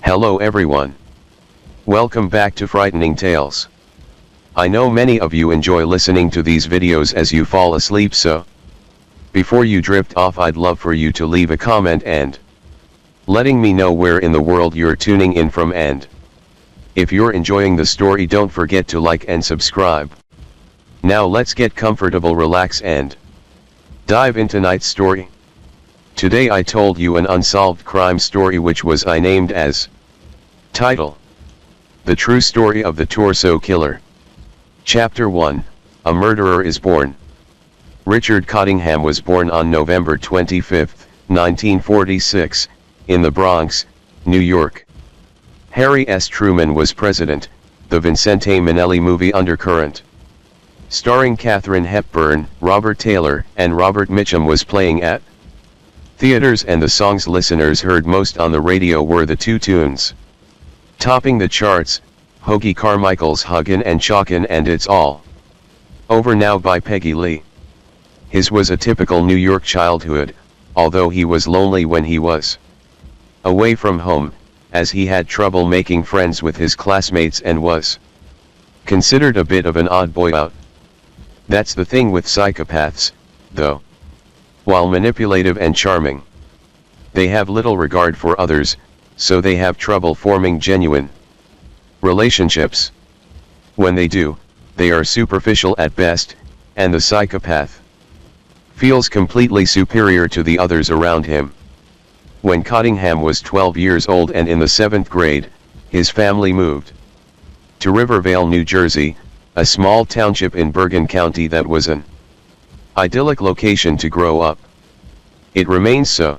Hello everyone. Welcome back to Frightening Tales. I know many of you enjoy listening to these videos as you fall asleep, so before you drift off, I'd love for you to leave a comment and letting me know where in the world you're tuning in from, and if you're enjoying the story, don't forget to like and subscribe. Now let's get comfortable, relax and dive into tonight's story. Today I told you an unsolved crime story which I named as Title: The True Story of the Torso Killer. Chapter 1, A Murderer is Born. Richard Cottingham was born on November 25, 1946, in the Bronx, New York. Harry S. Truman was president. The Vincente Minnelli movie Undercurrent, starring Katharine Hepburn, Robert Taylor, and Robert Mitchum, was playing at theaters, and the songs listeners heard most on the radio were the two tunes topping the charts, Hoagy Carmichael's Huggin' and Chalkin' and It's All Over Now by Peggy Lee. His was a typical New York childhood, although he was lonely when he was away from home, as he had trouble making friends with his classmates and was considered a bit of an odd boy out. That's the thing with psychopaths, though. While manipulative and charming, they have little regard for others, so they have trouble forming genuine relationships. When they do, they are superficial at best, and the psychopath feels completely superior to the others around him. When Cottingham was 12 years old and in the 7th grade, his family moved to Rivervale, New Jersey, a small township in Bergen County that was an idyllic location to grow up. It remains so.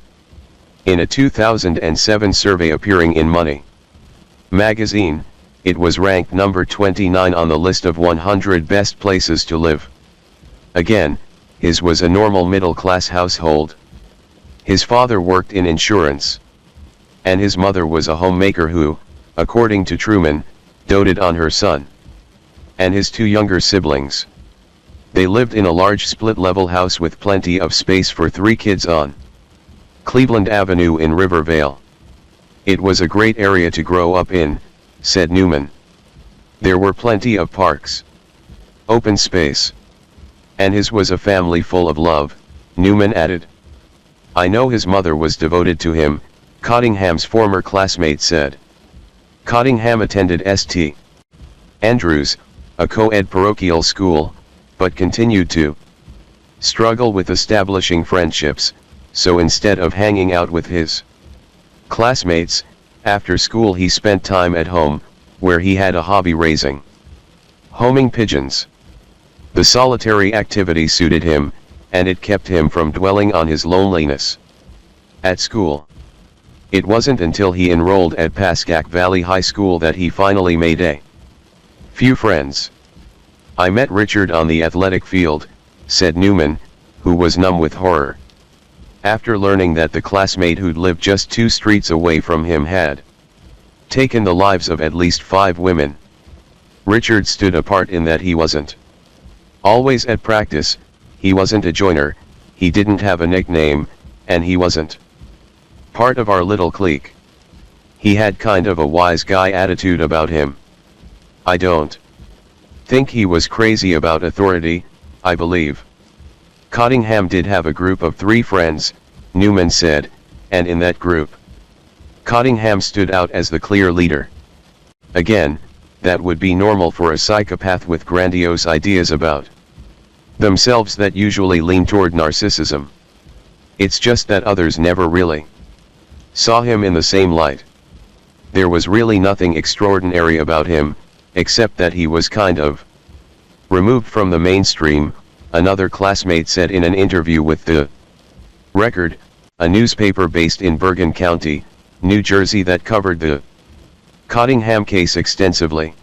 In a 2007 survey appearing in Money magazine, it was ranked number 29 on the list of 100 best places to live. Again, his was a normal middle-class household. His father worked in insurance, and his mother was a homemaker who, according to Truman, doted on her son and his two younger siblings. They lived in a large split-level house with plenty of space for 3 kids on Cleveland Avenue in Rivervale. It was a great area to grow up in, said Newman. There were plenty of parks, open space, and his was a family full of love, Newman added. I know his mother was devoted to him, Cottingham's former classmate said. Cottingham attended St. Andrews, a co-ed parochial school, but continued to struggle with establishing friendships, so instead of hanging out with his classmates, after school he spent time at home, where he had a hobby: homing pigeons. The solitary activity suited him, and it kept him from dwelling on his loneliness at school. It wasn't until he enrolled at Pascack Valley High School that he finally made a few friends. I met Richard on the athletic field, said Newman, who was numb with horror, after learning that the classmate who'd lived just 2 streets away from him had taken the lives of at least 5 women. Richard stood apart in that he wasn't always at practice, he wasn't a joiner, he didn't have a nickname, and he wasn't part of our little clique. He had kind of a wise guy attitude about him. I don't think he was crazy about authority, I believe. Cottingham did have a group of 3 friends, Newman said, and in that group, Cottingham stood out as the clear leader. Again, that would be normal for a psychopath with grandiose ideas about themselves that usually lean toward narcissism. It's just that others never really saw him in the same light. There was really nothing extraordinary about him, except that he was kind of removed from the mainstream, another classmate said in an interview with The Record, a newspaper based in Bergen County, New Jersey that covered the Cottingham case extensively.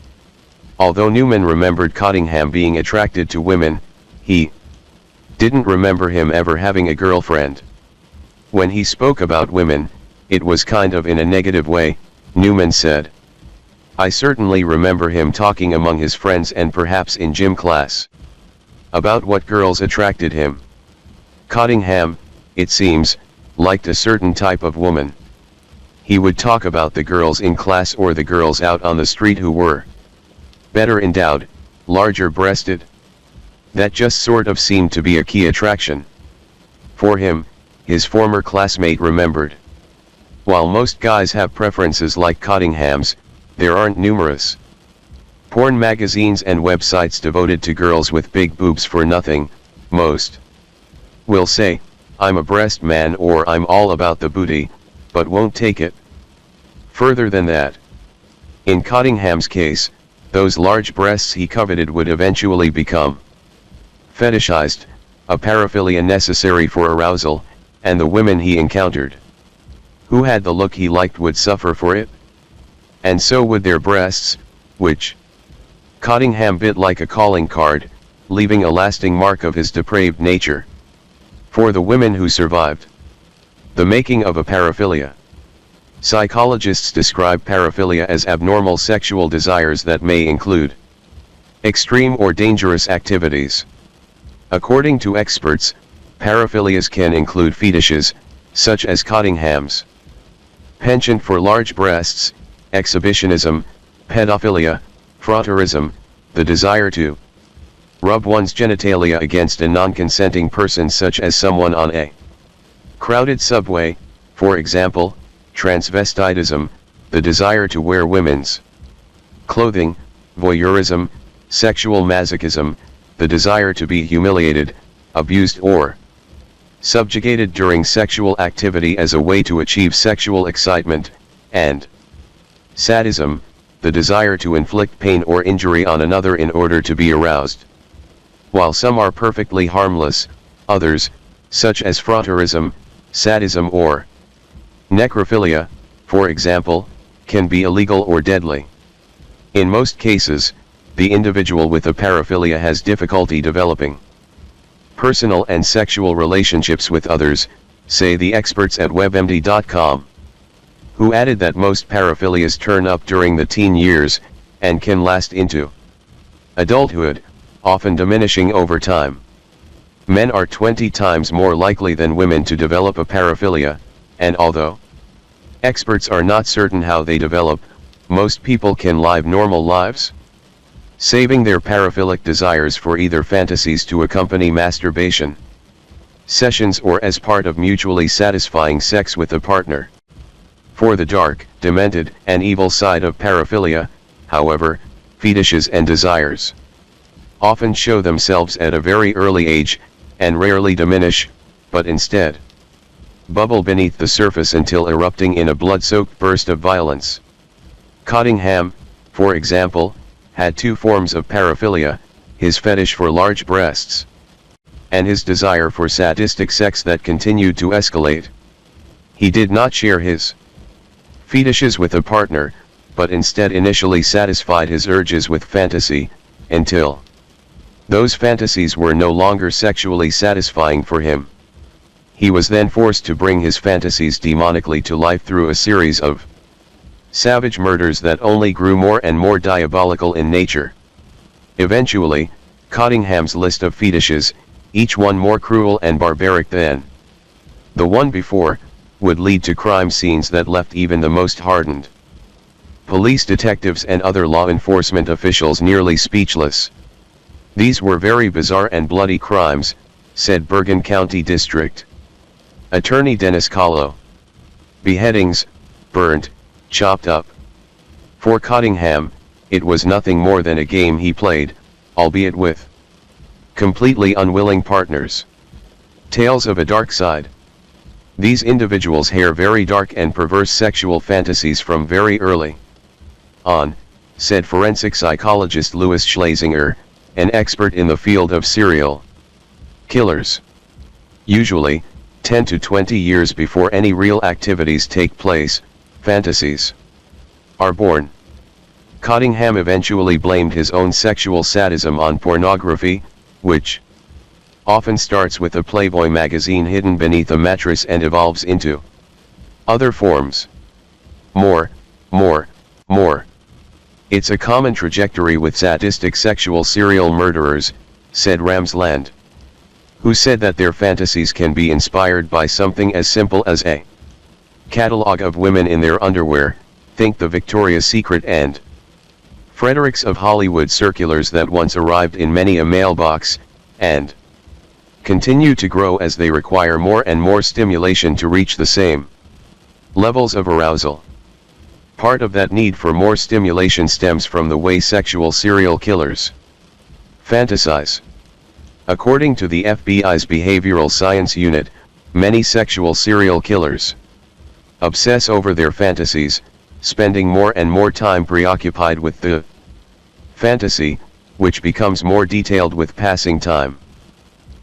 Although Newman remembered Cottingham being attracted to women, he didn't remember him ever having a girlfriend. When he spoke about women, it was kind of in a negative way, Newman said. I certainly remember him talking among his friends and perhaps in gym class about what girls attracted him. Cottingham, it seems, liked a certain type of woman. he would talk about the girls in class or the girls out on the street who were better endowed, larger breasted. That just sort of seemed to be a key attraction for him, his former classmate remembered. While most guys have preferences like Cottingham's, there aren't numerous porn magazines and websites devoted to girls with big boobs for nothing. Most will say, "I'm a breast man," or "I'm all about the booty," but won't take it further than that. In Cottingham's case, those large breasts he coveted would eventually become fetishized, a paraphilia necessary for arousal, and the women he encountered who had the look he liked would suffer for it. And so would their breasts, which Cottingham bit like a calling card, leaving a lasting mark of his depraved nature. For the women who survived the making of a paraphilia. Psychologists describe paraphilia as abnormal sexual desires that may include extreme or dangerous activities. According to experts, paraphilias can include fetishes, such as Cottingham's penchant for large breasts, exhibitionism, pedophilia, frotteurism, the desire to rub one's genitalia against a non-consenting person such as someone on a crowded subway, for example, transvestitism, the desire to wear women's clothing, voyeurism, sexual masochism, the desire to be humiliated, abused or subjugated during sexual activity as a way to achieve sexual excitement, and sadism, the desire to inflict pain or injury on another in order to be aroused. While some are perfectly harmless, others, such as frotteurism, sadism or necrophilia, for example, can be illegal or deadly. In most cases, the individual with a paraphilia has difficulty developing personal and sexual relationships with others, say the experts at WebMD.com, who added that most paraphilias turn up during the teen years, and can last into adulthood, often diminishing over time. Men are 20 times more likely than women to develop a paraphilia, and although experts are not certain how they develop, most people can live normal lives, saving their paraphilic desires for either fantasies to accompany masturbation sessions or as part of mutually satisfying sex with a partner. For the dark, demented, and evil side of paraphilia, however, fetishes and desires often show themselves at a very early age, and rarely diminish, but instead bubble beneath the surface until erupting in a blood-soaked burst of violence. Cottingham, for example, had two forms of paraphilia, his fetish for large breasts, and his desire for sadistic sex that continued to escalate. He did not share his fetishes with a partner, but instead initially satisfied his urges with fantasy, until those fantasies were no longer sexually satisfying for him. He was then forced to bring his fantasies demonically to life through a series of savage murders that only grew more and more diabolical in nature. Eventually, Cottingham's list of fetishes, each one more cruel and barbaric than the one before, would lead to crime scenes that left even the most hardened police detectives and other law enforcement officials nearly speechless. These were very bizarre and bloody crimes, said Bergen County District Attorney Dennis Kahlo. Beheadings, burnt, chopped up. For Cottingham, it was nothing more than a game he played, albeit with completely unwilling partners. Tales of a dark side. These individuals hare very dark and perverse sexual fantasies from very early on, said forensic psychologist Louis Schlesinger, an expert in the field of serial killers. Usually, 10 to 20 years before any real activities take place, fantasies are born. Cottingham eventually blamed his own sexual sadism on pornography, which often starts with a Playboy magazine hidden beneath a mattress and evolves into other forms. More. It's a common trajectory with sadistic sexual serial murderers, said Ramsland, who said that their fantasies can be inspired by something as simple as a Catalog of women in their underwear, think the Victoria's Secret and Fredericks of Hollywood circulars that once arrived in many a mailbox, and continue to grow as they require more and more stimulation to reach the same levels of arousal. Part of that need for more stimulation stems from the way sexual serial killers fantasize. According to the FBI's Behavioral Science Unit, many sexual serial killers obsess over their fantasies, spending more and more time preoccupied with the fantasy, which becomes more detailed with passing time.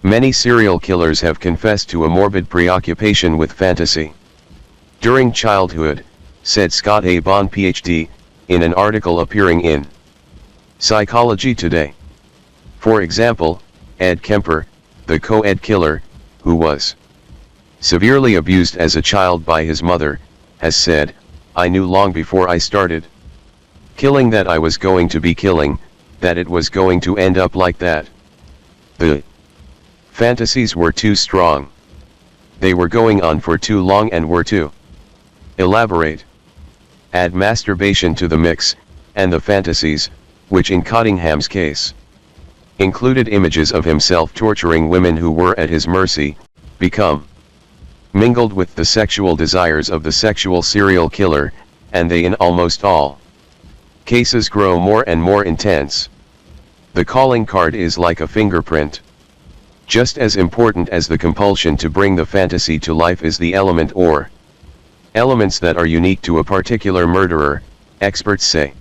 Many serial killers have confessed to a morbid preoccupation with fantasy during childhood, said Scott A. Bond PhD, in an article appearing in Psychology Today. For example, Ed Kemper, the co-ed killer, who was severely abused as a child by his mother, has said, "I knew long before I started killing that I was going to be killing, that it was going to end up like that. The fantasies were too strong. They were going on for too long and were too elaborate." Add masturbation to the mix, and the fantasies, which in Cottingham's case included images of himself torturing women who were at his mercy, become mingled with the sexual desires of the sexual serial killer, and they in almost all cases grow more and more intense. The calling card is like a fingerprint. Just as important as the compulsion to bring the fantasy to life is the element or elements that are unique to a particular murderer, experts say.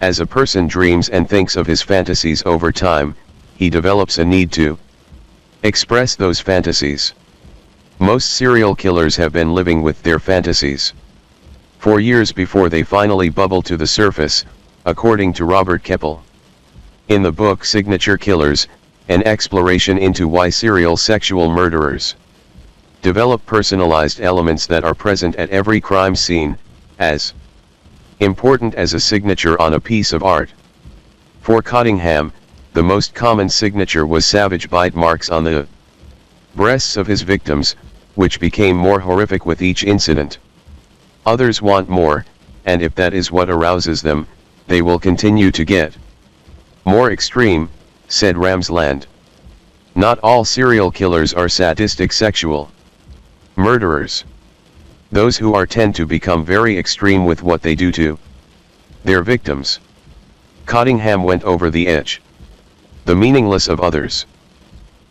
As a person dreams and thinks of his fantasies over time, he develops a need to express those fantasies. Most serial killers have been living with their fantasies for years before they finally bubble to the surface, according to Robert Keppel. In the book Signature Killers, an exploration into why serial sexual murderers develop personalized elements that are present at every crime scene, as important as a signature on a piece of art. For Cottingham, the most common signature was savage bite marks on the breasts of his victims, which became more horrific with each incident. Others want more, and if that is what arouses them, they will continue to get more extreme, said Ramsland. Not all serial killers are sadistic sexual murderers. Those who are tend to become very extreme with what they do to their victims. Cottingham went over the edge. The meaningless of others.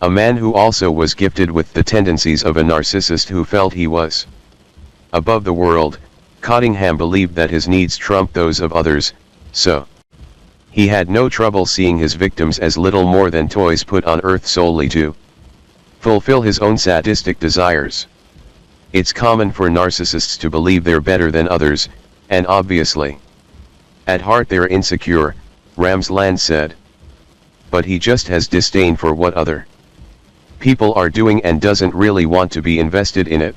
A man who also was gifted with the tendencies of a narcissist who felt he was above the world, Cottingham believed that his needs trumped those of others, so he had no trouble seeing his victims as little more than toys put on earth solely to fulfill his own sadistic desires. It's common for narcissists to believe they're better than others, and obviously, at heart they're insecure, Ramsland said. But he just has disdain for what other people are doing and doesn't really want to be invested in it.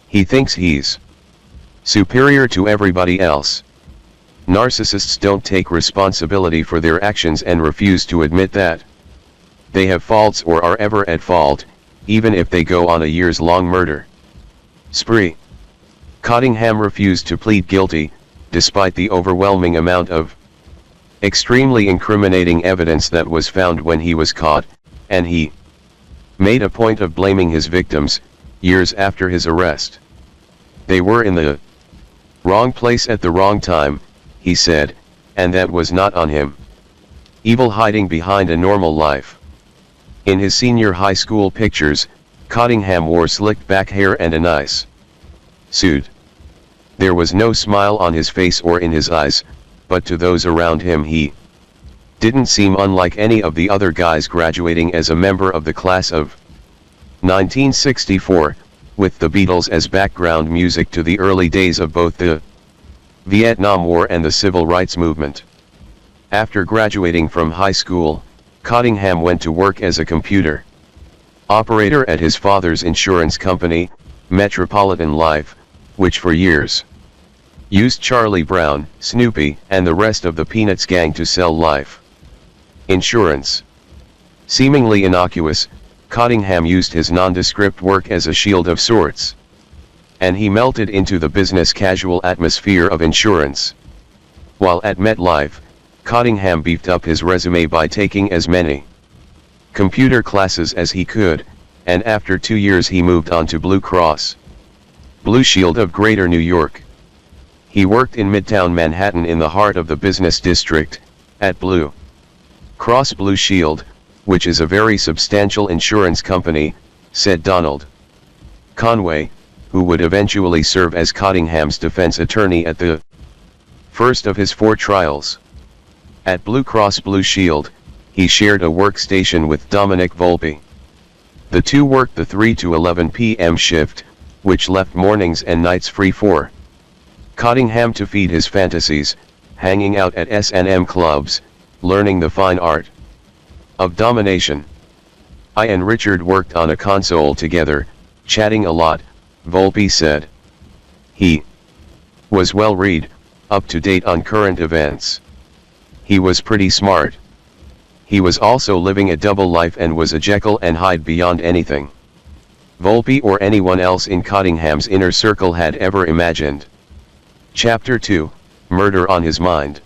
He thinks he's superior to everybody else. Narcissists don't take responsibility for their actions and refuse to admit that they have faults or are ever at fault, even if they go on a years-long murder spree. Cottingham refused to plead guilty, despite the overwhelming amount of extremely incriminating evidence that was found when he was caught, and he made a point of blaming his victims, years after his arrest. They were in the wrong place at the wrong time, he said, and that was not on him. Evil hiding behind a normal life. In his senior high school pictures, Cottingham wore slicked back hair and a nice suit. There was no smile on his face or in his eyes, but to those around him he didn't seem unlike any of the other guys graduating as a member of the class of 1964, with the Beatles as background music to the early days of both the Vietnam War and the Civil Rights Movement. After graduating from high school, Cottingham went to work as a computer operator at his father's insurance company, Metropolitan Life, which for years used Charlie Brown, Snoopy, and the rest of the Peanuts gang to sell life insurance. Seemingly innocuous, Cottingham used his nondescript work as a shield of sorts. and he melted into the business casual atmosphere of insurance. While at MetLife, Cottingham beefed up his resume by taking as many computer classes as he could, and after 2 years he moved on to Blue Cross Blue Shield of Greater New York. He worked in Midtown Manhattan in the heart of the business district, at Blue Cross Blue Shield, which is a very substantial insurance company, said Donald Conway, who would eventually serve as Cottingham's defense attorney at the first of his 4 trials. At Blue Cross Blue Shield, he shared a workstation with Dominic Volpe. The two worked the 3 to 11 p.m. shift, which left mornings and nights free for Cottingham to feed his fantasies, hanging out at S&M clubs, learning the fine art of domination. I and Richard worked on a console together, chatting a lot, Volpe said. He was well read, up to date on current events. He was pretty smart. He was also living a double life and was a Jekyll and Hyde beyond anything Volpe or anyone else in Cottingham's inner circle had ever imagined. Chapter 2, Murder on His Mind.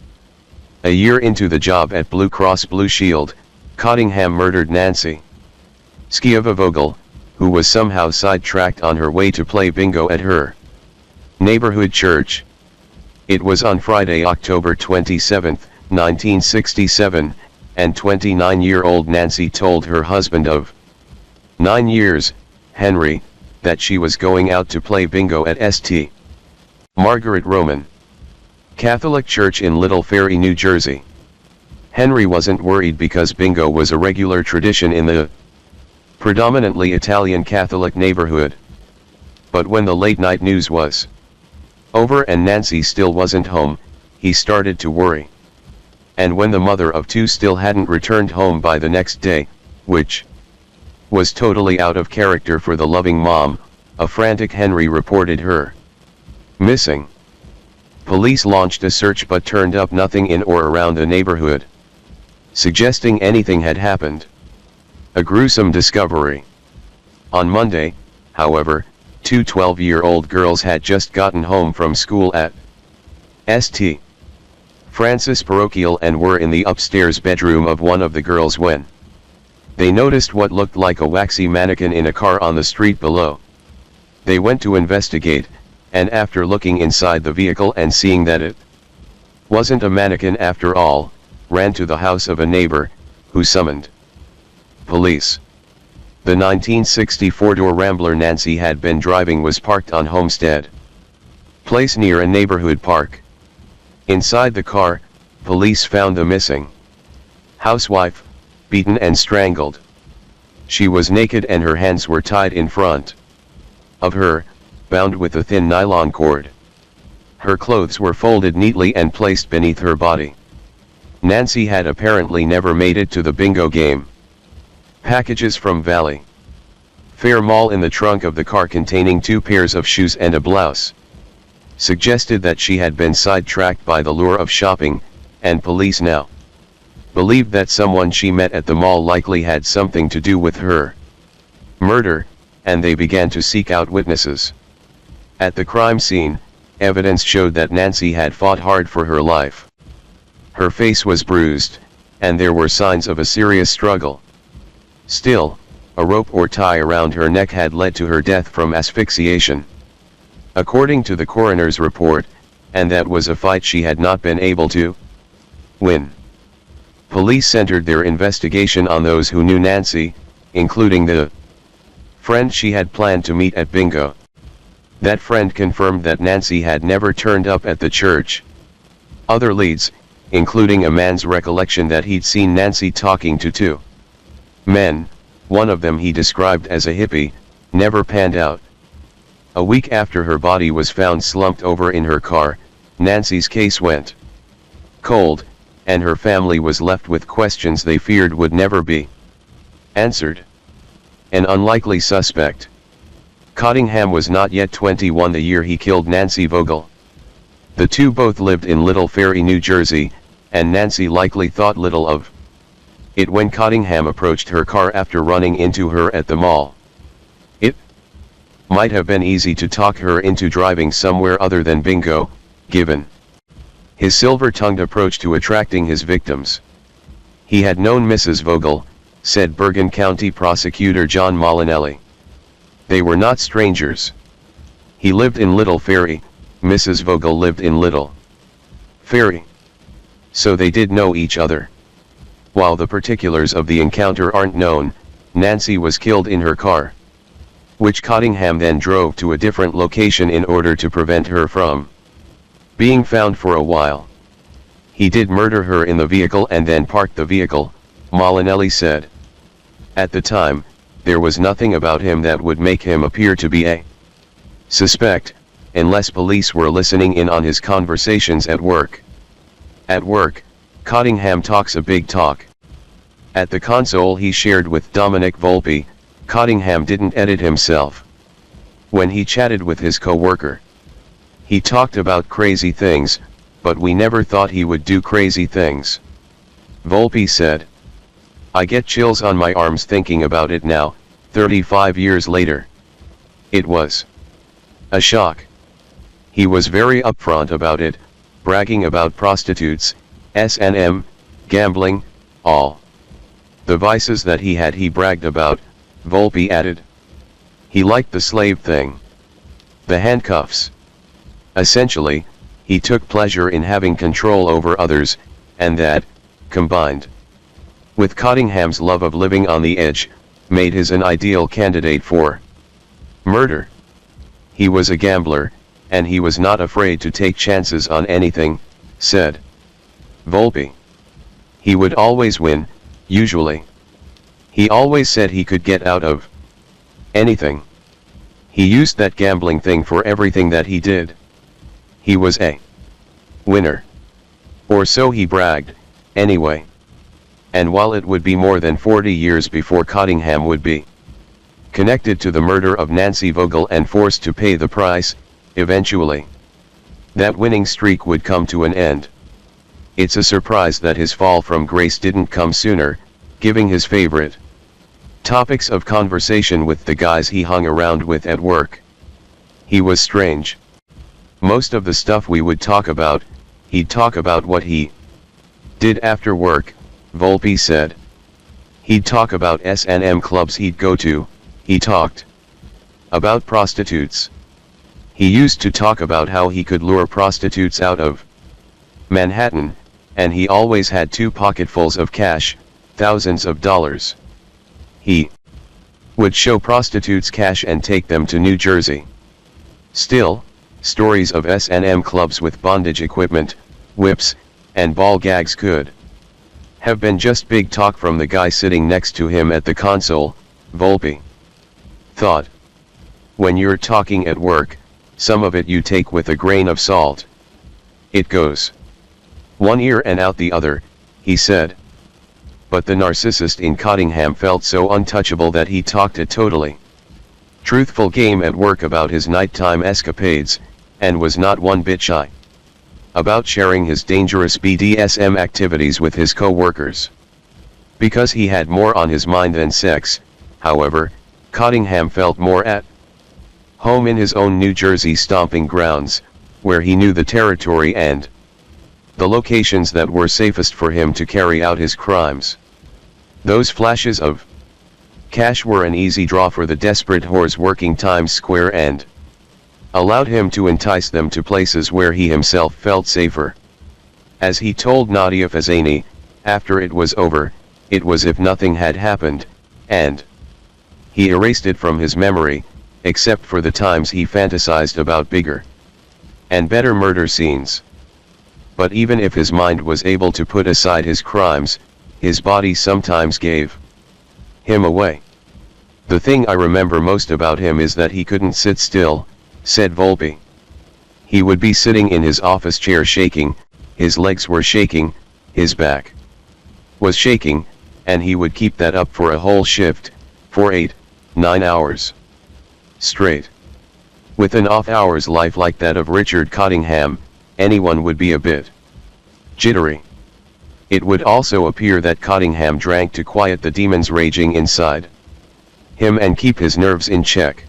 A year into the job at Blue Cross Blue Shield, Cottingham murdered Nancy Schiavavogel, who was somehow sidetracked on her way to play bingo at her neighborhood church. It was on Friday, October 27, 1967, and 29-year-old Nancy told her husband of 9 years, Henry, that she was going out to play bingo at St. Margaret Roman Catholic Church in Little Ferry, New Jersey. Henry wasn't worried because bingo was a regular tradition in the predominantly Italian Catholic neighborhood. But when the late-night news was over and Nancy still wasn't home, he started to worry. And when the mother of 2 still hadn't returned home by the next day, which was totally out of character for the loving mom, a frantic Henry reported her missing. Police launched a search but turned up nothing in or around the neighborhood, suggesting anything had happened. A gruesome discovery. On Monday, however, 2 12-year-old girls had just gotten home from school at St. Francis Parochial and were in the upstairs bedroom of one of the girls when they noticed what looked like a waxy mannequin in a car on the street below. They went to investigate, and after looking inside the vehicle and seeing that it wasn't a mannequin after all, ran to the house of a neighbor, who summoned police. The 1964 Door Rambler Nancy had been driving was parked on Homestead Place near a neighborhood park. Inside the car, police found the missing housewife, beaten and strangled. She was naked and her hands were tied in front of her, bound with a thin nylon cord. Her clothes were folded neatly and placed beneath her body. Nancy had apparently never made it to the bingo game. Packages from Valley Fair Mall in the trunk of the car containing 2 pairs of shoes and a blouse suggested that she had been sidetracked by the lure of shopping, and police now believed that someone she met at the mall likely had something to do with her murder, and they began to seek out witnesses. At the crime scene, evidence showed that Nancy had fought hard for her life. Her face was bruised, and there were signs of a serious struggle. Still, a rope or tie around her neck had led to her death from asphyxiation, according to the coroner's report, and that was a fight she had not been able to win. Police centered their investigation on those who knew Nancy, including the friend she had planned to meet at bingo. That friend confirmed that Nancy had never turned up at the church. Other leads, including a man's recollection that he'd seen Nancy talking to 2 men, one of them he described as a hippie, never panned out. A week after her body was found slumped over in her car, Nancy's case went cold, and her family was left with questions they feared would never be answered. An unlikely suspect. Cottingham was not yet 21 the year he killed Nancy Vogel. The two both lived in Little Ferry, New Jersey, and Nancy likely thought little of it when Cottingham approached her car after running into her at the mall. It Might have been easy to talk her into driving somewhere other than bingo, given his silver-tongued approach to attracting his victims. He had known Mrs. Vogel, said Bergen County Prosecutor John Molinelli. They were not strangers. He lived in Little Ferry, Mrs. Vogel lived in Little Ferry. So they did know each other. While the particulars of the encounter aren't known, Nancy was killed in her car, which Cottingham then drove to a different location in order to prevent her from being found for a while. He did murder her in the vehicle and then parked the vehicle, Molinelli said. At the time, there was nothing about him that would make him appear to be a suspect, unless police were listening in on his conversations at work. At work, Cottingham talks a big talk. At the console he shared with Dominic Volpe, Cottingham didn't edit himself. When he chatted with his co-worker, he talked about crazy things, but we never thought he would do crazy things. Volpe said. I get chills on my arms thinking about it now, 35 years later. It was a shock. He was very upfront about it, bragging about prostitutes, S&M, gambling, all the vices that he bragged about, Volpe added. He liked the slave thing. The handcuffs. Essentially, he took pleasure in having control over others, and that, combined with Cottingham's love of living on the edge, made his an ideal candidate for murder. He was a gambler, and he was not afraid to take chances on anything, said Volpe. He would always win, usually. He always said he could get out of anything. He used that gambling thing for everything that he did. He was a winner. Or so he bragged, anyway. And while it would be more than 40 years before Cottingham would be connected to the murder of Nancy Vogel and forced to pay the price, eventually that winning streak would come to an end. It's a surprise that his fall from grace didn't come sooner, giving his favorite topics of conversation with the guys he hung around with at work. He was strange. Most of the stuff we would talk about, he'd talk about what he did after work, Volpe said. He'd talk about S&M clubs he'd go to, he talked about prostitutes. He used to talk about how he could lure prostitutes out of Manhattan, and he always had 2 pocketfuls of cash, thousands of dollars. He would show prostitutes cash and take them to New Jersey. Still, stories of S&M clubs with bondage equipment, whips, and ball gags could have been just big talk from the guy sitting next to him at the console, Volpe thought. When you're talking at work, some of it you take with a grain of salt. It goes one ear and out the other, he said. But the narcissist in Cottingham felt so untouchable that he talked a totally truthful game at work about his nighttime escapades, and was not one bit shy about sharing his dangerous BDSM activities with his co-workers. Because he had more on his mind than sex, however, Cottingham felt more at home in his own New Jersey stomping grounds, where he knew the territory and the locations that were safest for him to carry out his crimes. Those flashes of cash were an easy draw for the desperate whores working Times Square and allowed him to entice them to places where he himself felt safer. As he told Nadia Fazani, after it was over, it was if nothing had happened, and he erased it from his memory, except for the times he fantasized about bigger and better murder scenes. But even if his mind was able to put aside his crimes, his body sometimes gave him away. The thing I remember most about him is that he couldn't sit still, said Volpe. He would be sitting in his office chair shaking, his legs were shaking, his back was shaking, and he would keep that up for a whole shift, for 8-9 hours straight. With an off-hours life like that of Richard Cottingham, anyone would be a bit jittery. It would also appear that Cottingham drank to quiet the demons raging inside him and keep his nerves in check.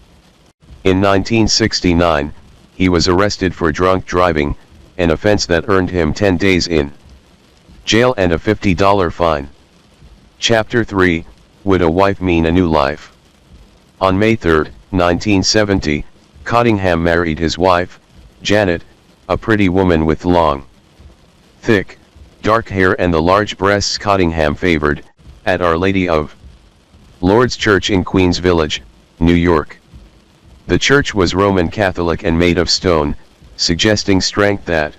In 1969, he was arrested for drunk driving, an offense that earned him 10 days in jail and a $50 fine. Chapter 3, Would a Wife Mean a New Life? On May 3, 1970, Cottingham married his wife, Janet, a pretty woman with long, thick, dark hair and the large breasts Cottingham favored, at Our Lady of Lourdes Church in Queens Village, New York. The church was Roman Catholic and made of stone, suggesting strength that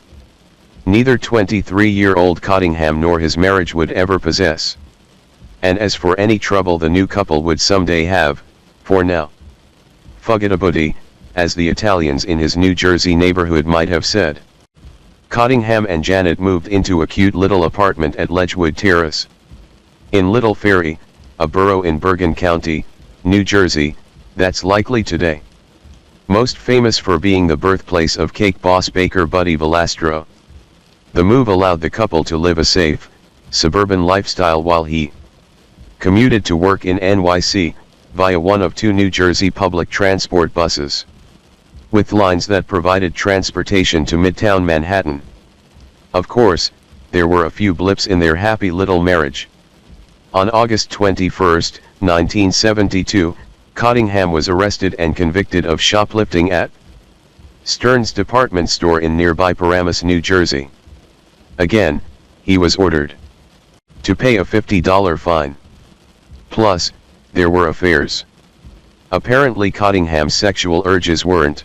neither 23-year-old Cottingham nor his marriage would ever possess. And as for any trouble the new couple would someday have, for now, forget about it, as the Italians in his New Jersey neighborhood might have said. Cottingham and Janet moved into a cute little apartment at Ledgewood Terrace in Little Ferry, a borough in Bergen County, New Jersey, that's likely today most famous for being the birthplace of cake boss baker Buddy Valastro. The move allowed the couple to live a safe, suburban lifestyle while he commuted to work in NYC, via one of two New Jersey public transport buses, with lines that provided transportation to Midtown Manhattan. Of course, there were a few blips in their happy little marriage. On August 21, 1972, Cottingham was arrested and convicted of shoplifting at Stern's department store in nearby Paramus, New Jersey. Again, he was ordered to pay a $50 fine. Plus, there were affairs. Apparently Cottingham's sexual urges weren't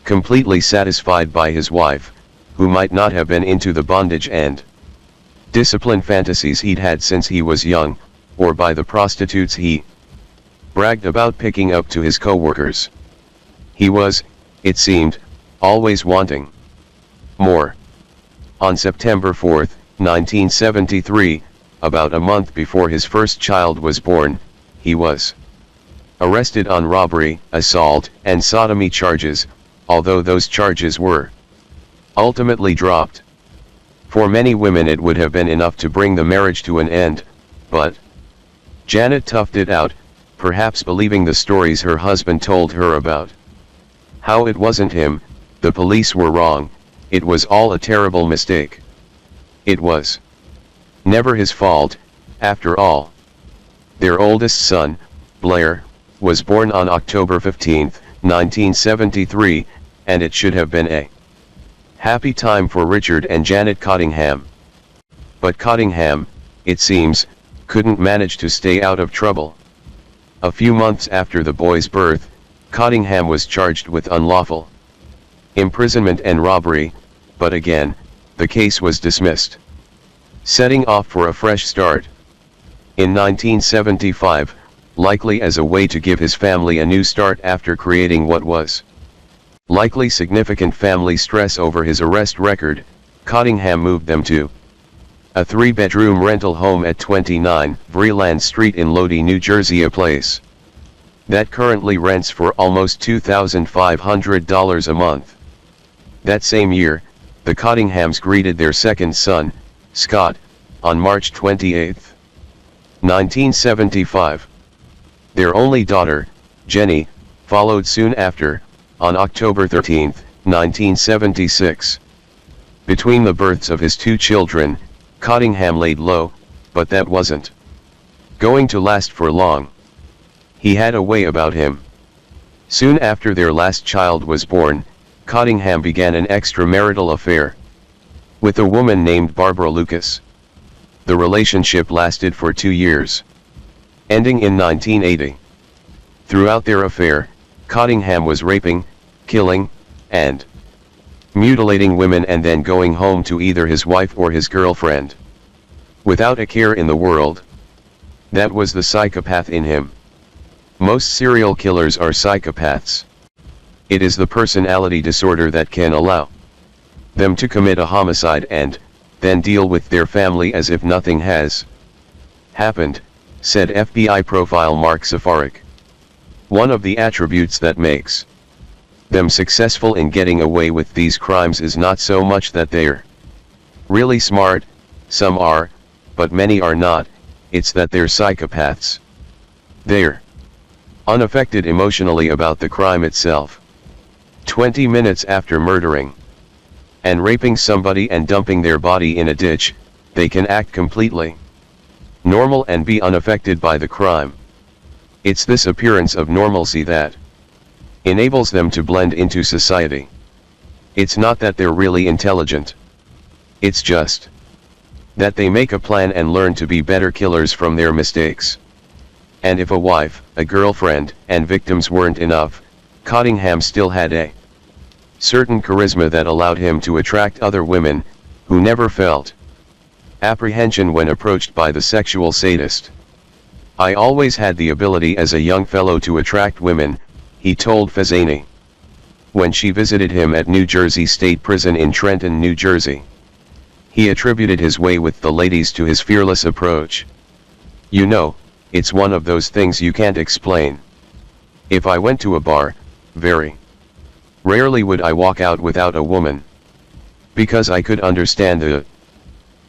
completely satisfied by his wife, who might not have been into the bondage and discipline fantasies he'd had since he was young, or by the prostitutes he bragged about picking up to his co-workers. He was, it seemed, always wanting more. On September 4, 1973, about a month before his first child was born, he was arrested on robbery, assault, and sodomy charges, although those charges were ultimately dropped. For many women it would have been enough to bring the marriage to an end, but Janet toughed it out, perhaps believing the stories her husband told her about how it wasn't him, the police were wrong, it was all a terrible mistake. It was never his fault, after all. Their oldest son, Blair, was born on October 15, 1973, and it should have been a happy time for Richard and Janet Cottingham. But Cottingham, it seems, couldn't manage to stay out of trouble. A few months after the boy's birth, Cottingham was charged with unlawful imprisonment and robbery, but again, the case was dismissed, setting off for a fresh start. In 1975, likely as a way to give his family a new start after creating what was likely significant family stress over his arrest record, Cottingham moved them to a 3-bedroom rental home at 29 Vreeland Street in Lodi, New Jersey, a place that currently rents for almost $2,500 a month. That same year, the Cottinghams greeted their second son, Scott, on March 28, 1975. Their only daughter, Jenny, followed soon after, on October 13, 1976. Between the births of his two children, Cottingham laid low, but that wasn't going to last for long. He had a way about him. Soon after their last child was born, Cottingham began an extramarital affair with a woman named Barbara Lucas. The relationship lasted for 2 years, ending in 1980. Throughout their affair, Cottingham was raping, killing, and mutilating women and then going home to either his wife or his girlfriend, without a care in the world. That was the psychopath in him. Most serial killers are psychopaths. It is the personality disorder that can allow them to commit a homicide and then deal with their family as if nothing has happened, said FBI profile Mark Safarik. One of the attributes that makes them successful in getting away with these crimes is not so much that they're really smart, some are, but many are not, it's that they're psychopaths. They're unaffected emotionally about the crime itself. 20 minutes after murdering and raping somebody and dumping their body in a ditch, they can act completely normal and be unaffected by the crime. It's this appearance of normalcy that enables them to blend into society. It's not that they're really intelligent. It's just that they make a plan and learn to be better killers from their mistakes. And if a wife, a girlfriend, and victims weren't enough, Cottingham still had a certain charisma that allowed him to attract other women, who never felt apprehension when approached by the sexual sadist. "I always had the ability as a young fellow to attract women," he told Fazzani when she visited him at New Jersey State Prison in Trenton, New Jersey. He attributed his way with the ladies to his fearless approach. "You know, it's one of those things you can't explain. If I went to a bar, very rarely would I walk out without a woman. Because I could understand the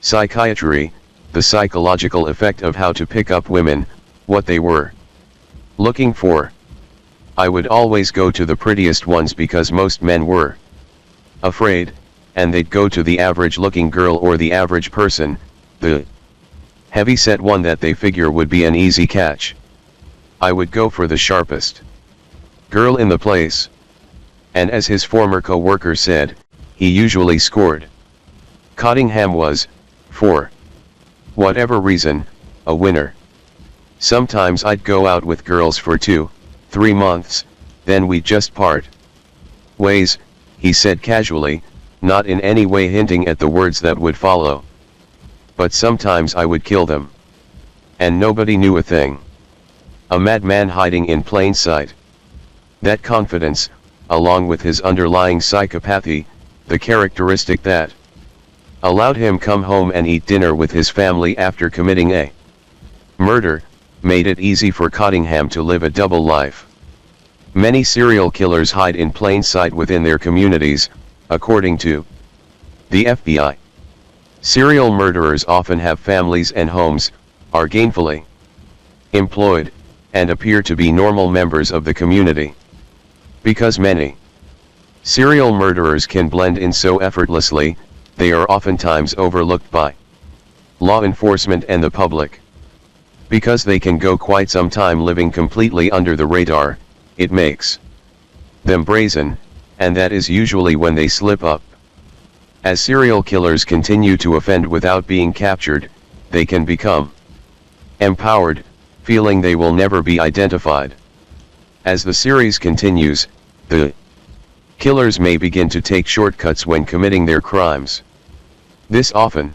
psychiatry, the psychological effect of how to pick up women, what they were looking for. I would always go to the prettiest ones because most men were afraid, and they'd go to the average-looking girl or the average person, the heavy-set one that they figure would be an easy catch. I would go for the sharpest girl in the place." And as his former co-worker said, he usually scored. Cottingham was, for whatever reason, a winner. "Sometimes I'd go out with girls for 2-3 months, then we'd just part ways," he said casually, not in any way hinting at the words that would follow. "But sometimes I would kill them. And nobody knew a thing. A madman hiding in plain sight." That confidence, along with his underlying psychopathy, the characteristic that allowed him come home and eat dinner with his family after committing a murder, made it easy for Cottingham to live a double life. Many serial killers hide in plain sight within their communities, according to the FBI. Serial murderers often have families and homes, are gainfully employed, and appear to be normal members of the community. Because many serial murderers can blend in so effortlessly, they are oftentimes overlooked by law enforcement and the public. Because they can go quite some time living completely under the radar, it makes them brazen, and that is usually when they slip up. As serial killers continue to offend without being captured, they can become empowered, feeling they will never be identified. As the series continues, the killers may begin to take shortcuts when committing their crimes. This often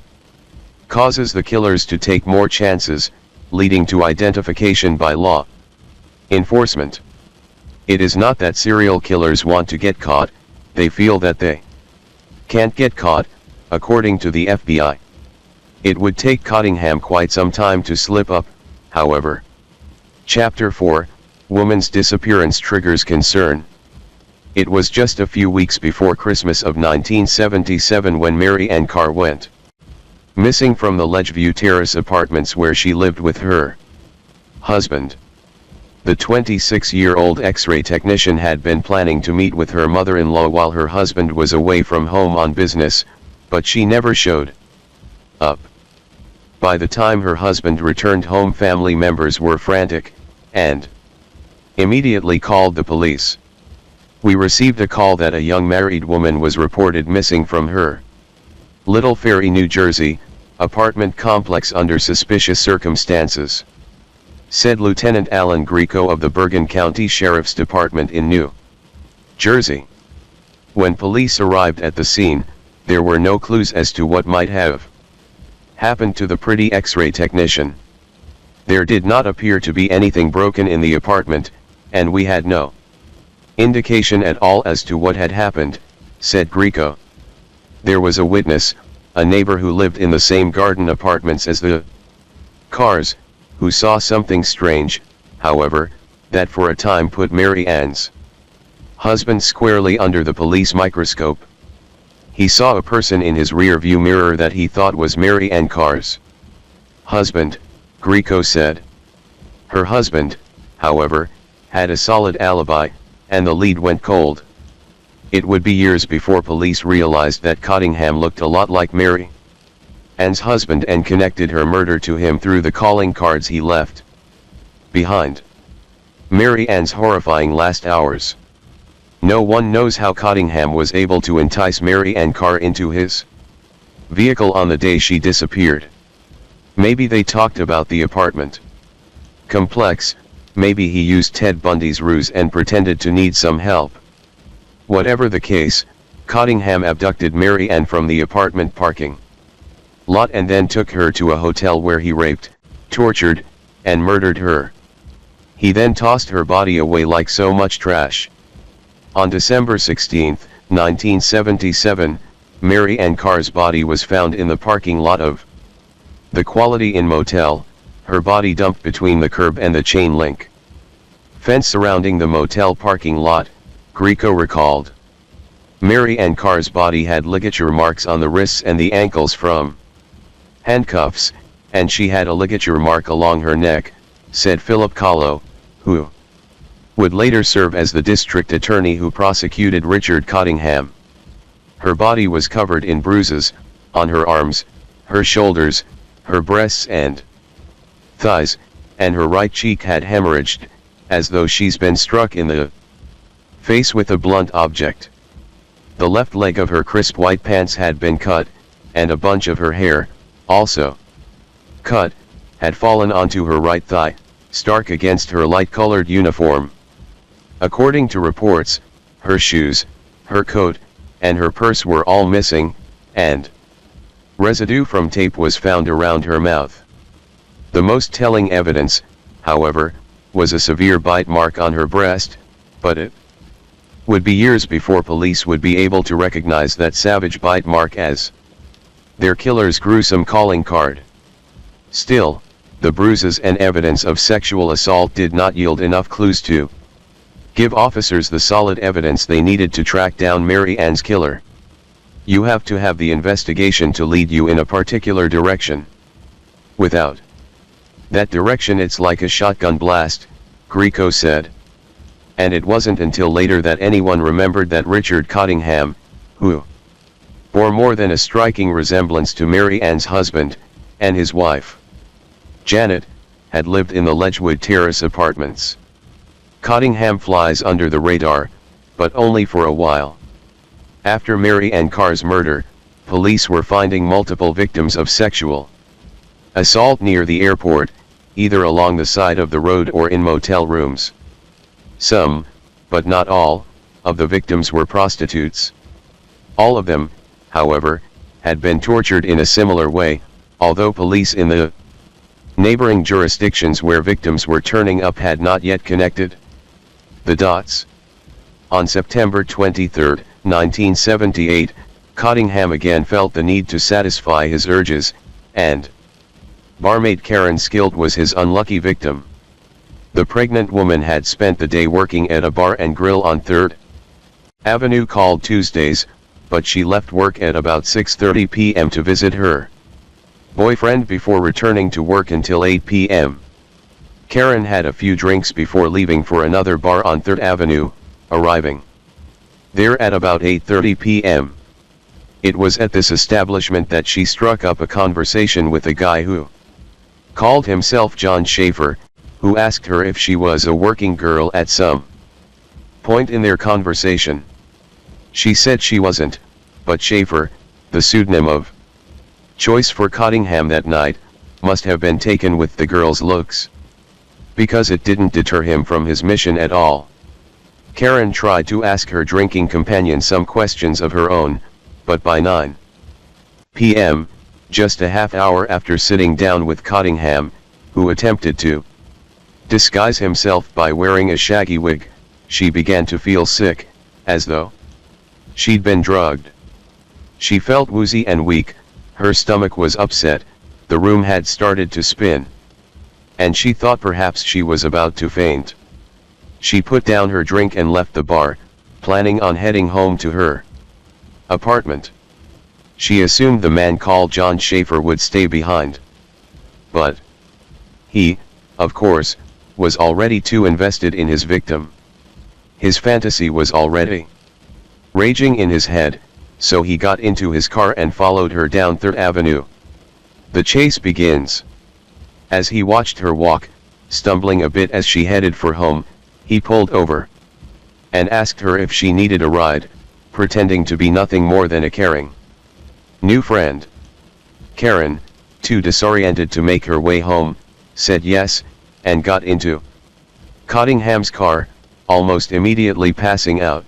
causes the killers to take more chances, leading to identification by law enforcement. It is not that serial killers want to get caught, they feel that they can't get caught, according to the FBI. It would take Cottingham quite some time to slip up, however. Chapter 4, Woman's Disappearance Triggers Concern. It was just a few weeks before Christmas of 1977 when Mary Ann Carr went missing from the Ledgeview Terrace apartments where she lived with her husband. The 26-year-old X-ray technician had been planning to meet with her mother-in-law while her husband was away from home on business, but she never showed up. By the time her husband returned home, family members were frantic, and immediately called the police. "We received a call that a young married woman was reported missing from her Little Ferry, New Jersey, apartment complex under suspicious circumstances," said Lieutenant Alan Greco of the Bergen County Sheriff's Department in New Jersey. When police arrived at the scene, there were no clues as to what might have happened to the pretty X-ray technician. There did not appear to be anything broken in the apartment, and we had no indication at all as to what had happened, said Greco. There was a witness, a neighbor who lived in the same garden apartments as the Carrs, who saw something strange, however, that for a time put Mary Ann's husband squarely under the police microscope. He saw a person in his rear-view mirror that he thought was Mary Ann Carr's husband, Greco said. Her husband, however, had a solid alibi, and the lead went cold. It would be years before police realized that Cottingham looked a lot like Mary Ann's husband and connected her murder to him through the calling cards he left behind. Mary Ann's horrifying last hours. No one knows how Cottingham was able to entice Mary Ann Carr into his vehicle on the day she disappeared. Maybe they talked about the apartment complex, maybe he used Ted Bundy's ruse and pretended to need some help. Whatever the case, Cottingham abducted Mary Ann from the apartment parking lot and then took her to a hotel where he raped, tortured, and murdered her. He then tossed her body away like so much trash. On December 16, 1977, Mary Ann Carr's body was found in the parking lot of the Quality Inn motel, her body dumped between the curb and the chain link fence surrounding the motel parking lot, Grieco recalled. Mary Ann Carr's body had ligature marks on the wrists and the ankles from handcuffs, and she had a ligature mark along her neck, said Philip Kahlo, who would later serve as the district attorney who prosecuted Richard Cottingham. Her body was covered in bruises, on her arms, her shoulders, her breasts and thighs, and her right cheek had hemorrhaged, as though she's been struck in the face with a blunt object. The left leg of her crisp white pants had been cut, and a bunch of her hair, also cut, had fallen onto her right thigh, stark against her light-colored uniform. According to reports, her shoes, her coat, and her purse were all missing, and residue from tape was found around her mouth. The most telling evidence, however, was a severe bite mark on her breast, but it would be years before police would be able to recognize that savage bite mark as their killer's gruesome calling card. Still, the bruises and evidence of sexual assault did not yield enough clues to give officers the solid evidence they needed to track down Mary Ann's killer. You have to have the investigation to lead you in a particular direction. Without that direction, it's like a shotgun blast, Grieco said. And it wasn't until later that anyone remembered that Richard Cottingham, who bore more than a striking resemblance to Mary Ann's husband, and his wife, Janet, had lived in the Ledgewood Terrace apartments. Cottingham flies under the radar, but only for a while. After Mary Ann Carr's murder, police were finding multiple victims of sexual assault near the airport, either along the side of the road or in motel rooms. Some, but not all, of the victims were prostitutes. All of them, however, had been tortured in a similar way, although police in the neighboring jurisdictions where victims were turning up had not yet connected the dots. On September 23, 1978, Cottingham again felt the need to satisfy his urges, and barmaid Karen Skilled was his unlucky victim. The pregnant woman had spent the day working at a bar and grill on 3rd Avenue called Tuesdays, but she left work at about 6:30 p.m. to visit her boyfriend before returning to work until 8 p.m. Karen had a few drinks before leaving for another bar on 3rd Avenue, arriving there at about 8:30 p.m. It was at this establishment that she struck up a conversation with a guy who called himself John Schaefer, who asked her if she was a working girl at some point in their conversation. She said she wasn't, but Schaefer, the pseudonym of choice for Cottingham that night, must have been taken with the girl's looks, because it didn't deter him from his mission at all. Karen tried to ask her drinking companion some questions of her own, but by 9 p.m., just a half hour after sitting down with Cottingham, who attempted to disguise himself by wearing a shaggy wig, she began to feel sick, as though she'd been drugged. She felt woozy and weak, her stomach was upset, the room had started to spin, and she thought perhaps she was about to faint. She put down her drink and left the bar, planning on heading home to her apartment. She assumed the man called John Schaefer would stay behind. But he, of course, was already too invested in his victim. His fantasy was already raging in his head, so he got into his car and followed her down 3rd Avenue. The chase begins. As he watched her walk, stumbling a bit as she headed for home, he pulled over and asked her if she needed a ride, pretending to be nothing more than a caring new friend. Karen, too disoriented to make her way home, said yes, and got into Cottingham's car, almost immediately passing out.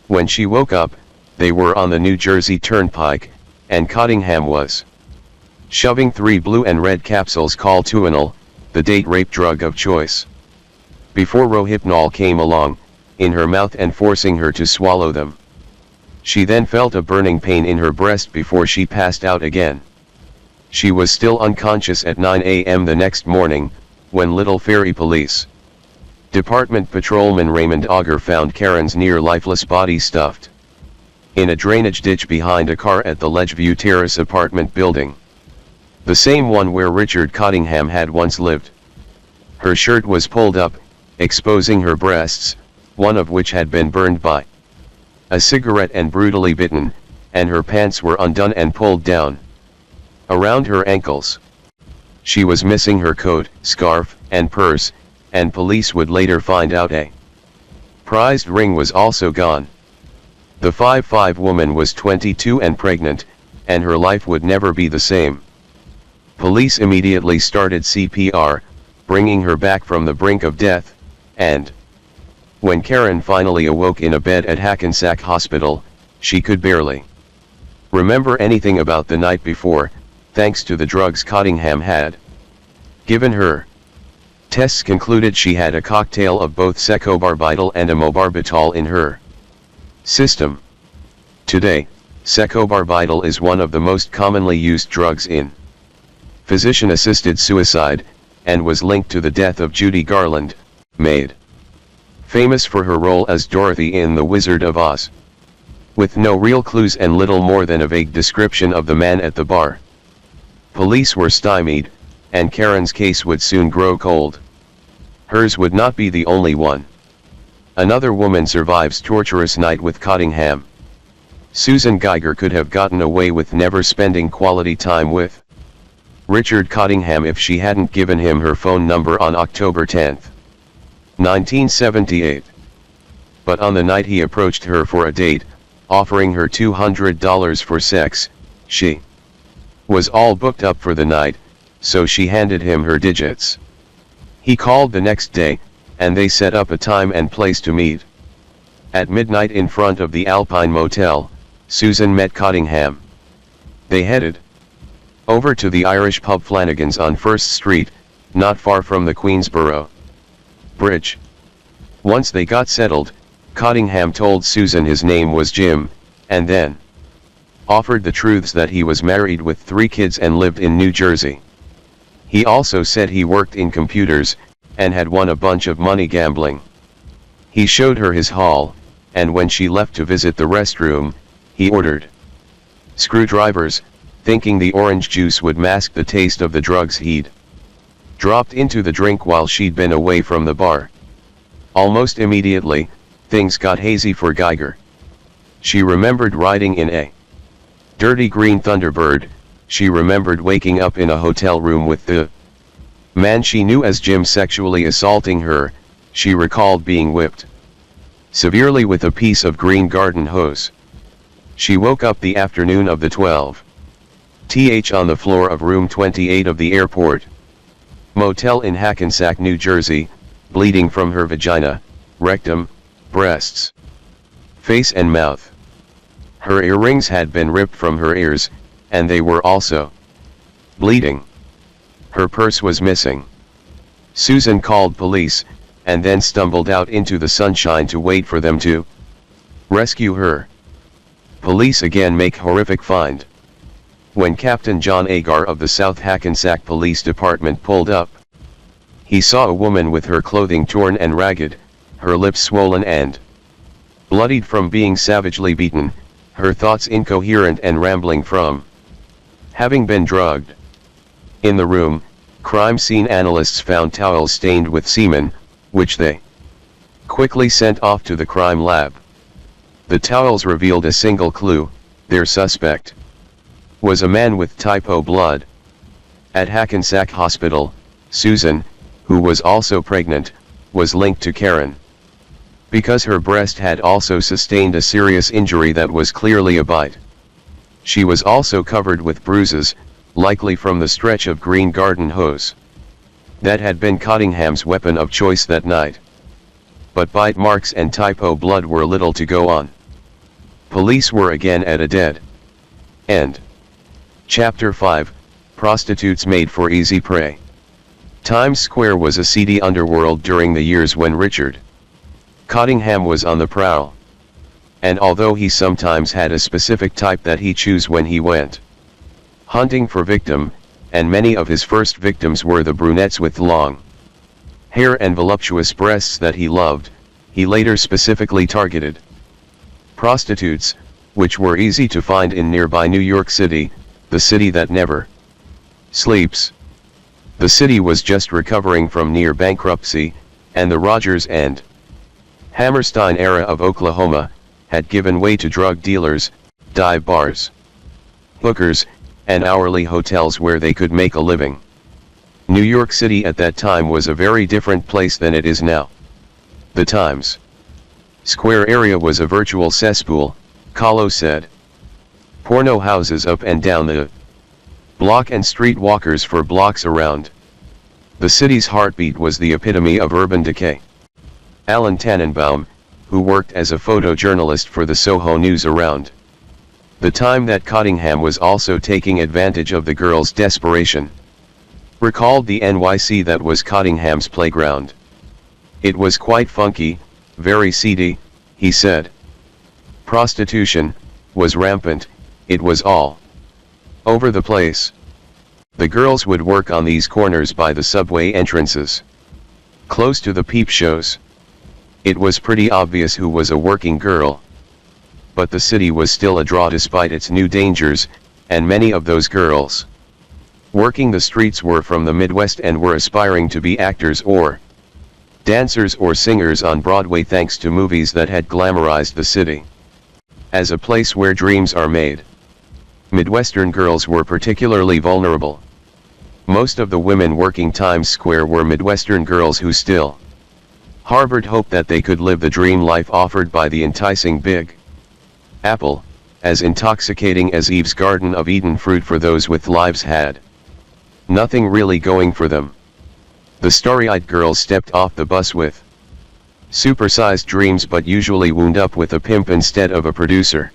When she woke up, they were on the New Jersey Turnpike, and Cottingham was shoving 3 blue and red capsules called Tuinal, the date rape drug of choice, before Rohypnol came along, in her mouth and forcing her to swallow them. She then felt a burning pain in her breast before she passed out again. She was still unconscious at 9 a.m. the next morning, when Little Ferry Police Department Patrolman Raymond Auger found Karen's near-lifeless body stuffed in a drainage ditch behind a car at the Ledgeview Terrace apartment building, the same one where Richard Cottingham had once lived. Her shirt was pulled up, exposing her breasts, one of which had been burned by a cigarette and brutally bitten, and her pants were undone and pulled down around her ankles. She was missing her coat, scarf, and purse, and police would later find out a prized ring was also gone. The 5'5" woman was 22 and pregnant, and her life would never be the same. Police immediately started CPR, bringing her back from the brink of death, and when Karen finally awoke in a bed at Hackensack Hospital, she could barely remember anything about the night before, thanks to the drugs Cottingham had given her. Tests concluded she had a cocktail of both secobarbital and amobarbital in her system. Today, secobarbital is one of the most commonly used drugs in physician-assisted suicide, and was linked to the death of Judy Garland, made famous for her role as Dorothy in The Wizard of Oz. With no real clues and little more than a vague description of the man at the bar, police were stymied, and Karen's case would soon grow cold. Hers would not be the only one. Another woman survives torturous night with Cottingham. Susan Geiger could have gotten away with never spending quality time with Richard Cottingham if she hadn't given him her phone number on October 10, 1978. But on the night he approached her for a date, offering her $200 for sex, she was all booked up for the night, so she handed him her digits. He called the next day, and they set up a time and place to meet. At midnight in front of the Alpine Motel, Susan met Cottingham. They headed over to the Irish pub Flanagan's on 1st Street, not far from the Queensboro Bridge. Once they got settled, Cottingham told Susan his name was Jim, and then offered the truths that he was married with 3 kids and lived in New Jersey. He also said he worked in computers, and had won a bunch of money gambling. He showed her his haul, and when she left to visit the restroom, he ordered screwdrivers, thinking the orange juice would mask the taste of the drugs he'd dropped into the drink while she'd been away from the bar. Almost immediately, things got hazy for Geiger. She remembered riding in a dirty green Thunderbird. She remembered waking up in a hotel room with the man she knew as Jim sexually assaulting her. She recalled being whipped severely with a piece of green garden hose. She woke up the afternoon of the 12th on the floor of room 28 of the airport motel in Hackensack, New Jersey, bleeding from her vagina, rectum, breasts, face and mouth. Her earrings had been ripped from her ears, and they were also bleeding. Her purse was missing. Susan called police, and then stumbled out into the sunshine to wait for them to rescue her. Police again make horrific find. When Captain John Agar of the South Hackensack Police Department pulled up, he saw a woman with her clothing torn and ragged, her lips swollen and bloodied from being savagely beaten, her thoughts incoherent and rambling from having been drugged. In the room, Crime scene analysts found towels stained with semen, which they quickly sent off to the crime lab. The towels revealed a single clue: their suspect was a man with type O blood. At Hackensack Hospital, Susan, who was also pregnant, was linked to Karen. Because her breast had also sustained a serious injury that was clearly a bite. She was also covered with bruises, likely from the stretch of green garden hose that had been Cottingham's weapon of choice that night. But bite marks and type O blood were little to go on. Police were again at a dead end. Chapter 5, Prostitutes Made for Easy Prey. Times Square was a seedy underworld during the years when Richard Cottingham was on the prowl. And although he sometimes had a specific type that he chose when he went hunting for victim, and many of his first victims were the brunettes with long hair and voluptuous breasts that he loved, he later specifically targeted prostitutes, which were easy to find in nearby New York City, the city that never sleeps. The city was just recovering from near bankruptcy, and the Rogers and Hammerstein era of Oklahoma had given way to drug dealers, dive bars, hookers, and hourly hotels where they could make a living. New York City at that time was a very different place than it is now. The Times Square area was a virtual cesspool, Kahlo said. Porno houses up and down the block and street walkers for blocks around. The city's heartbeat was the epitome of urban decay. Alan Tannenbaum, who worked as a photojournalist for the Soho News around the time that Cottingham was also taking advantage of the girls' desperation, recalled the NYC that was Cottingham's playground. It was quite funky, very seedy, he said. Prostitution was rampant, it was all over the place. The girls would work on these corners by the subway entrances, close to the peep shows. It was pretty obvious who was a working girl. But the city was still a draw despite its new dangers, and many of those girls working the streets were from the Midwest and were aspiring to be actors or dancers or singers on Broadway thanks to movies that had glamorized the city as a place where dreams are made. Midwestern girls were particularly vulnerable. Most of the women working Times Square were Midwestern girls who still harbored hope that they could live the dream life offered by the enticing Big Apple, as intoxicating as Eve's Garden of Eden fruit for those with lives had nothing really going for them. The starry-eyed girls stepped off the bus with supersized dreams but usually wound up with a pimp instead of a producer.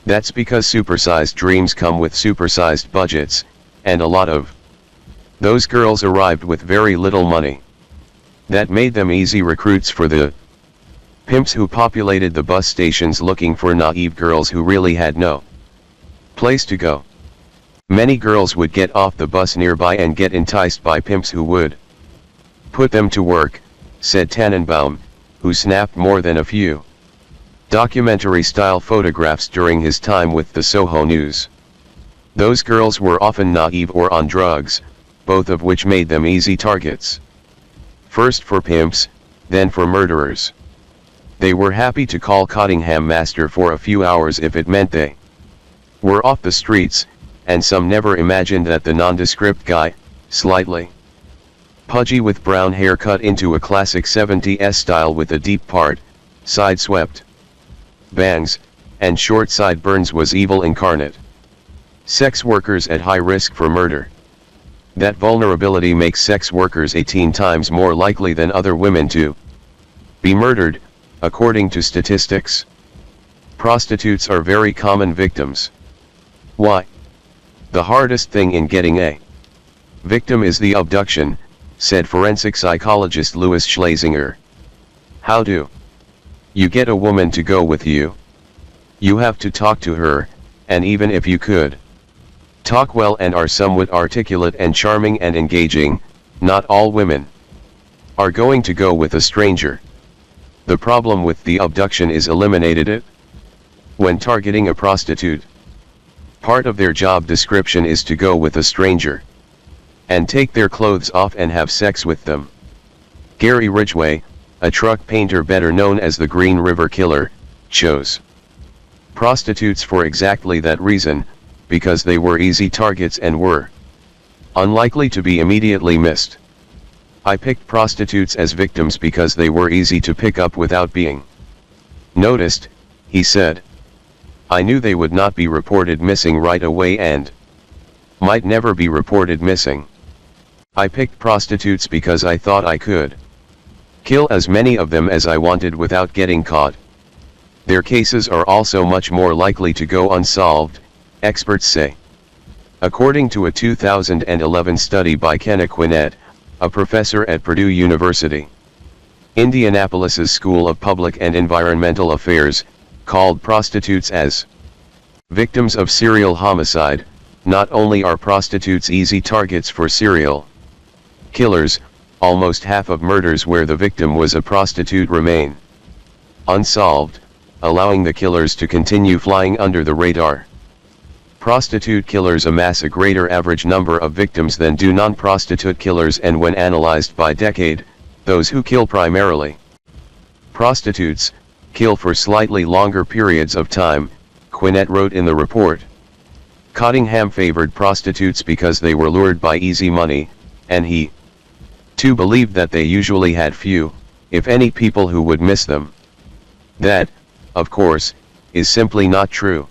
That's because supersized dreams come with supersized budgets, and a lot of those girls arrived with very little money. That made them easy recruits for the pimps who populated the bus stations looking for naive girls who really had no place to go. Many girls would get off the bus nearby and get enticed by pimps who would put them to work, said Tannenbaum, who snapped more than a few documentary-style photographs during his time with the Soho News. Those girls were often naive or on drugs, both of which made them easy targets. First for pimps, then for murderers. They were happy to call Cottingham master for a few hours if it meant they were off the streets, and some never imagined that the nondescript guy, slightly pudgy with brown hair cut into a classic 70s style with a deep part, side-swept bangs, and short sideburns was evil incarnate. Sex workers at high risk for murder. That vulnerability makes sex workers 18 times more likely than other women to be murdered, according to statistics. Prostitutes are very common victims. Why? The hardest thing in getting a victim is the abduction, said forensic psychologist Louis Schlesinger. How do you get a woman to go with you? You have to talk to her, and even if you could talk well and are somewhat articulate and charming and engaging, not all women are going to go with a stranger. The problem with the abduction is eliminated it. When targeting a prostitute, part of their job description is to go with a stranger. and take their clothes off and have sex with them. Gary Ridgway, a truck painter better known as the Green River Killer, chose prostitutes for exactly that reason, because they were easy targets and were unlikely to be immediately missed. I picked prostitutes as victims because they were easy to pick up without being noticed, he said. I knew they would not be reported missing right away and might never be reported missing. I picked prostitutes because I thought I could kill as many of them as I wanted without getting caught. Their cases are also much more likely to go unsolved, experts say. According to a 2011 study by Kenna Quinnett, a professor at Purdue University, Indianapolis's School of Public and Environmental Affairs, called prostitutes as victims of serial homicide. Not only are prostitutes easy targets for serial killers, almost half of murders where the victim was a prostitute remain unsolved, allowing the killers to continue flying under the radar. Prostitute killers amass a greater average number of victims than do non-prostitute killers, and when analyzed by decade, those who kill primarily prostitutes kill for slightly longer periods of time, Quinnett wrote in the report. Cottingham favored prostitutes because they were lured by easy money, and he too believed that they usually had few, if any, people who would miss them. That, of course, is simply not true.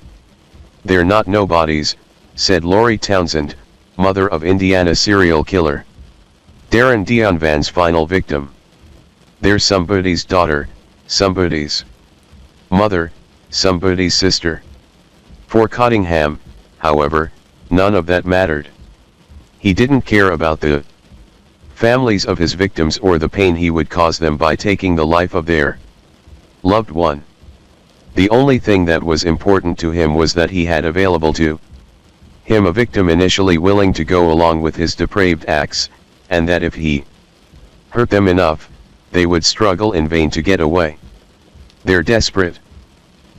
They're not nobodies, said Lori Townsend, mother of Indiana serial killer Darren Dionvan's final victim. They're somebody's daughter, somebody's mother, somebody's sister. For Cottingham, however, none of that mattered. He didn't care about the families of his victims or the pain he would cause them by taking the life of their loved one. The only thing that was important to him was that he had available to him a victim initially willing to go along with his depraved acts, and that if he hurt them enough, they would struggle in vain to get away. Their desperate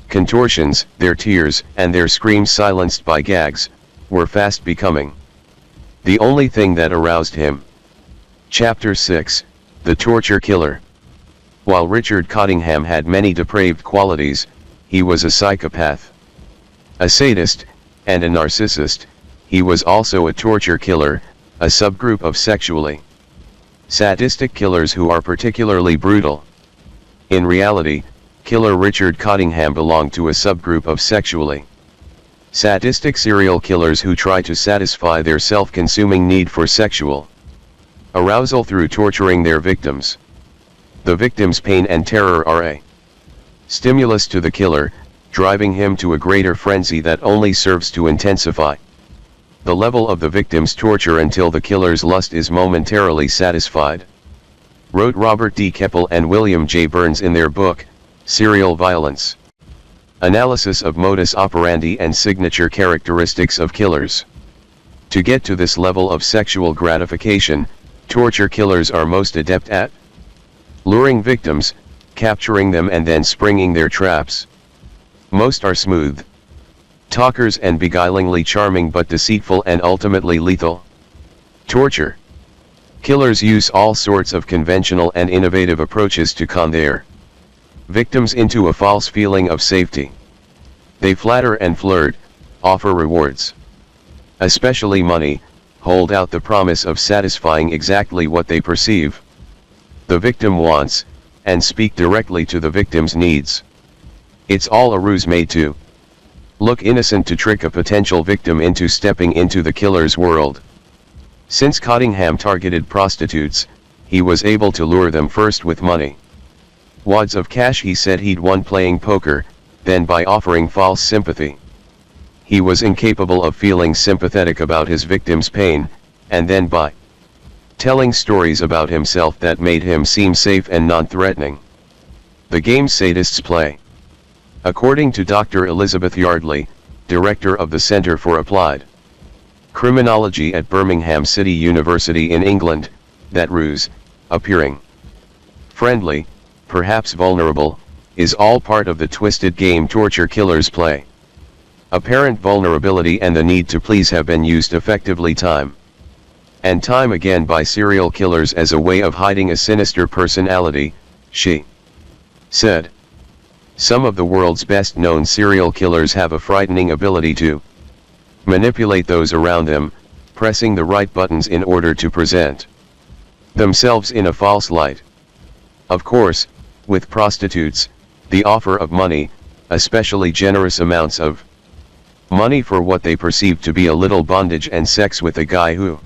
contortions, their tears, and their screams silenced by gags, were fast becoming the only thing that aroused him. Chapter 6, The Torture Killer. While Richard Cottingham had many depraved qualities, he was a psychopath, a sadist, and a narcissist. He was also a torture killer, a subgroup of sexually sadistic killers who are particularly brutal. In reality, killer Richard Cottingham belonged to a subgroup of sexually sadistic serial killers who try to satisfy their self-consuming need for sexual arousal through torturing their victims. The victim's pain and terror are a stimulus to the killer, driving him to a greater frenzy that only serves to intensify the level of the victim's torture until the killer's lust is momentarily satisfied, wrote Robert D. Keppel and William J. Burns in their book, Serial Violence: Analysis of Modus Operandi and Signature Characteristics of Killers. To get to this level of sexual gratification, torture killers are most adept at luring victims, capturing them, and then springing their traps. Most are smooth talkers and beguilingly charming but deceitful and ultimately lethal. Torture killers use all sorts of conventional and innovative approaches to con their victims into a false feeling of safety. They flatter and flirt, offer rewards, especially money, hold out the promise of satisfying exactly what they perceive the victim wants, and speak directly to the victim's needs. It's all a ruse made to look innocent, to trick a potential victim into stepping into the killer's world. Since Cottingham targeted prostitutes, he was able to lure them first with money, wads of cash he said he'd won playing poker, then by offering false sympathy. He was incapable of feeling sympathetic about his victim's pain, and then by telling stories about himself that made him seem safe and non-threatening. The game sadists play. According to Dr. Elizabeth Yardley, director of the Center for Applied Criminology at Birmingham City University in England, that ruse, appearing friendly, perhaps vulnerable, is all part of the twisted game torture killers play. Apparent vulnerability and the need to please have been used effectively time and time again by serial killers as a way of hiding a sinister personality, she said. Some of the world's best known serial killers have a frightening ability to manipulate those around them, pressing the right buttons in order to present themselves in a false light. Of course, with prostitutes, the offer of money, especially generous amounts of money for what they perceive to be a little bondage and sex with a guy who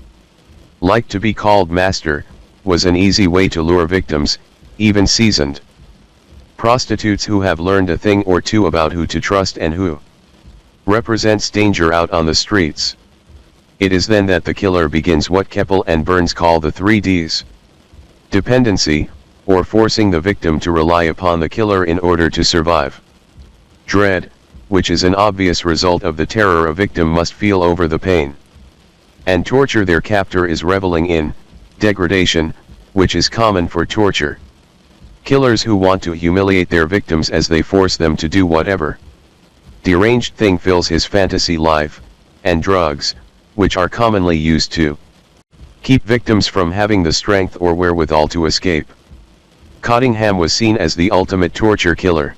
liked to be called master, was an easy way to lure victims, even seasoned prostitutes who have learned a thing or two about who to trust and who represents danger out on the streets. It is then that the killer begins what Keppel and Burns call the 3Ds. Dependency, or forcing the victim to rely upon the killer in order to survive. Dread, which is an obvious result of the terror a victim must feel over the pain and torture their captor is reveling in. Degradation, which is common for torture. Killers who want to humiliate their victims as they force them to do whatever deranged thing fills his fantasy life, and drugs, which are commonly used to keep victims from having the strength or wherewithal to escape. Cottingham was seen as the ultimate torture killer.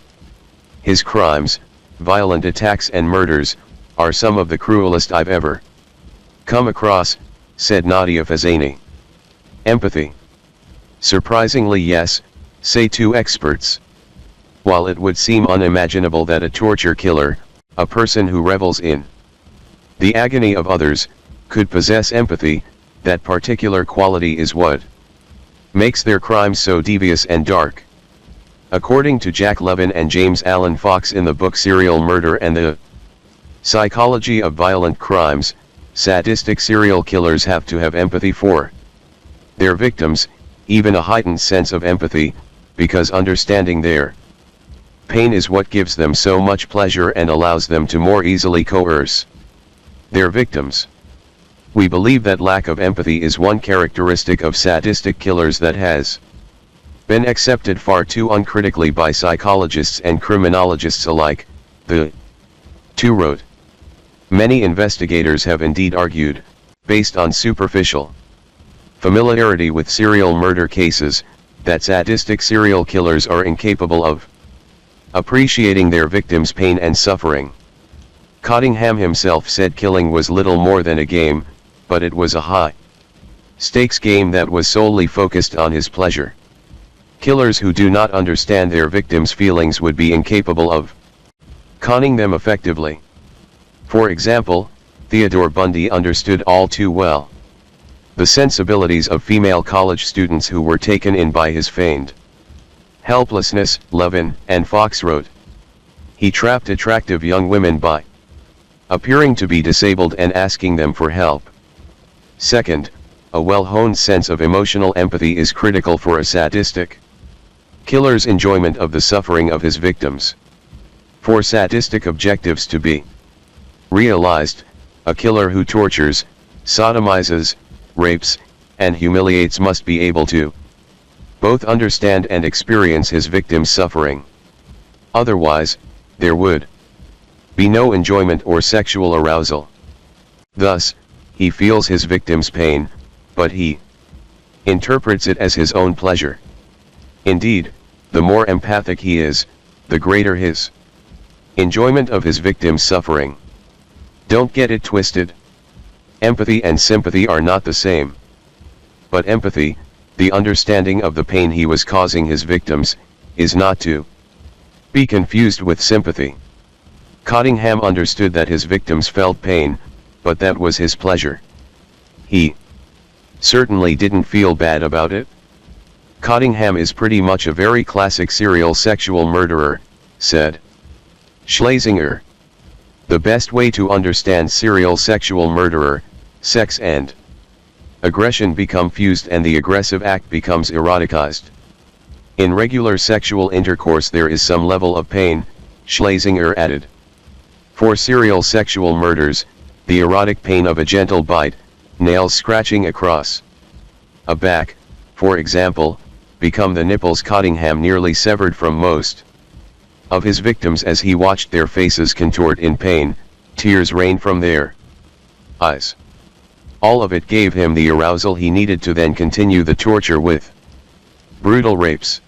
His crimes, violent attacks and murders, are some of the cruelest I've ever come across, said Nadia Fazani. Empathy. Surprisingly yes, say two experts. While it would seem unimaginable that a torture killer, a person who revels in the agony of others, could possess empathy, that particular quality is what makes their crimes so devious and dark. According to Jack Levin and James Allen Fox in the book Serial Murder and the Psychology of Violent Crimes, sadistic serial killers have to have empathy for their victims, even a heightened sense of empathy, because understanding their pain is what gives them so much pleasure and allows them to more easily coerce their victims. We believe that lack of empathy is one characteristic of sadistic killers that has been accepted far too uncritically by psychologists and criminologists alike, the two wrote. Many investigators have indeed argued, based on superficial familiarity with serial murder cases, that sadistic serial killers are incapable of appreciating their victims' pain and suffering. Cottingham himself said killing was little more than a game, but it was a high-stakes game that was solely focused on his pleasure. Killers who do not understand their victims' feelings would be incapable of conning them effectively. For example, Theodore Bundy understood all too well the sensibilities of female college students who were taken in by his feigned helplessness, Levin and Fox wrote. He trapped attractive young women by appearing to be disabled and asking them for help. Second, a well-honed sense of emotional empathy is critical for a sadistic killer's enjoyment of the suffering of his victims. For sadistic objectives to be realized, a killer who tortures, sodomizes, rapes, and humiliates must be able to both understand and experience his victim's suffering. Otherwise, there would be no enjoyment or sexual arousal. Thus, he feels his victim's pain, but he interprets it as his own pleasure. Indeed, the more empathic he is, the greater his enjoyment of his victim's suffering. Don't get it twisted. Empathy and sympathy are not the same. But empathy, the understanding of the pain he was causing his victims, is not to be confused with sympathy. Cottingham understood that his victims felt pain, but that was his pleasure. He certainly didn't feel bad about it. Cottingham is pretty much a very classic serial sexual murderer, said Schlesinger. The best way to understand serial sexual murderer, sex and aggression become fused and the aggressive act becomes eroticized. In regular sexual intercourse there is some level of pain, Schlesinger added. For serial sexual murders, the erotic pain of a gentle bite, nails scratching across a back, for example, become the nipples Cottingham nearly severed from most of his victims as he watched their faces contort in pain, tears rain from their eyes. All of it gave him the arousal he needed to then continue the torture with brutal rapes.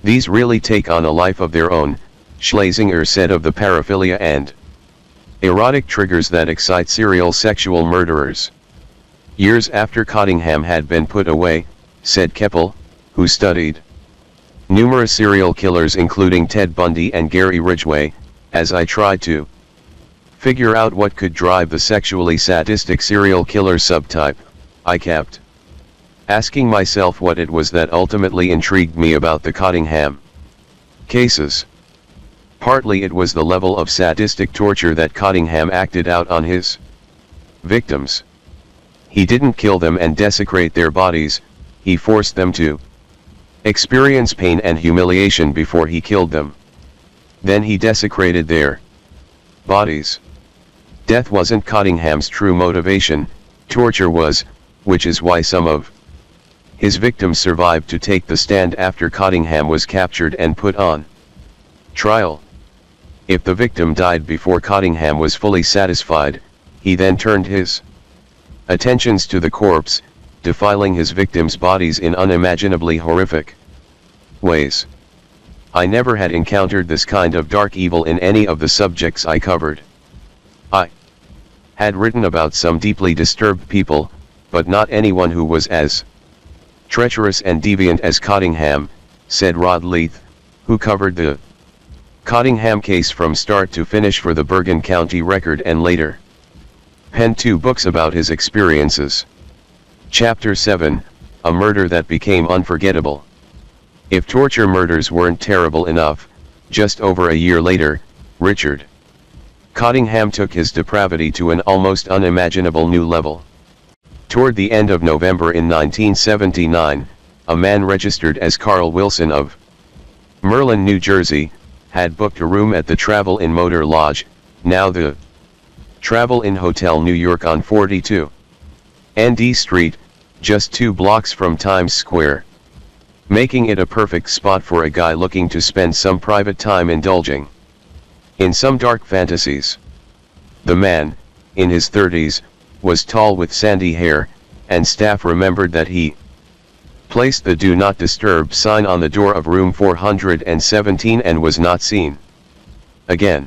These really take on a life of their own, Schlesinger said of the paraphilia and erotic triggers that excite serial sexual murderers. Years after Cottingham had been put away, said Keppel, who studied numerous serial killers including Ted Bundy and Gary Ridgway, as I tried to figure out what could drive the sexually sadistic serial killer subtype, I kept asking myself what it was that ultimately intrigued me about the Cottingham cases. Partly it was the level of sadistic torture that Cottingham acted out on his victims. He didn't kill them and desecrate their bodies, he forced them to experience pain and humiliation before he killed them. Then he desecrated their bodies. Death wasn't Cottingham's true motivation, torture was, which is why some of his victims survived to take the stand after Cottingham was captured and put on trial. If the victim died before Cottingham was fully satisfied, he then turned his attentions to the corpse, defiling his victims' bodies in unimaginably horrific ways. I never had encountered this kind of dark evil in any of the subjects I covered. I had written about some deeply disturbed people, but not anyone who was as treacherous and deviant as Cottingham, said Rod Leith, who covered the Cottingham case from start to finish for the Bergen County Record and later penned 2 books about his experiences. Chapter 7, A Murder That Became Unforgettable. If torture murders weren't terrible enough, just over a year later, Richard Cottingham took his depravity to an almost unimaginable new level. Toward the end of November in 1979, a man registered as Carl Wilson of Merlin, New Jersey, had booked a room at the Travel Inn Motor Lodge, now the Travel Inn Hotel New York on 42 ND Street, just 2 blocks from Times Square, making it a perfect spot for a guy looking to spend some private time indulging in some dark fantasies. The man, in his 30s, was tall with sandy hair, and staff remembered that he placed the Do Not Disturb sign on the door of room 417 and was not seen again.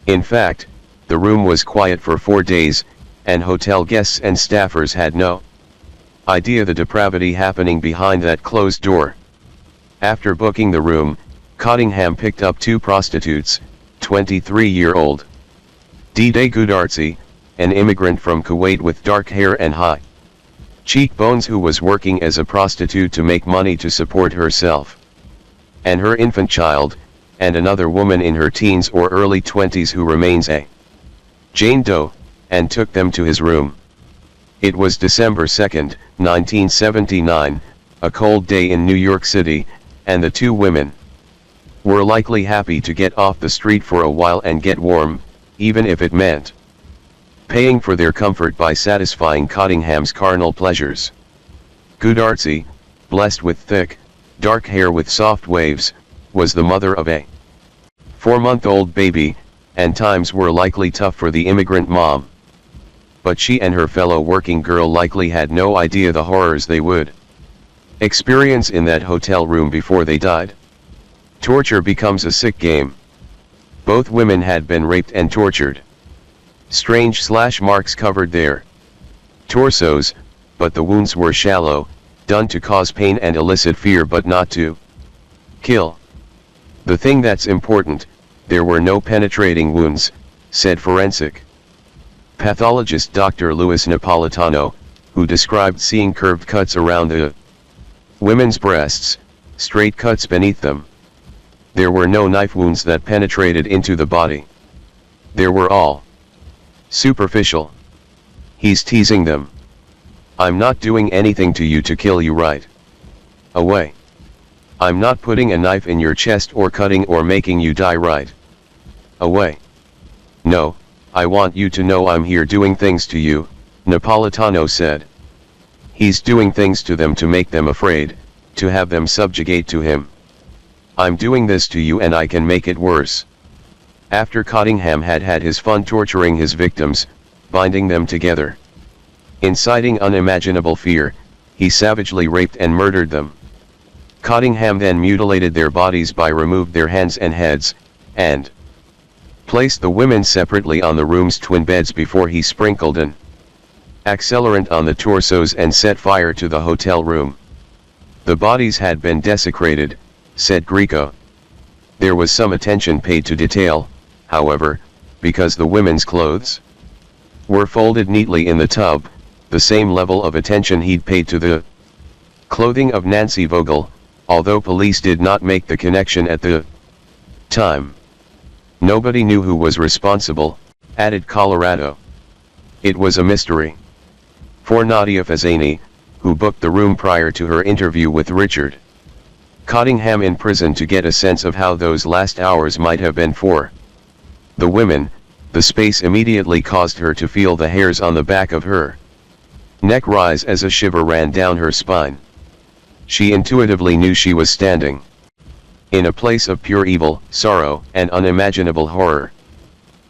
In fact, the room was quiet for 4 days, and hotel guests and staffers had no idea the depravity happening behind that closed door. After booking the room, Cottingham picked up 2 prostitutes, 23-year-old Dide Gudarzi, an immigrant from Kuwait with dark hair and high cheekbones who was working as a prostitute to make money to support herself and her infant child, and another woman in her teens or early 20s who remains a Jane Doe, and took them to his room. It was December 2, 1979, a cold day in New York City, and the 2 women were likely happy to get off the street for a while and get warm, even if it meant paying for their comfort by satisfying Cottingham's carnal pleasures. Gudarzi, blessed with thick, dark hair with soft waves, was the mother of a 4-month-old baby, and times were likely tough for the immigrant mom. But she and her fellow working girl likely had no idea the horrors they would experience in that hotel room before they died. Torture becomes a sick game. Both women had been raped and tortured. Strange slash marks covered their torsos, but the wounds were shallow, done to cause pain and elicit fear but not to kill. The thing that's important, there were no penetrating wounds, said forensic pathologist Dr. Louis Napolitano, who described seeing curved cuts around the women's breasts, straight cuts beneath them. There were no knife wounds that penetrated into the body. There were all superficial. He's teasing them. I'm not doing anything to you to kill you right away. I'm not putting a knife in your chest or cutting or making you die right away. No, I want you to know I'm here doing things to you, Napolitano said. He's doing things to them to make them afraid, to have them subjugate to him. I'm doing this to you and I can make it worse. After Cottingham had had his fun torturing his victims, binding them together, Inciting unimaginable fear, he savagely raped and murdered them. Cottingham then mutilated their bodies by removed their hands and heads, and placed the women separately on the room's twin beds before he sprinkled an accelerant on the torsos and set fire to the hotel room. The bodies had been desecrated, said Greco. There was some attention paid to detail, however, because the women's clothes were folded neatly in the tub, the same level of attention he'd paid to the clothing of Nancy Vogel, although police did not make the connection at the time. Nobody knew who was responsible, added Colorado. It was a mystery. For Nadia Fazzani, who booked the room prior to her interview with Richard Cottingham in prison to get a sense of how those last hours might have been for the women, the space immediately caused her to feel the hairs on the back of her neck rise as a shiver ran down her spine. She intuitively knew she was standing in a place of pure evil, sorrow, and unimaginable horror.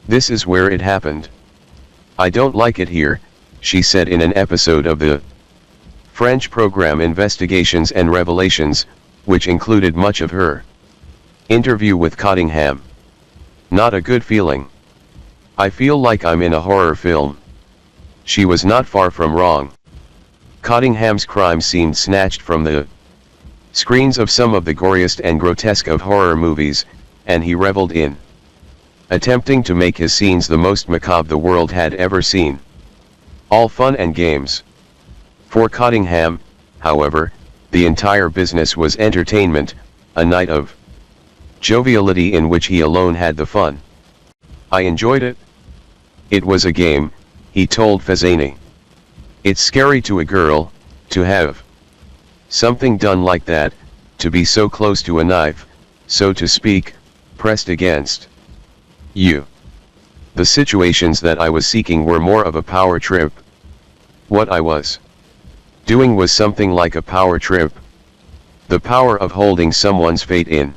This is where it happened. I don't like it here, she said in an episode of the French program Investigations and Revelations, which included much of her interview with Cottingham. Not a good feeling. I feel like I'm in a horror film. She was not far from wrong. Cottingham's crime seemed snatched from the screens of some of the goriest and grotesque of horror movies, and he reveled in attempting to make his scenes the most macabre the world had ever seen. All fun and games. For Cottingham, however, the entire business was entertainment, a night of joviality in which he alone had the fun. I enjoyed it. It was a game, he told Fazzani. It's scary to a girl, to have something done like that, to be so close to a knife, so to speak, pressed against you. The situations that I was seeking were more of a power trip. What I was doing was something like a power trip. The power of holding someone's fate in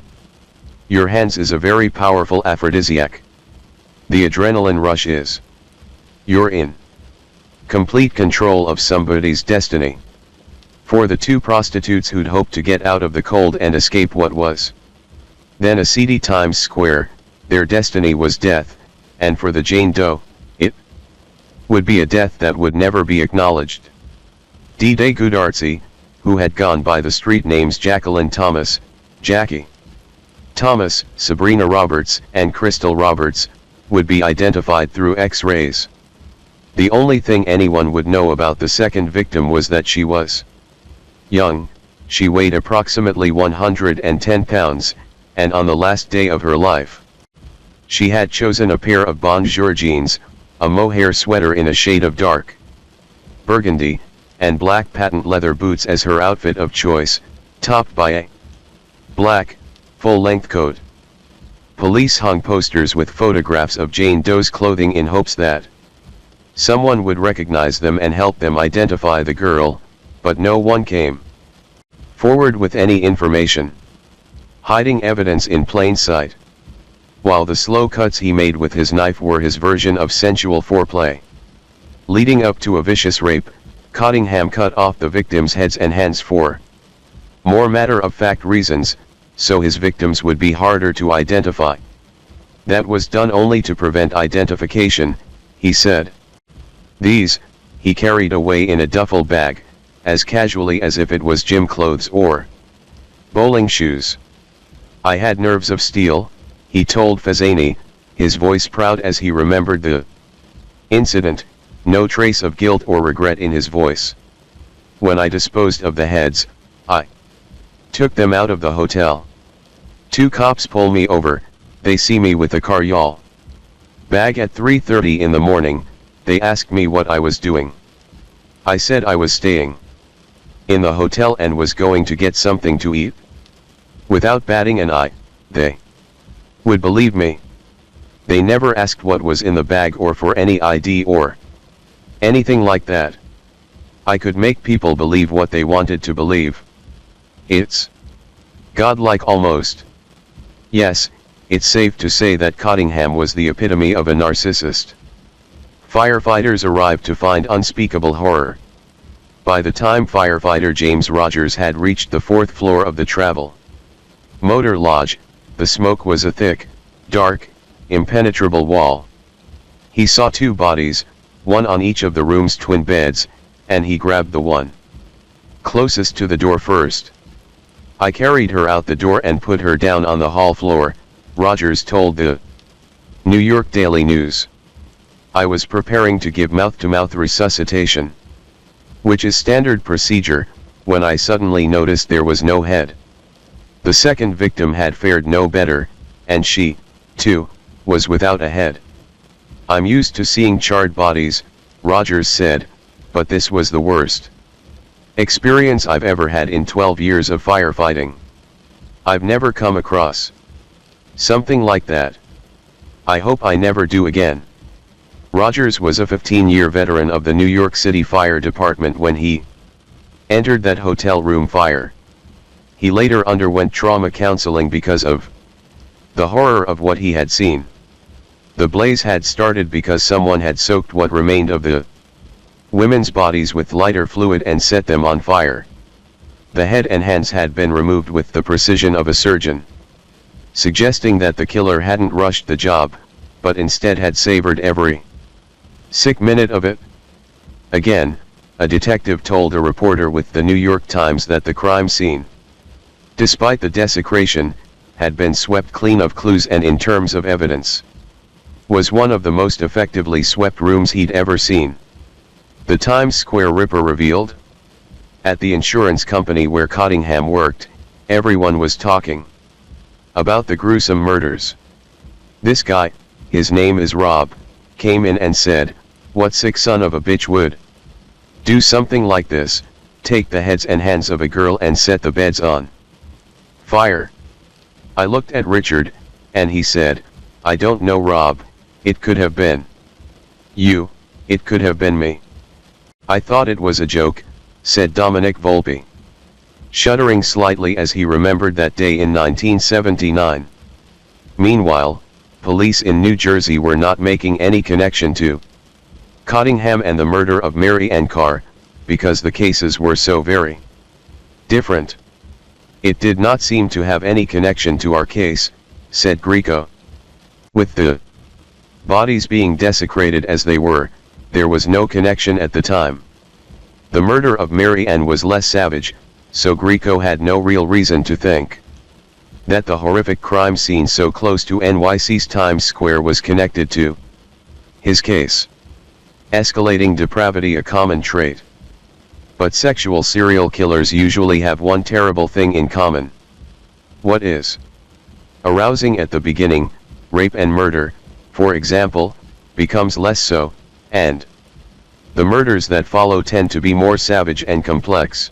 your hands is a very powerful aphrodisiac. The adrenaline rush is. You're in complete control of somebody's destiny. For the two prostitutes who'd hoped to get out of the cold and escape what was then a seedy Times Square, their destiny was death, and for the Jane Doe, it would be a death that would never be acknowledged. D-Day Goodartsy, who had gone by the street names Jacqueline Thomas, Jackie Thomas, Sabrina Roberts, and Crystal Roberts, would be identified through X-rays. The only thing anyone would know about the second victim was that she was young, she weighed approximately 110 pounds, and on the last day of her life, she had chosen a pair of bonjour jeans, a mohair sweater in a shade of dark burgundy, and black patent leather boots as her outfit of choice, topped by a black, full-length coat. Police hung posters with photographs of Jane Doe's clothing in hopes that someone would recognize them and help them identify the girl, but no one came forward with any information, hiding evidence in plain sight. While the slow cuts he made with his knife were his version of sensual foreplay. Leading up to a vicious rape, Cottingham cut off the victims' heads and hands for more matter-of-fact reasons, so his victims would be harder to identify. That was done only to prevent identification, he said. These, he carried away in a duffel bag, as casually as if it was gym clothes or bowling shoes. I had nerves of steel, he told Fazzani, his voice proud as he remembered the incident, no trace of guilt or regret in his voice. When I disposed of the heads, I took them out of the hotel. 2 cops pull me over, they see me with the car yawl bag at 3:30 in the morning, they asked me what I was doing. I said I was staying in the hotel and was going to get something to eat. Without batting an eye, they would believe me. They never asked what was in the bag or for any ID or anything like that. I could make people believe what they wanted to believe. It's godlike almost. Yes, it's safe to say that Cottingham was the epitome of a narcissist. Firefighters arrived to find unspeakable horror. By the time firefighter James Rogers had reached the fourth floor of the Travel Motor Lodge, the smoke was a thick, dark, impenetrable wall. He saw two bodies, one on each of the room's twin beds, and he grabbed the one closest to the door first. "I carried her out the door and put her down on the hall floor," Rogers told the New York Daily News. "I was preparing to give mouth-to-mouth resuscitation, which is standard procedure, when I suddenly noticed there was no head. The second victim had fared no better, and she, too, was without a head. I'm used to seeing charred bodies," Rogers said, "but this was the worst experience I've ever had in 12 years of firefighting. I've never come across something like that. I hope I never do again." Rogers was a 15-year veteran of the New York City Fire Department when he entered that hotel room fire. He later underwent trauma counseling because of the horror of what he had seen. The blaze had started because someone had soaked what remained of the women's bodies with lighter fluid and set them on fire. The head and hands had been removed with the precision of a surgeon, suggesting that the killer hadn't rushed the job, but instead had savored every sick minute of it. Again, a detective told a reporter with the New York Times that the crime scene, despite the desecration, had been swept clean of clues and in terms of evidence, was one of the most effectively swept rooms he'd ever seen. The Times Square Ripper revealed, at the insurance company where Cottingham worked, everyone was talking about the gruesome murders. "This guy, his name is Rob, came in and said, 'What sick son of a bitch would do something like this, take the heads and hands of a girl and set the beds on fire?' I looked at Richard, and he said, 'I don't know, Rob, it could have been you, it could have been me. I thought it was a joke,' said Dominic Volpe, shuddering slightly as he remembered that day in 1979. Meanwhile, police in New Jersey were not making any connection to Cottingham and the murder of Mary Ann Carr, because the cases were so very different. "It did not seem to have any connection to our case," said Grieco. "With the bodies being desecrated as they were, there was no connection at the time. The murder of Mary Ann was less savage, so Grieco had no real reason to think that the horrific crime scene so close to NYC's Times Square was connected to his case. Escalating depravity, a common trait. But sexual serial killers usually have one terrible thing in common. What is arousing at the beginning, rape and murder, for example, becomes less so, and the murders that follow tend to be more savage and complex.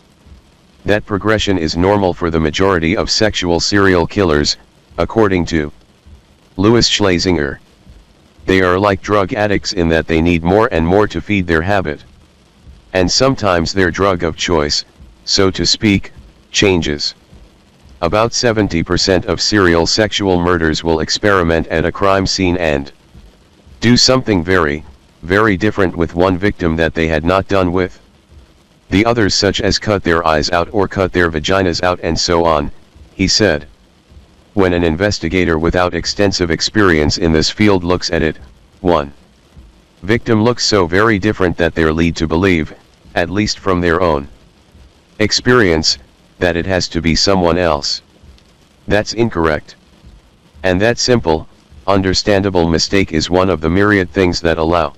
That progression is normal for the majority of sexual serial killers, according to Louis Schlesinger. They are like drug addicts in that they need more and more to feed their habit. And sometimes their drug of choice, so to speak, changes. About 70% of serial sexual murders will experiment at a crime scene and do something very, very different with one victim that they had not done with the others, such as cut their eyes out or cut their vaginas out and so on, he said. When an investigator without extensive experience in this field looks at it, one victim looks so very different that they're led to believe, at least from their own experience, that it has to be someone else. That's incorrect. And that simple, understandable mistake is one of the myriad things that allow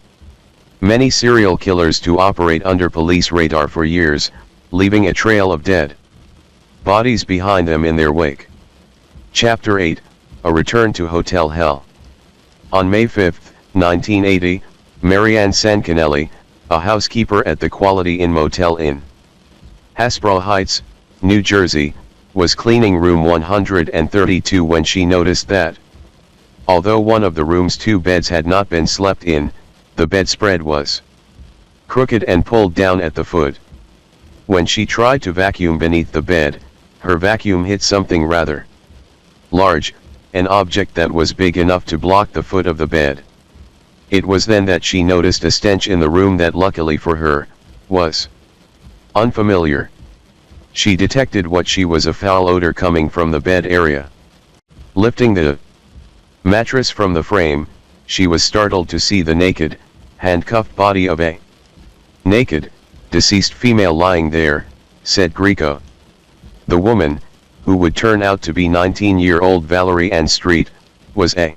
many serial killers to operate under police radar for years, leaving a trail of dead bodies behind them in their wake. Chapter 8, A Return to Hotel Hell. On May 5, 1980, Marianne Sancanelli, a housekeeper at the Quality Inn Motel in Hasbro Heights, New Jersey, was cleaning room 132 when she noticed that, although one of the room's two beds had not been slept in, the bedspread was crooked and pulled down at the foot. When she tried to vacuum beneath the bed, her vacuum hit something rather large, an object that was big enough to block the foot of the bed. It was then that she noticed a stench in the room that luckily for her, was unfamiliar. She detected what she was a foul odor coming from the bed area. Lifting the mattress from the frame, she was startled to see the naked, handcuffed body of a naked, deceased female lying there, said Greco. The woman, who would turn out to be 19-year-old Valerie Ann Street, was a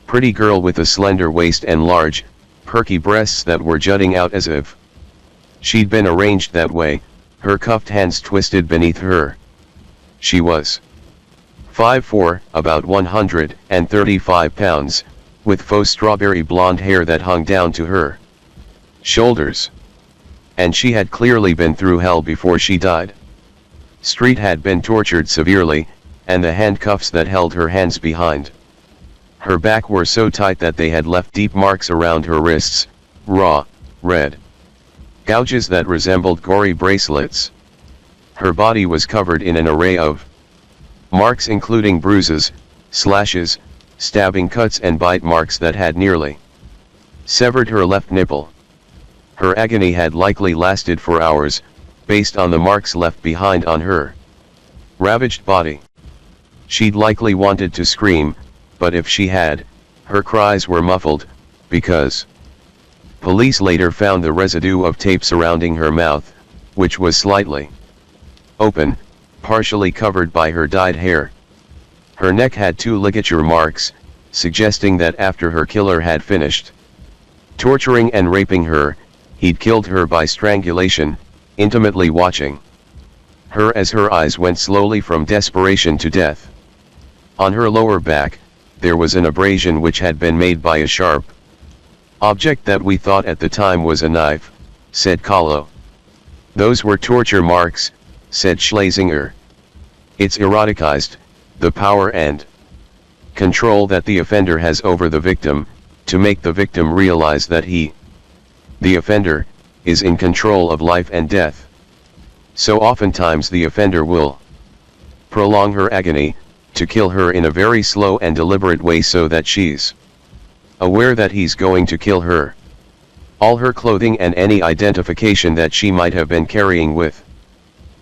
pretty girl with a slender waist and large, perky breasts that were jutting out as if she'd been arranged that way, her cuffed hands twisted beneath her. She was 5'4", about 135 pounds, with faux strawberry blonde hair that hung down to her shoulders. And she had clearly been through hell before she died. Street had been tortured severely, and the handcuffs that held her hands behind her back were so tight that they had left deep marks around her wrists, raw, red gouges that resembled gory bracelets. Her body was covered in an array of marks including bruises, slashes, stabbing cuts and bite marks that had nearly severed her left nipple. Her agony had likely lasted for hours, based on the marks left behind on her ravaged body. She'd likely wanted to scream, but if she had, her cries were muffled, because police later found the residue of tape surrounding her mouth, which was slightly open, partially covered by her dyed hair. Her neck had 2 ligature marks, suggesting that after her killer had finished torturing and raping her, he'd killed her by strangulation, intimately watching her as her eyes went slowly from desperation to death. On her lower back, there was an abrasion which had been made by a sharp object that we thought at the time was a knife, said Kahlo. Those were torture marks, said Schlesinger. It's eroticized, the power and control that the offender has over the victim, to make the victim realize that he, the offender, is in control of life and death. So oftentimes the offender will prolong her agony, to kill her in a very slow and deliberate way so that she's aware that he's going to kill her. All her clothing and any identification that she might have been carrying with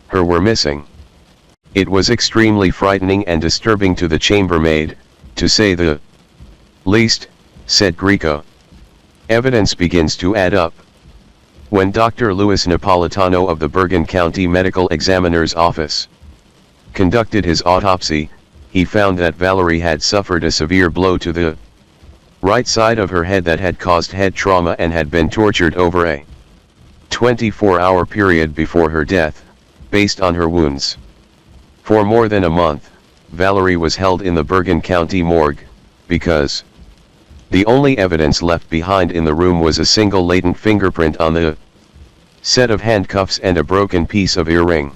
her were missing. It was extremely frightening and disturbing to the chambermaid, to say the least, said Greco. Evidence begins to add up. When Dr. Louis Napolitano of the Bergen County Medical Examiner's Office conducted his autopsy, he found that Valerie had suffered a severe blow to the right side of her head that had caused head trauma and had been tortured over a 24-hour period before her death, based on her wounds. For more than a month, Valerie was held in the Bergen County morgue, because the only evidence left behind in the room was a single latent fingerprint on the set of handcuffs and a broken piece of earring.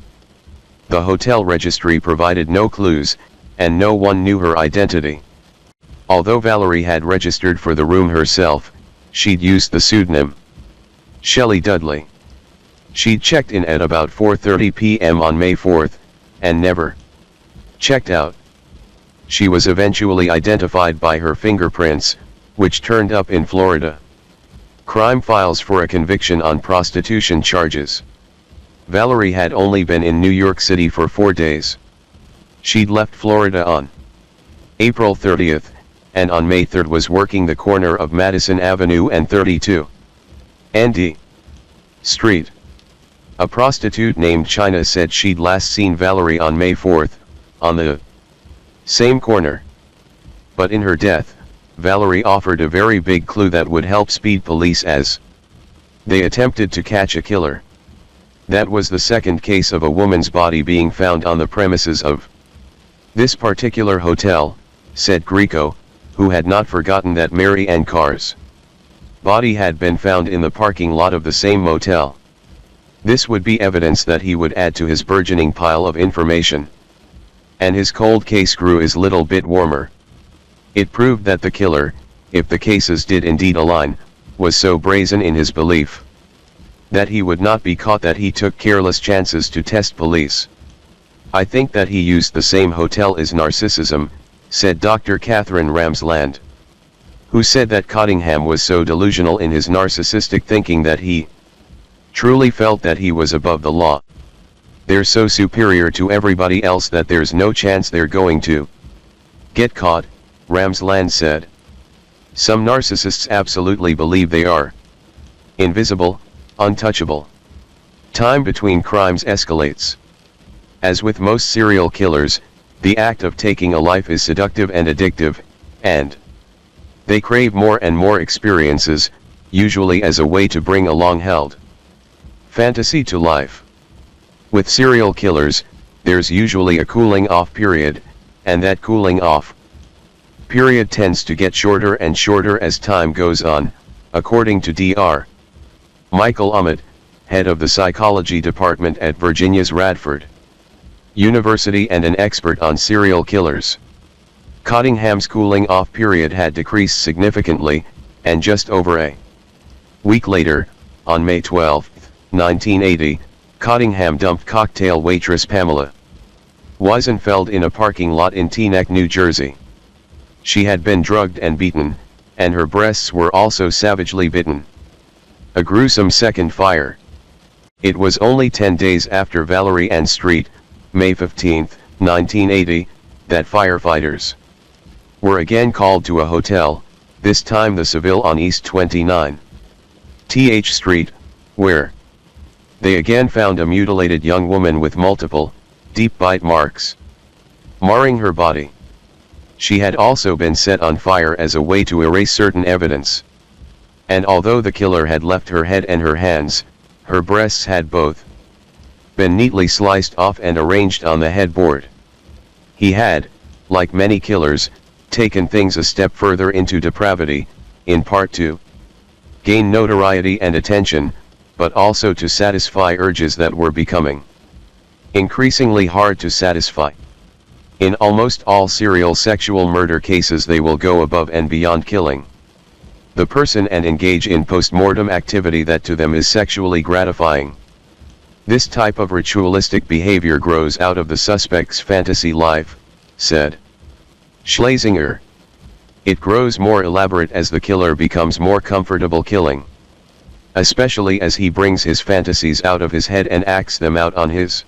The hotel registry provided no clues, and no one knew her identity. Although Valerie had registered for the room herself, she'd used the pseudonym Shelley Dudley. She'd checked in at about 4:30 p.m. on May 4th, and never checked out. She was eventually identified by her fingerprints, which turned up in Florida crime files for a conviction on prostitution charges. Valerie had only been in New York City for 4 days. She'd left Florida on April 30th, and on May 3rd was working the corner of Madison Avenue and 32 N.D. Street. A prostitute named China said she'd last seen Valerie on May 4th, on the same corner. But in her death, Valerie offered a very big clue that would help speed police as they attempted to catch a killer. That was the second case of a woman's body being found on the premises of this particular hotel, said Greco, who had not forgotten that Mary Ann Carr's body had been found in the parking lot of the same motel. This would be evidence that he would add to his burgeoning pile of information. And his cold case grew a little bit warmer. It proved that the killer, if the cases did indeed align, was so brazen in his belief that he would not be caught that he took careless chances to test police. I think that he used the same hotel as narcissism, said Dr. Catherine Ramsland, who said that Cottingham was so delusional in his narcissistic thinking that he truly felt that he was above the law. They're so superior to everybody else that there's no chance they're going to get caught, Ramsland said. Some narcissists absolutely believe they are invisible, untouchable. Time between crimes escalates. As with most serial killers, the act of taking a life is seductive and addictive, and they crave more and more experiences, usually as a way to bring a long-held fantasy to life. With serial killers, there's usually a cooling off period, and that cooling off period tends to get shorter and shorter as time goes on, according to Dr. Michael Ummet, head of the psychology department at Virginia's Radford University and an expert on serial killers. Cottingham's cooling off period had decreased significantly, and just over a week later, on May 12, 1980, Cottingham dumped cocktail waitress Pamela Wiesenfeld in a parking lot in Teaneck, New Jersey. She had been drugged and beaten, and her breasts were also savagely bitten. A gruesome second fire. It was only 10 days after Valerie Ann Street, May 15, 1980, that firefighters were again called to a hotel, this time the Seville on East 29th Street, where they again found a mutilated young woman with multiple, deep bite marks marring her body. She had also been set on fire as a way to erase certain evidence. And although the killer had left her head and her hands, her breasts had both been neatly sliced off and arranged on the headboard. He had, like many killers, taken things a step further into depravity, in part to gain notoriety and attention, but also to satisfy urges that were becoming increasingly hard to satisfy. In almost all serial sexual murder cases, they will go above and beyond killing the person and engage in post-mortem activity that to them is sexually gratifying. This type of ritualistic behavior grows out of the suspect's fantasy life, said Schlesinger. It grows more elaborate as the killer becomes more comfortable killing, especially as he brings his fantasies out of his head and acts them out on his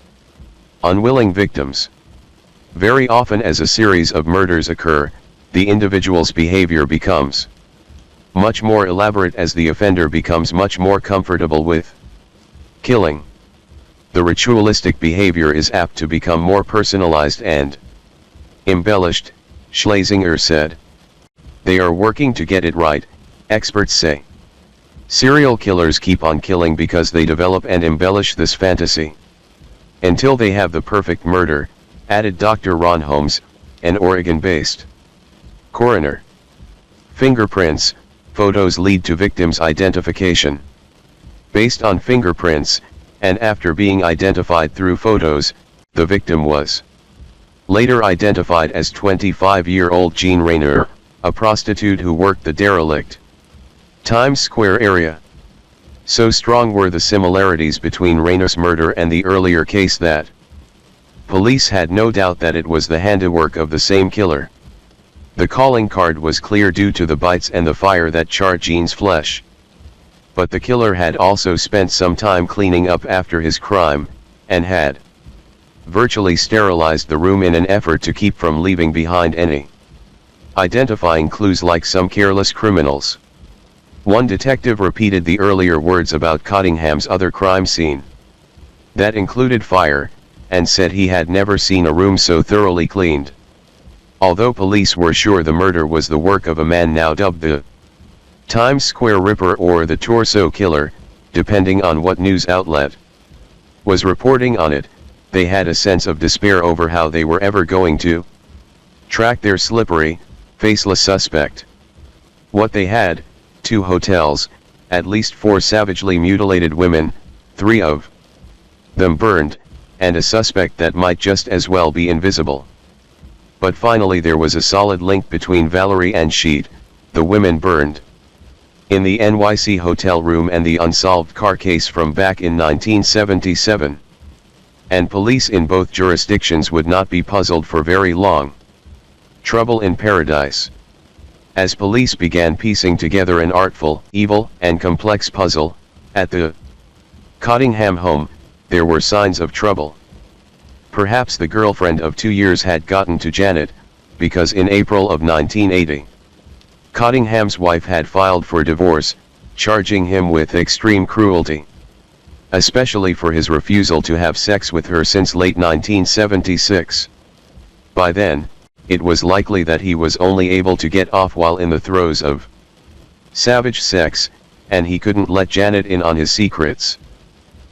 unwilling victims. Very often as a series of murders occur, the individual's behavior becomes much more elaborate as the offender becomes much more comfortable with killing. The ritualistic behavior is apt to become more personalized and embellished, Schlesinger said. They are working to get it right, experts say. Serial killers keep on killing because they develop and embellish this fantasy until they have the perfect murder, added Dr. Ron Holmes, an Oregon-based coroner. Fingerprints, photos lead to victims' identification. Based on fingerprints, and after being identified through photos, the victim was later identified as 25-year-old Jean Rayner, a prostitute who worked the derelict Times Square area. So strong were the similarities between Rayner's murder and the earlier case that police had no doubt that it was the handiwork of the same killer. The calling card was clear due to the bites and the fire that charred Jean's flesh. But the killer had also spent some time cleaning up after his crime, and had virtually sterilized the room in an effort to keep from leaving behind any identifying clues like some careless criminals. One detective repeated the earlier words about Cottingham's other crime scene. That included fire, and said he had never seen a room so thoroughly cleaned. Although police were sure the murder was the work of a man now dubbed the Times Square Ripper or the Torso Killer, depending on what news outlet was reporting on it, they had a sense of despair over how they were ever going to track their slippery, faceless suspect. What they had: 2 hotels, at least 4 savagely mutilated women, 3 of them burned, and a suspect that might just as well be invisible. But finally there was a solid link between Valerie and Sheet, the women burned in the NYC hotel room, and the unsolved car case from back in 1977. And police in both jurisdictions would not be puzzled for very long. Trouble in Paradise. As police began piecing together an artful, evil, and complex puzzle, at the Cottingham home, there were signs of trouble. Perhaps the girlfriend of 2 years had gotten to Janet, because in April of 1980, Cottingham's wife had filed for divorce, charging him with extreme cruelty, especially for his refusal to have sex with her since late 1976. By then, it was likely that he was only able to get off while in the throes of savage sex, and he couldn't let Janet in on his secrets.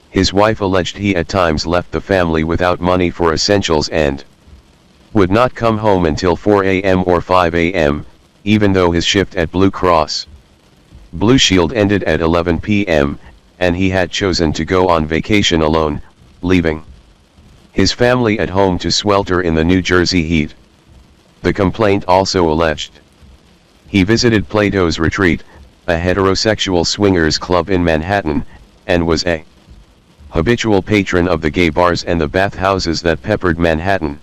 His wife alleged he at times left the family without money for essentials and would not come home until 4 a.m. or 5 a.m., even though his shift at Blue Cross Blue Shield ended at 11 p.m., and he had chosen to go on vacation alone, leaving his family at home to swelter in the New Jersey heat. The complaint also alleged he visited Plato's Retreat, a heterosexual swingers club in Manhattan, and was a habitual patron of the gay bars and the bathhouses that peppered Manhattan.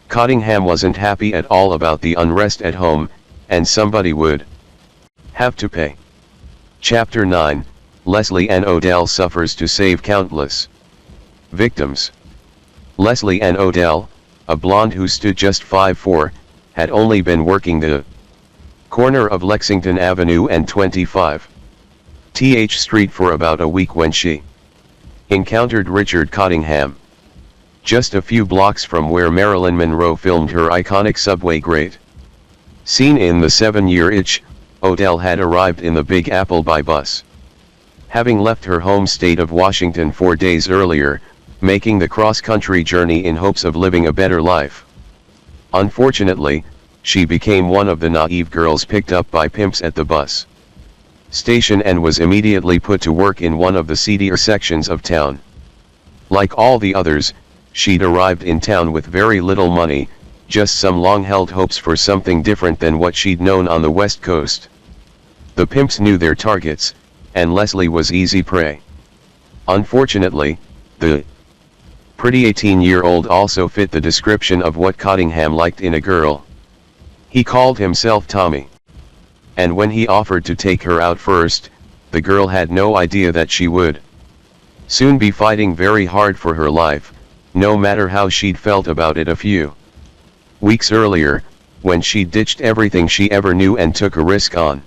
Cottingham wasn't happy at all about the unrest at home, and somebody would have to pay. Chapter 9, Leslie Ann Odell suffers to save countless victims. Leslie Ann Odell, a blonde who stood just 5'4", had only been working the corner of Lexington Avenue and 25th Street for about a week when she encountered Richard Cottingham, just a few blocks from where Marilyn Monroe filmed her iconic subway grate. Seen in The 7-Year Itch, Odell had arrived in the Big Apple by bus, having left her home state of Washington 4 days earlier, making the cross-country journey in hopes of living a better life. Unfortunately, she became one of the naive girls picked up by pimps at the bus station and was immediately put to work in one of the seedier sections of town. Like all the others, she'd arrived in town with very little money, just some long-held hopes for something different than what she'd known on the West Coast. The pimps knew their targets, and Leslie was easy prey. Unfortunately, the pretty 18-year-old also fit the description of what Cottingham liked in a girl. He called himself Tommy. And when he offered to take her out first, the girl had no idea that she would soon be fighting very hard for her life, no matter how she'd felt about it a few weeks earlier, when she ditched everything she ever knew and took a risk on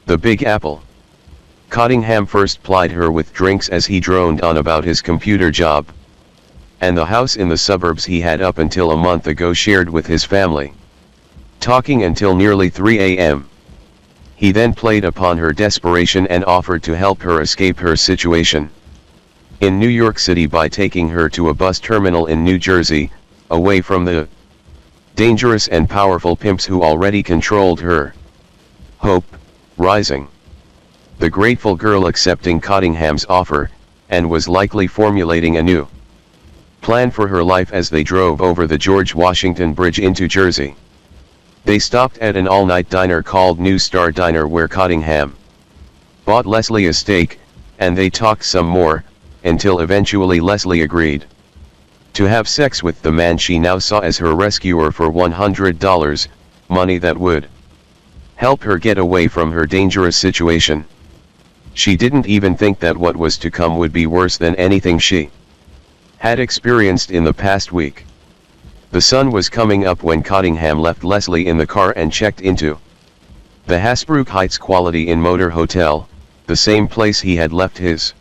the Big Apple. Cottingham first plied her with drinks as he droned on about his computer job and the house in the suburbs he had up until a month ago shared with his family, talking until nearly 3 a.m. He then played upon her desperation and offered to help her escape her situation in New York City by taking her to a bus terminal in New Jersey, away from the dangerous and powerful pimps who already controlled her. Hope rising. The grateful girl accepting Cottingham's offer, and was likely formulating a new plan for her life as they drove over the George Washington Bridge into Jersey. They stopped at an all-night diner called New Star Diner where Cottingham bought Leslie a steak, and they talked some more, until eventually Leslie agreed to have sex with the man she now saw as her rescuer for $100, money that would help her get away from her dangerous situation. She didn't even think that what was to come would be worse than anything she had experienced in the past week. The sun was coming up when Cottingham left Leslie in the car and checked into the Hasbrook Heights Quality Inn Motor Hotel, the same place he had left his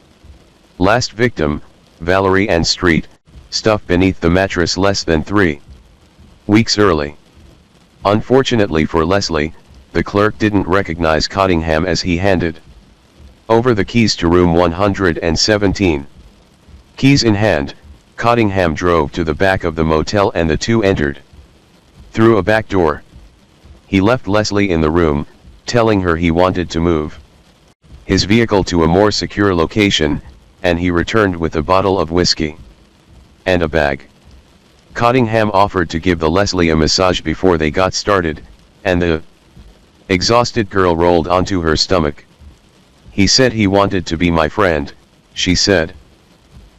last victim, Valerie Ann Street, stuffed beneath the mattress less than 3 weeks early. Unfortunately for Leslie, the clerk didn't recognize Cottingham as he handed over the keys to room 117. Keys in hand, Cottingham drove to the back of the motel and the two entered through a back door. He left Leslie in the room, telling her he wanted to move his vehicle to a more secure location, and he returned with a bottle of whiskey and a bag. Cottingham offered to give the Leslie a massage before they got started, and the exhausted girl rolled onto her stomach. He said he wanted to be my friend, she said.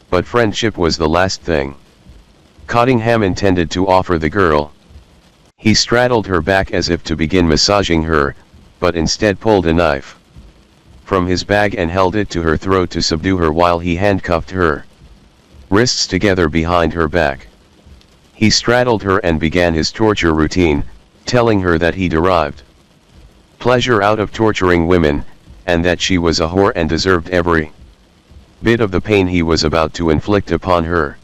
But friendship was the last thing Cottingham intended to offer the girl. He straddled her back as if to begin massaging her, but instead pulled a knife from his bag and held it to her throat to subdue her while he handcuffed her wrists together behind her back. He straddled her and began his torture routine, telling her that he derived pleasure out of torturing women, and that she was a whore and deserved every bit of the pain he was about to inflict upon her.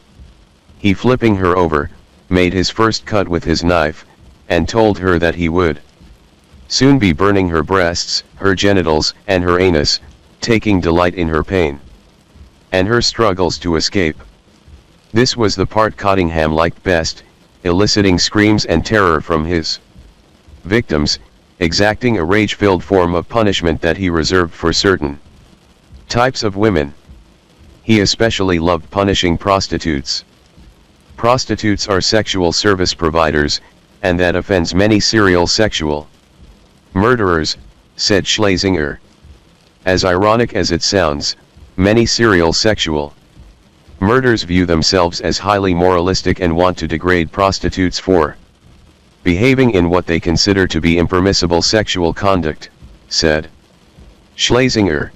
He, flipping her over, made his first cut with his knife, and told her that he would soon be burning her breasts, her genitals, and her anus, taking delight in her pain and her struggles to escape. This was the part Cottingham liked best, eliciting screams and terror from his victims, exacting a rage-filled form of punishment that he reserved for certain types of women. He especially loved punishing prostitutes. Prostitutes are sexual service providers, and that offends many serial sexual murderers, said Schlesinger. As ironic as it sounds, many serial sexual murderers view themselves as highly moralistic and want to degrade prostitutes for behaving in what they consider to be impermissible sexual conduct, said Schlesinger.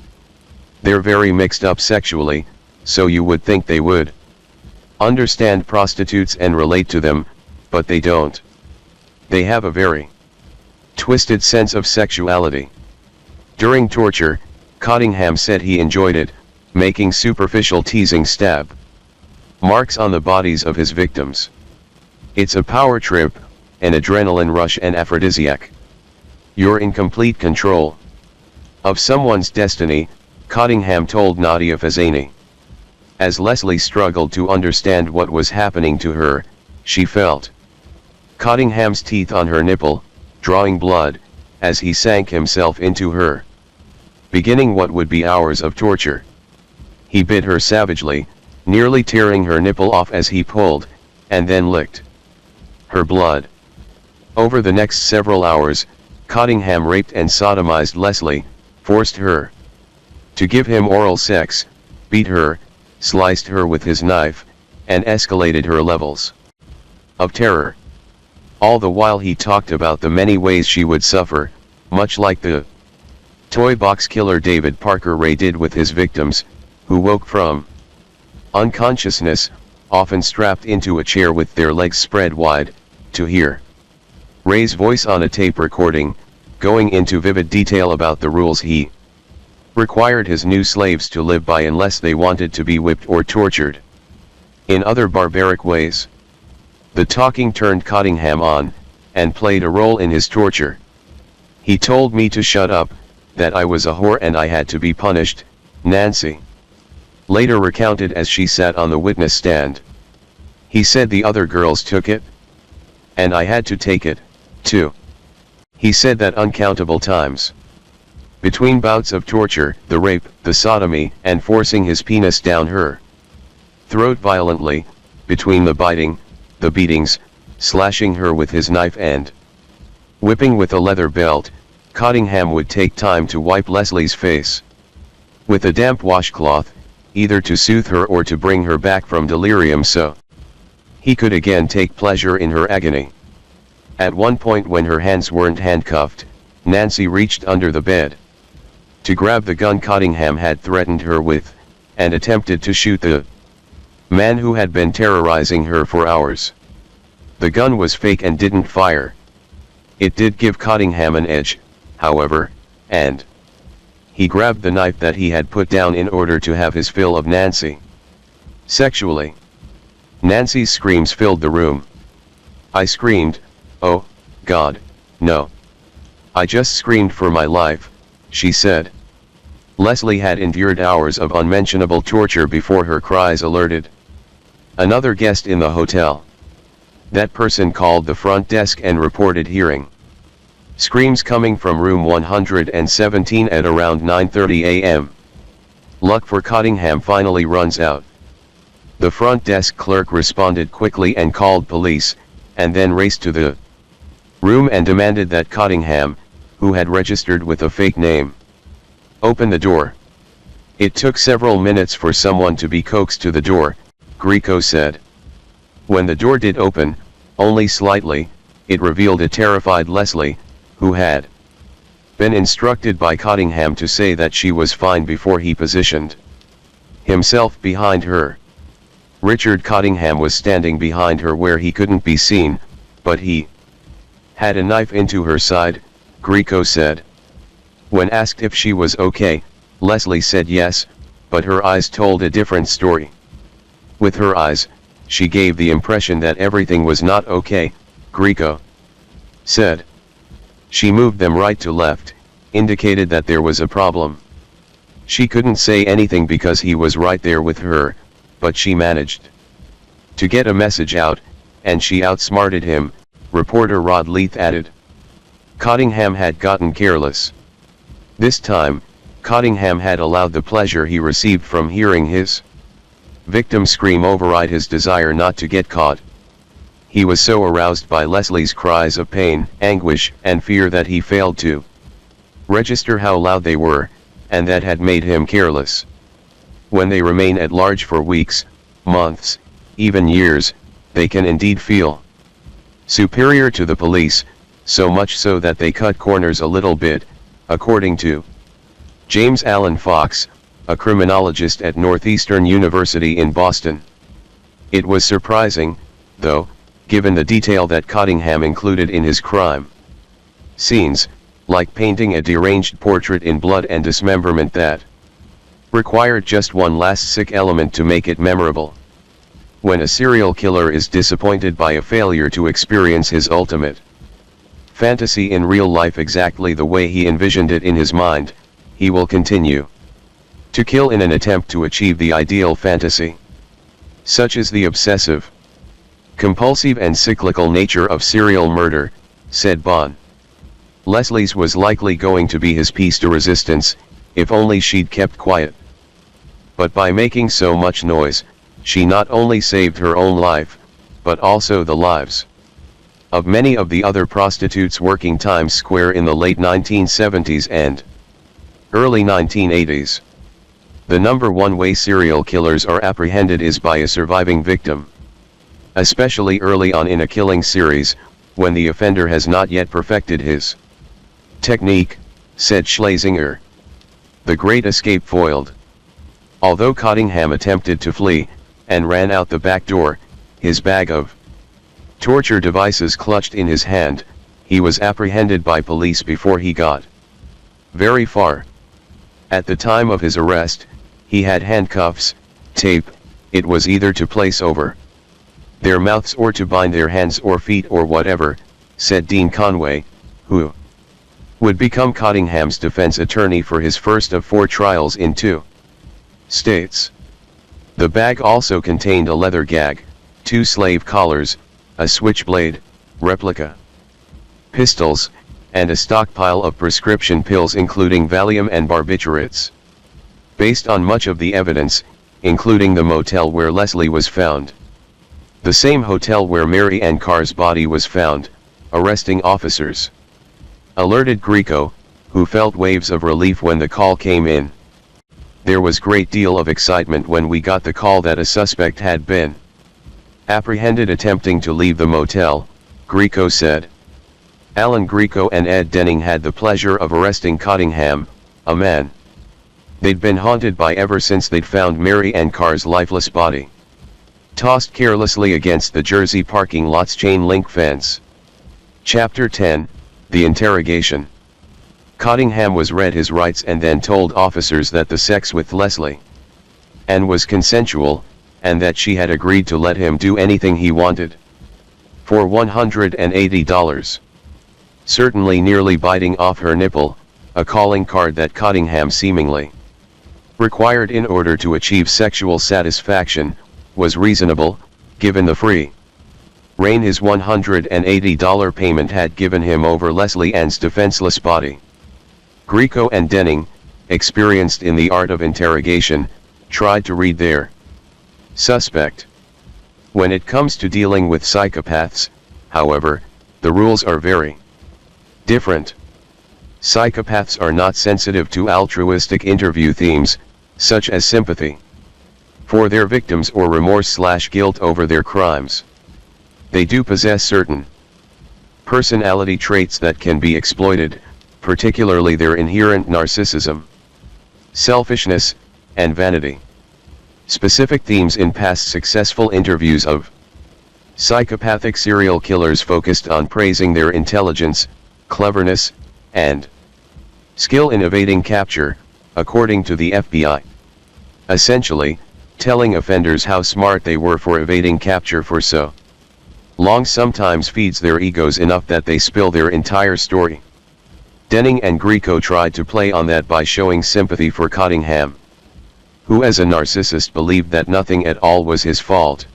They're very mixed up sexually, so you would think they would understand prostitutes and relate to them, but they don't. They have a very twisted sense of sexuality. During torture, Cottingham said he enjoyed it, making superficial teasing stab marks on the bodies of his victims. It's a power trip, an adrenaline rush and aphrodisiac. You're in complete control of someone's destiny, Cottingham told Nadia Fazani. As Leslie struggled to understand what was happening to her, she felt Cottingham's teeth on her nipple, drawing blood, as he sank himself into her, beginning what would be hours of torture. He bit her savagely, nearly tearing her nipple off as he pulled, and then licked her blood. Over the next several hours, Cottingham raped and sodomized Leslie, forced her to give him oral sex, beat her, sliced her with his knife, and escalated her levels of terror. All the while he talked about the many ways she would suffer, much like the toy box killer David Parker Ray did with his victims, who woke from unconsciousness, often strapped into a chair with their legs spread wide, to hear Ray's voice on a tape recording, going into vivid detail about the rules he required his new slaves to live by unless they wanted to be whipped or tortured in other barbaric ways. The talking turned Cottingham on, and played a role in his torture. He told me to shut up, that I was a whore and I had to be punished, Nancy later recounted as she sat on the witness stand. He said the other girls took it, and I had to take it, too. He said that uncountable times. Between bouts of torture, the rape, the sodomy, and forcing his penis down her throat violently, between the biting, the beatings, slashing her with his knife and whipping with a leather belt, Cottingham would take time to wipe Leslie's face with a damp washcloth, either to soothe her or to bring her back from delirium so he could again take pleasure in her agony. At one point when her hands weren't handcuffed, Nancy reached under the bed to grab the gun Cottingham had threatened her with, and attempted to shoot the man who had been terrorizing her for hours. The gun was fake and didn't fire. It did give Cottingham an edge, however, and he grabbed the knife that he had put down in order to have his fill of Nancy sexually. Nancy's screams filled the room. I screamed, "Oh, God, no. I just screamed for my life," she said. Leslie had endured hours of unmentionable torture before her cries alerted another guest in the hotel. That person called the front desk and reported hearing screams coming from room 117 at around 9:30 a.m. Luck for Cottingham finally runs out. The front desk clerk responded quickly and called police, and then raced to the room and demanded that Cottingham, who had registered with a fake name, open the door. It took several minutes for someone to be coaxed to the door, Greco said. When the door did open, only slightly, it revealed a terrified Leslie, who had been instructed by Cottingham to say that she was fine before he positioned himself behind her. Richard Cottingham was standing behind her where he couldn't be seen, but he had a knife into her side, Greco said. When asked if she was okay, Leslie said yes, but her eyes told a different story. With her eyes, she gave the impression that everything was not okay, Greco said. She moved them right to left, indicated that there was a problem. She couldn't say anything because he was right there with her, but she managed to get a message out, and she outsmarted him, reporter Rod Leith added. Cottingham had gotten careless. This time, Cottingham had allowed the pleasure he received from hearing his victim scream override his desire not to get caught. He was so aroused by Leslie's cries of pain, anguish, and fear that he failed to register how loud they were, and that had made him careless. When they remain at large for weeks, months, even years, they can indeed feel superior to the police, so much so that they cut corners a little bit, according to James Allen Fox, a criminologist at Northeastern University in Boston. It was surprising, though, given the detail that Cottingham included in his crime scenes, like painting a deranged portrait in blood and dismemberment that required just one last sick element to make it memorable. When a serial killer is disappointed by a failure to experience his ultimate fantasy in real life exactly the way he envisioned it in his mind, he will continue to kill in an attempt to achieve the ideal fantasy. Such is the obsessive, compulsive and cyclical nature of serial murder, said Bond. Leslie's was likely going to be his piece de resistance, if only she'd kept quiet. But by making so much noise, she not only saved her own life, but also the lives of many of the other prostitutes working Times Square in the late 1970s and early 1980s. The number one way serial killers are apprehended is by a surviving victim. Especially early on in a killing series, when the offender has not yet perfected his technique, said Schlesinger. The Great Escape foiled. Although Cottingham attempted to flee, and ran out the back door, his bag of torture devices clutched in his hand, he was apprehended by police before he got very far. At the time of his arrest, he had handcuffs, tape, it was either to place over their mouths or to bind their hands or feet or whatever, said Dean Conway, who would become Cottingham's defense attorney for his first of 4 trials in 2 states. The bag also contained a leather gag, 2 slave collars, a switchblade, replica pistols, and a stockpile of prescription pills including Valium and barbiturates. Based on much of the evidence, including the motel where Leslie was found, the same hotel where Mary Ann Carr's body was found, arresting officers alerted Greco, who felt waves of relief when the call came in. There was great deal of excitement when we got the call that a suspect had been apprehended attempting to leave the motel, Greco said. Alan Greco and Ed Denning had the pleasure of arresting Cottingham, a man they'd been haunted by ever since they'd found Mary Ann Carr's lifeless body tossed carelessly against the Jersey parking lot's chain link fence. Chapter 10, The Interrogation. Cottingham was read his rights and then told officers that the sex with Leslie Ann was consensual, and that she had agreed to let him do anything he wanted for $180. Certainly nearly biting off her nipple, a calling card that Cottingham seemingly required in order to achieve sexual satisfaction, was reasonable, given the free rein his $180 payment had given him over Leslie Ann's defenseless body. Greco and Denning, experienced in the art of interrogation, tried to read their suspect. When it comes to dealing with psychopaths, however, the rules are very different. Psychopaths are not sensitive to altruistic interview themes, such as sympathy for their victims or remorse/guilt over their crimes. They do possess certain Personality traits that can be exploited, particularly their inherent narcissism, selfishness, and vanity. Specific themes in past successful interviews of psychopathic serial killers focused on praising their intelligence, cleverness, and skill in evading capture, according to the FBI. Essentially, telling offenders how smart they were for evading capture for so long sometimes feeds their egos enough that they spill their entire story. Denning and Grieco tried to play on that by showing sympathy for Cottingham, who as a narcissist believed that nothing at all was his fault.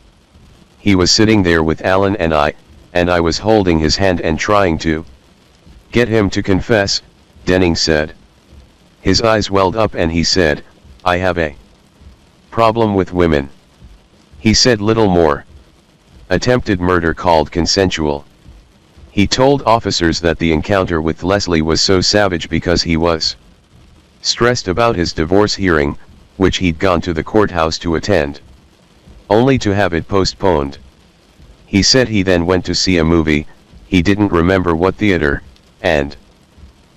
He was sitting there with Alan and I was holding his hand and trying to get him to confess, Denning said. His eyes welled up and he said, "I have a problem with women." He said little more. Attempted murder called consensual. He told officers that the encounter with Leslie was so savage because he was stressed about his divorce hearing, which he'd gone to the courthouse to attend, only to have it postponed. He said he then went to see a movie, he didn't remember what theater, and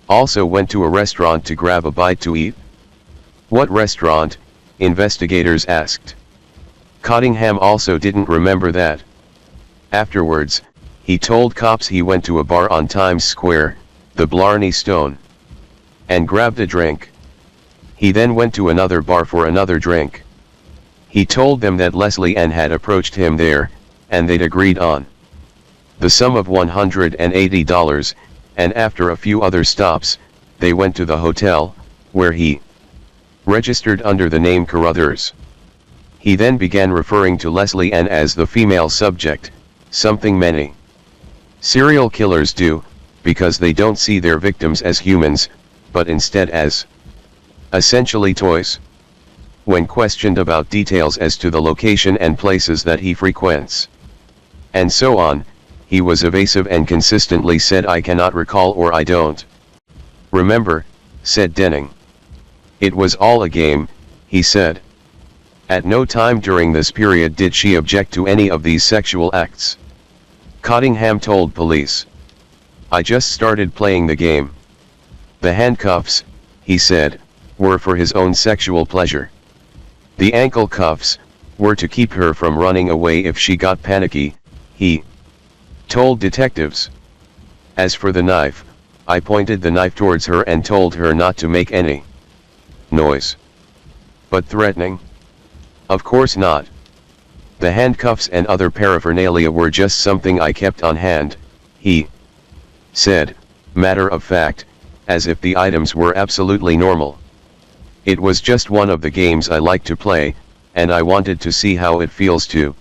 also went to a restaurant to grab a bite to eat. What restaurant? Investigators asked. Cottingham also didn't remember that. Afterwards, he told cops he went to a bar on Times Square, the Blarney Stone, and grabbed a drink. He then went to another bar for another drink. He told them that Leslie Ann had approached him there, and they'd agreed on the sum of $180, and after a few other stops, they went to the hotel, where he registered under the name Carruthers. He then began referring to Leslie Ann as the female subject, something many serial killers do, because they don't see their victims as humans, but instead as essentially toys. When questioned about details as to the location and places that he frequents, and so on, he was evasive and consistently said "I cannot recall" or "I don't remember," said Denning. It was all a game, he said. At no time during this period did she object to any of these sexual acts. Cottingham told police, "I just started playing the game." The handcuffs, he said, were for his own sexual pleasure. The ankle cuffs were to keep her from running away if she got panicky, he told detectives. As for the knife, I pointed the knife towards her and told her not to make any noise. But threatening? Of course not. The handcuffs and other paraphernalia were just something I kept on hand, he said, matter of fact, as if the items were absolutely normal. It was just one of the games I like to play, and I wanted to see how it feels to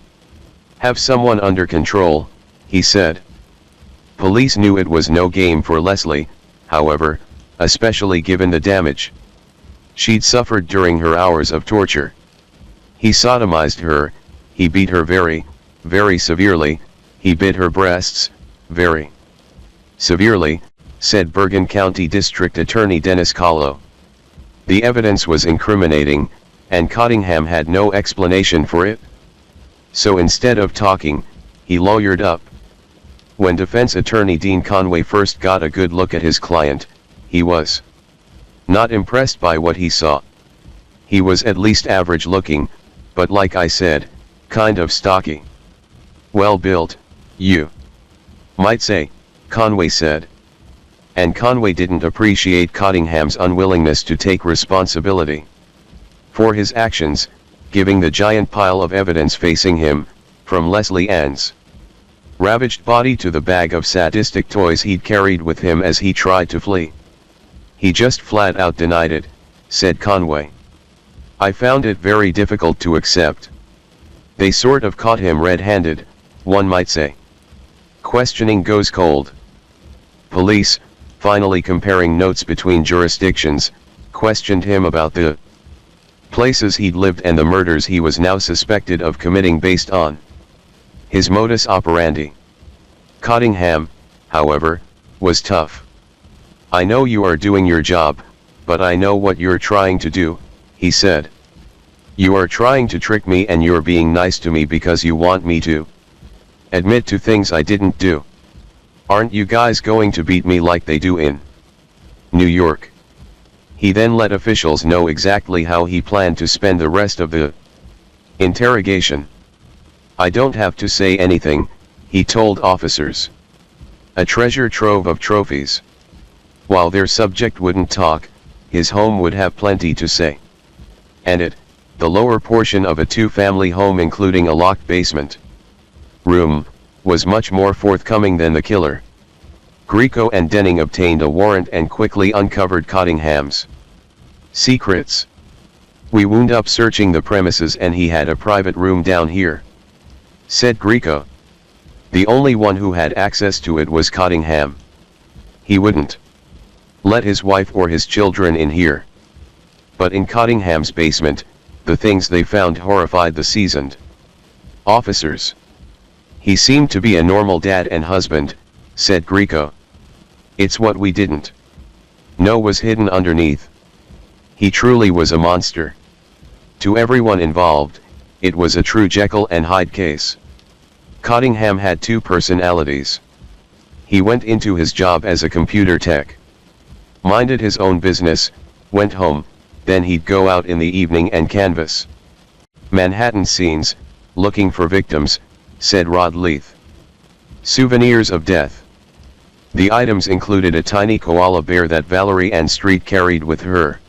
have someone under control, he said. Police knew it was no game for Leslie, however, especially given the damage she'd suffered during her hours of torture. He sodomized her, he beat her very, very severely, he bit her breasts, very severely, said Bergen County District Attorney Dennis Kahlo. The evidence was incriminating, and Cottingham had no explanation for it. So instead of talking, he lawyered up. When defense attorney Dean Conway first got a good look at his client, he was not impressed by what he saw. He was at least average looking, but like I said, kind of stocky. Well built, you might say, Conway said. And Conway didn't appreciate Cottingham's unwillingness to take responsibility for his actions, giving the giant pile of evidence facing him, from Leslie Ann's ravaged body to the bag of sadistic toys he'd carried with him as he tried to flee. He just flat out denied it, said Conway. I found it very difficult to accept. They sort of caught him red-handed, one might say. Questioning goes cold. Police, finally comparing notes between jurisdictions, questioned him about the places he'd lived and the murders he was now suspected of committing based on his modus operandi. Cottingham, however, was tough. I know you are doing your job, but I know what you're trying to do, he said. You are trying to trick me and you're being nice to me because you want me to admit to things I didn't do. Aren't you guys going to beat me like they do in New York? He then let officials know exactly how he planned to spend the rest of the interrogation. I don't have to say anything, he told officers. A treasure trove of trophies. While their subject wouldn't talk, his home would have plenty to say. And it, the lower portion of a two-family home including a locked basement room, was much more forthcoming than the killer. Grieco and Denning obtained a warrant and quickly uncovered Cottingham's secrets. We wound up searching the premises and he had a private room down here, said Grieco. The only one who had access to it was Cottingham. He wouldn't let his wife or his children in here. But in Cottingham's basement, the things they found horrified the seasoned officers. He seemed to be a normal dad and husband, said Grieco. It's what we didn't know was hidden underneath. He truly was a monster. To everyone involved, it was a true Jekyll and Hyde case. Cottingham had two personalities. He went into his job as a computer tech, minded his own business, went home, then he'd go out in the evening and canvass Manhattan scenes, looking for victims, said Rod Leith. Souvenirs of death. The items included a tiny koala bear that Valerie Ann Street carried with her.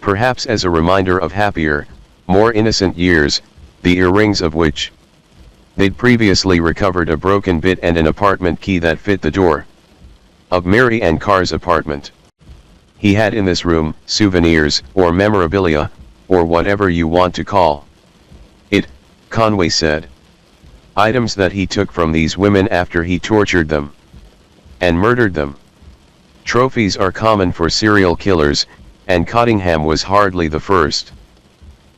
Perhaps as a reminder of happier, more innocent years, the earrings of which they'd previously recovered a broken bit and an apartment key that fit the door of Mary Ann Carr's apartment. He had in this room, souvenirs, or memorabilia, or whatever you want to call it, Conway said. Items that he took from these women after he tortured them and murdered them. Trophies are common for serial killers, and Cottingham was hardly the first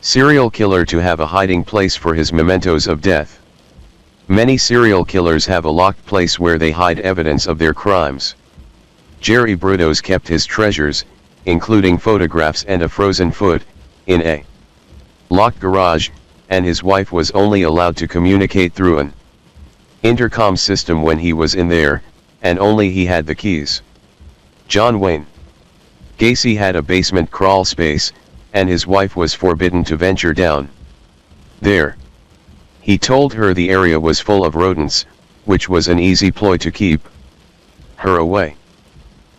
serial killer to have a hiding place for his mementos of death. Many serial killers have a locked place where they hide evidence of their crimes. Jerry Brudos kept his treasures, including photographs and a frozen foot, in a locked garage, and his wife was only allowed to communicate through an intercom system when he was in there, and only he had the keys. John Wayne Gacy had a basement crawl space, and his wife was forbidden to venture down there. He told her the area was full of rodents, which was an easy ploy to keep her away.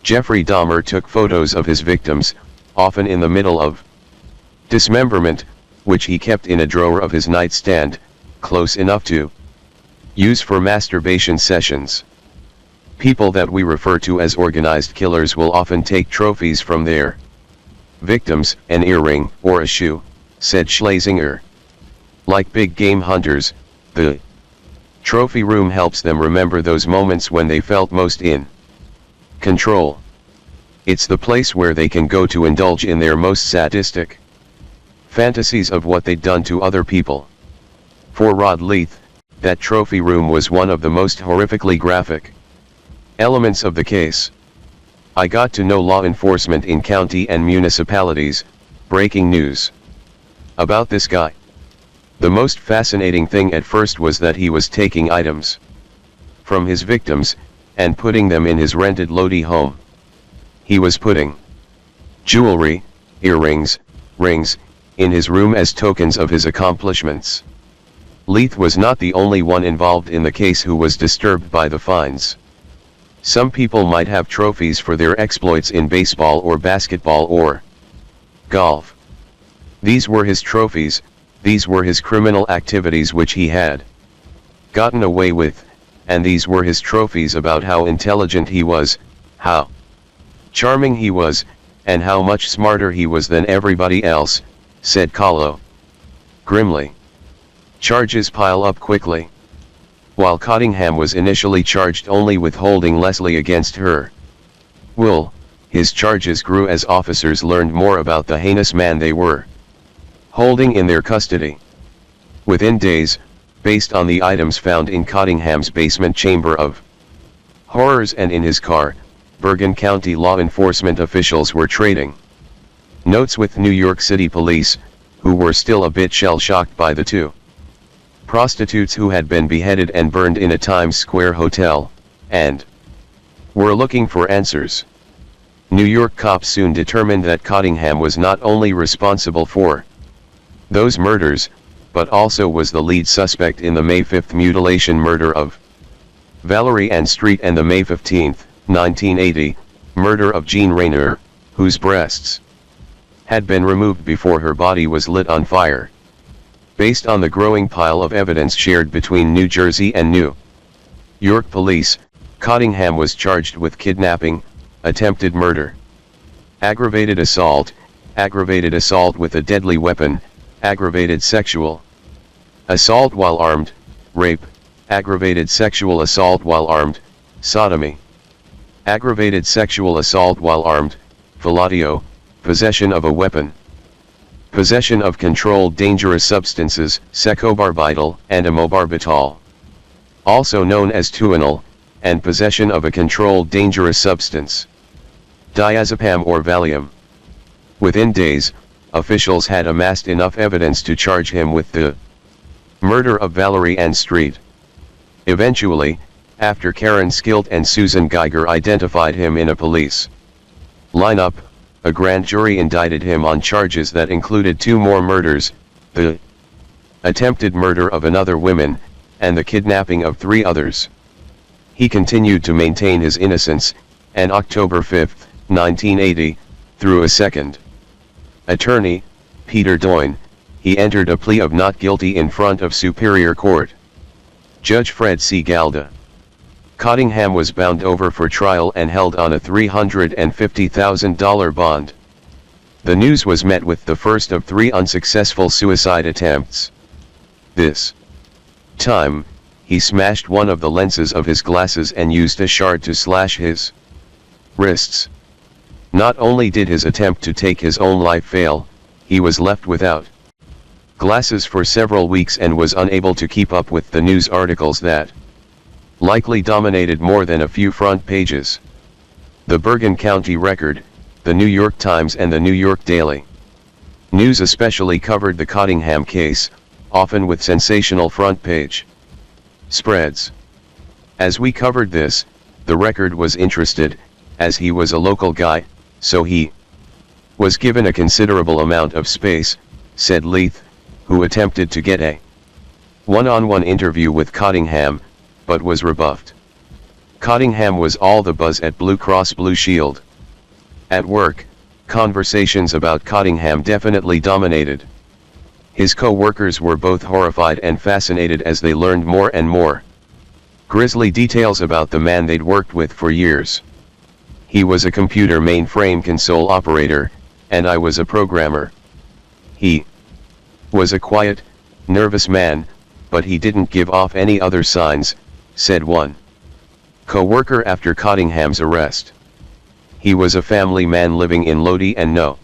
Jeffrey Dahmer took photos of his victims, often in the middle of dismemberment, which he kept in a drawer of his nightstand, close enough to use for masturbation sessions. People that we refer to as organized killers will often take trophies from their victims, an earring, or a shoe, said Schlesinger. Like big game hunters, the trophy room helps them remember those moments when they felt most in control. It's the place where they can go to indulge in their most sadistic fantasies of what they'd done to other people. For Rod Leith, that trophy room was one of the most horrifically graphic elements of the case. I got to know law enforcement in county and municipalities, breaking news about this guy. The most fascinating thing at first was that he was taking items from his victims, and putting them in his rented Lodi home. He was putting jewelry, earrings, rings, in his room as tokens of his accomplishments. Leith was not the only one involved in the case who was disturbed by the finds. Some people might have trophies for their exploits in baseball or basketball or golf. These were his trophies, these were his criminal activities which he had gotten away with, and these were his trophies about how intelligent he was, how charming he was, and how much smarter he was than everybody else, said Kahlo grimly. Charges pile up quickly. While Cottingham was initially charged only with holding Leslie against her will, his charges grew as officers learned more about the heinous man they were holding in their custody. Within days, based on the items found in Cottingham's basement chamber of horrors and in his car, Bergen County law enforcement officials were trading notes with New York City police, who were still a bit shell-shocked by the two prostitutes who had been beheaded and burned in a Times Square hotel, and were looking for answers. New York cops soon determined that Cottingham was not only responsible for those murders, but also was the lead suspect in the May 5 mutilation murder of Valerie Ann Street and the May 15, 1980, murder of Jean Rayner, whose breasts had been removed before her body was lit on fire. Based on the growing pile of evidence shared between New Jersey and New York police, Cottingham was charged with kidnapping, attempted murder, aggravated assault with a deadly weapon, aggravated sexual assault while armed, rape, aggravated sexual assault while armed, sodomy, aggravated sexual assault while armed, fellatio, possession of a weapon, possession of controlled dangerous substances, secobarbital and amobarbital, also known as tuinal, and possession of a controlled dangerous substance, diazepam or Valium. Within days, officials had amassed enough evidence to charge him with the murder of Valerie Ann Street. Eventually, after Karen Skilt and Susan Geiger identified him in a police lineup, a grand jury indicted him on charges that included 2 more murders, the attempted murder of another woman, and the kidnapping of 3 others. He continued to maintain his innocence, and October 5, 1980, through a second attorney, Peter Doyne, he entered a plea of not guilty in front of Superior Court Judge Fred C. Galda. Cottingham was bound over for trial and held on a $350,000 bond. The news was met with the first of 3 unsuccessful suicide attempts. This time, he smashed one of the lenses of his glasses and used a shard to slash his wrists. Not only did his attempt to take his own life fail, he was left without glasses for several weeks and was unable to keep up with the news articles that likely dominated more than a few front pages. The Bergen County Record, the New York Times and the New York Daily News especially covered the Cottingham case, often with sensational front page spreads. As we covered this, the Record was interested, as he was a local guy, so he was given a considerable amount of space, said Leith, who attempted to get a one-on-one interview with Cottingham, but was rebuffed. Cottingham was all the buzz at Blue Cross Blue Shield. At work, conversations about Cottingham definitely dominated. His co-workers were both horrified and fascinated as they learned more and more grisly details about the man they'd worked with for years. He was a computer mainframe console operator, and I was a programmer. He was a quiet, nervous man, but he didn't give off any other signs, said one co-worker after Cottingham's arrest. He was a family man living in Lodi and no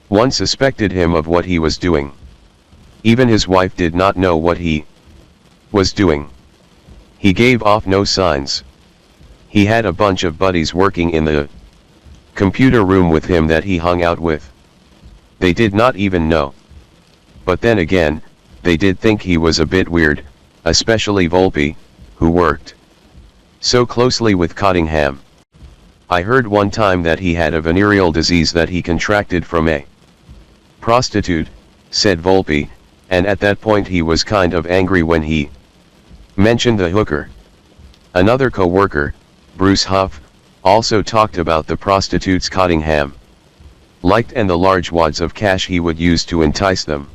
one suspected him of what he was doing. Even his wife did not know what he was doing. He gave off no signs. He had a bunch of buddies working in the computer room with him that he hung out with. They did not even know. But then again, they did think he was a bit weird, especially Volpe, who worked so closely with Cottingham. I heard one time that he had a venereal disease that he contracted from a prostitute, said Volpe, and at that point he was kind of angry when he mentioned the hooker. Another co-worker, Bruce Huff, also talked about the prostitutes Cottingham liked and the large wads of cash he would use to entice them.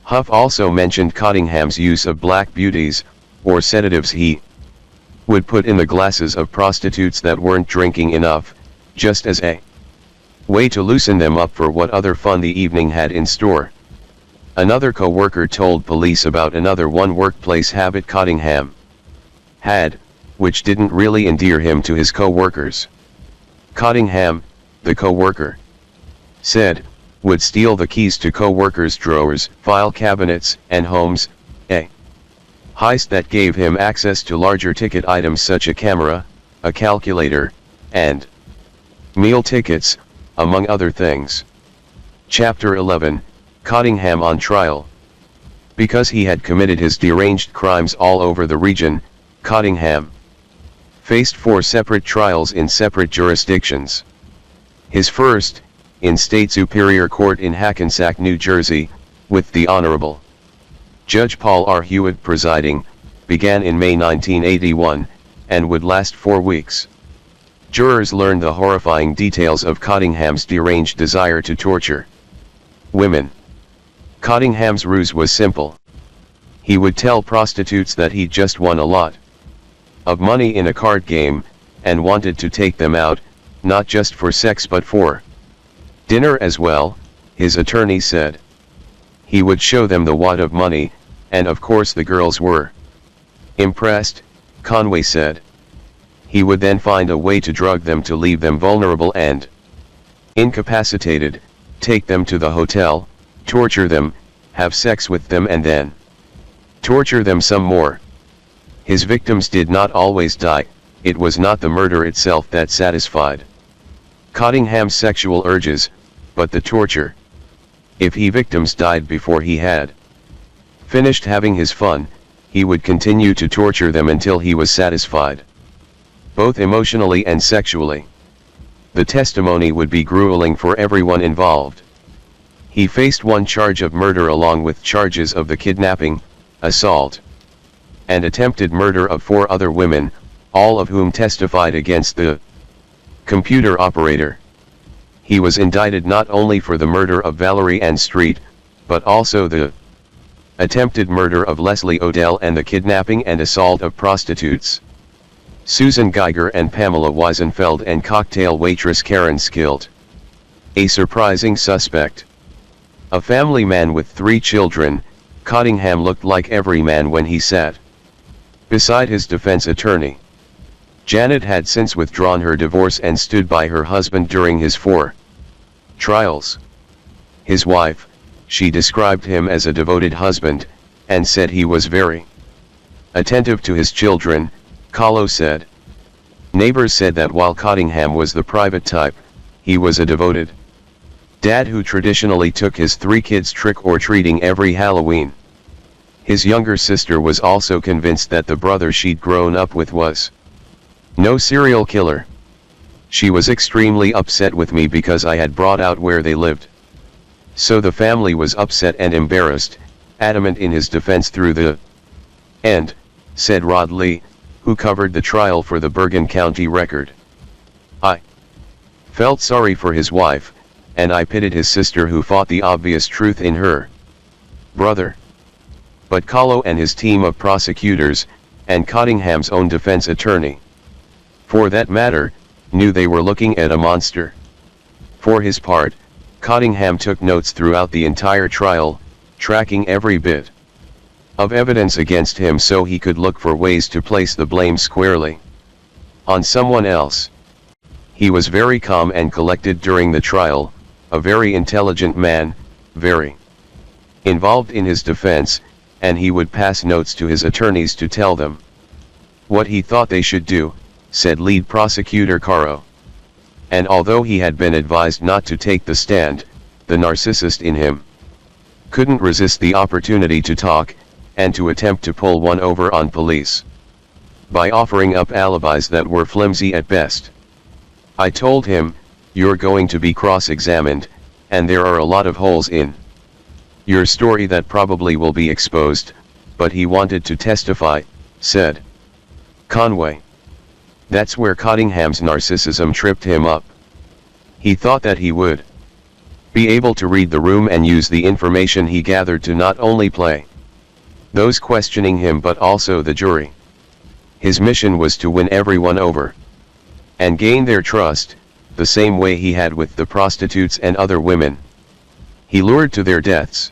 Huff also mentioned Cottingham's use of black beauties, or sedatives he would put in the glasses of prostitutes that weren't drinking enough, just as a way to loosen them up for what other fun the evening had in store. Another co-worker told police about another workplace habit Cottingham had, which didn't really endear him to his co-workers. Cottingham, the co-worker, said, would steal the keys to co-workers' drawers, file cabinets, and homes, a heist that gave him access to larger ticket items such as a camera, a calculator, and meal tickets, among other things. Chapter 11, Cottingham on trial. Because he had committed his deranged crimes all over the region, Cottingham faced 4 separate trials in separate jurisdictions. His first, in State Superior Court in Hackensack, New Jersey, with the Honorable Judge Paul R. Hewitt presiding, began in May 1981, and would last 4 weeks. Jurors learned the horrifying details of Cottingham's deranged desire to torture women. Cottingham's ruse was simple. He would tell prostitutes that he'd just won a lot of money in a card game, and wanted to take them out, not just for sex but for dinner as well, his attorney said. He would show them the wad of money, and of course the girls were impressed, Conway said. He would then find a way to drug them to leave them vulnerable and incapacitated, take them to the hotel, torture them, have sex with them and then torture them some more. His victims did not always die, it was not the murder itself that satisfied Cottingham's sexual urges, but the torture. If his victims died before he had finished having his fun, he would continue to torture them until he was satisfied, both emotionally and sexually. The testimony would be grueling for everyone involved. He faced 1 charge of murder along with charges of the kidnapping, assault, and attempted murder of 4 other women, all of whom testified against the computer operator. He was indicted not only for the murder of Valerie Ann Street, but also the attempted murder of Leslie Odell and the kidnapping and assault of prostitutes Susan Geiger and Pamela Weisenfeld and cocktail waitress Karen Skilt. A surprising suspect. A family man with 3 children, Cottingham looked like every man when he sat beside his defense attorney. Janet had since withdrawn her divorce and stood by her husband during his 4 trials. His wife, she described him as a devoted husband, and said he was very attentive to his children, Kahlo said. Neighbors said that while Cottingham was the private type, he was a devoted dad who traditionally took his 3 kids trick-or-treating every Halloween. His younger sister was also convinced that the brother she'd grown up with was no serial killer. She was extremely upset with me because I had brought out where they lived. So the family was upset and embarrassed, adamant in his defense through the end, said Rod Lee, who covered the trial for the Bergen County Record. I felt sorry for his wife, and I pitied his sister who fought the obvious truth in her brother. But Kahlo and his team of prosecutors, and Cottingham's own defense attorney, for that matter, knew they were looking at a monster. For his part, Cottingham took notes throughout the entire trial, tracking every bit of evidence against him so he could look for ways to place the blame squarely on someone else. He was very calm and collected during the trial, a very intelligent man, very involved in his defense, and he would pass notes to his attorneys to tell them what he thought they should do, said lead prosecutor Caro. And although he had been advised not to take the stand, the narcissist in him couldn't resist the opportunity to talk, and to attempt to pull one over on police by offering up alibis that were flimsy at best. I told him, "You're going to be cross-examined, and there are a lot of holes in your story that probably will be exposed," but he wanted to testify, said Conway. That's where Cottingham's narcissism tripped him up. He thought that he would be able to read the room and use the information he gathered to not only play those questioning him but also the jury. His mission was to win everyone over and gain their trust, the same way he had with the prostitutes and other women he lured to their deaths.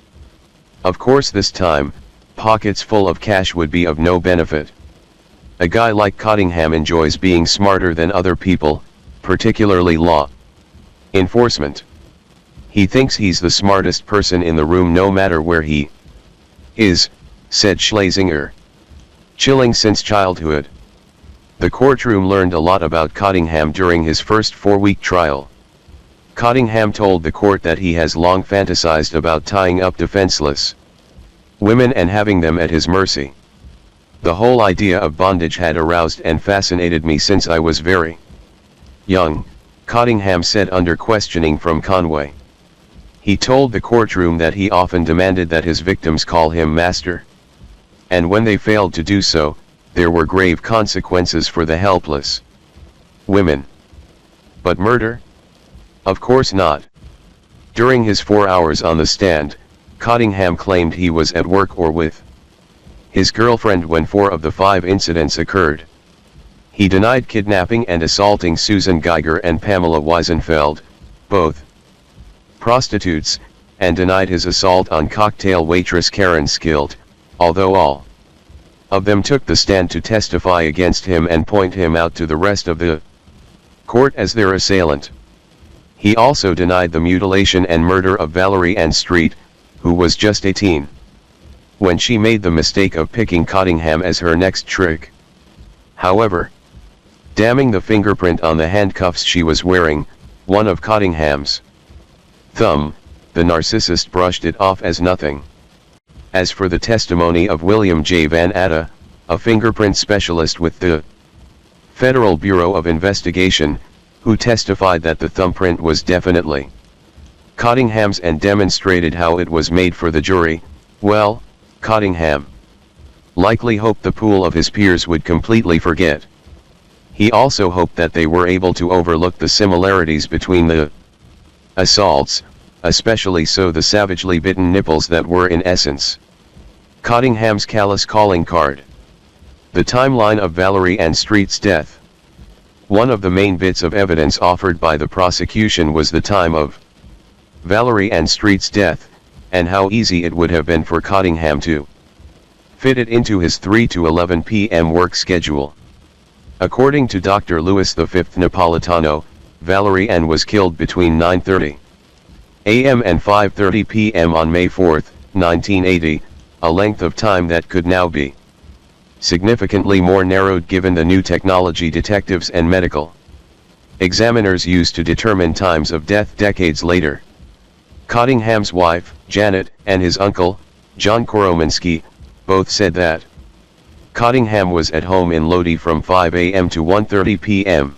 Of course, this time, pockets full of cash would be of no benefit. A guy like Cottingham enjoys being smarter than other people, particularly law enforcement. He thinks he's the smartest person in the room no matter where he is, said Schlesinger. Chilling since childhood. The courtroom learned a lot about Cottingham during his first 4-week trial. Cottingham told the court that he has long fantasized about tying up defenseless women and having them at his mercy. The whole idea of bondage had aroused and fascinated me since I was very young, Cottingham said under questioning from Conway. He told the courtroom that he often demanded that his victims call him master. And when they failed to do so, there were grave consequences for the helpless women. But murder? Of course not. During his 4 hours on the stand, Cottingham claimed he was at work or with his girlfriend when 4 of the 5 incidents occurred. He denied kidnapping and assaulting Susan Geiger and Pamela Wiesenfeld, both prostitutes, and denied his assault on cocktail waitress Karen Skilt, although all of them took the stand to testify against him and point him out to the rest of the court as their assailant. He also denied the mutilation and murder of Valerie Ann Street, who was just 18, when she made the mistake of picking Cottingham as her next trick. However, damning the fingerprint on the handcuffs she was wearing, one of Cottingham's thumb, the narcissist brushed it off as nothing. As for the testimony of William J. Van Atta, a fingerprint specialist with the Federal Bureau of Investigation, who testified that the thumbprint was definitely Cottingham's and demonstrated how it was made for the jury, well, Cottingham likely hoped the pool of his peers would completely forget. He also hoped that they were able to overlook the similarities between the assaults, especially so the savagely bitten nipples that were in essence Cottingham's callous calling card. The timeline of Valerie Ann Street's death. One of the main bits of evidence offered by the prosecution was the time of Valerie Ann Street's death, and how easy it would have been for Cottingham to fit it into his 3 to 11 p.m. work schedule. According to Dr. Louis V. Napolitano, Valerie Ann was killed between 9:30 a.m. and 5:30 p.m. on May 4, 1980, a length of time that could now be significantly more narrowed given the new technology detectives and medical examiners used to determine times of death decades later. Cottingham's wife, Janet, and his uncle, John Korominski, both said that Cottingham was at home in Lodi from 5 a.m. to 1:30 p.m.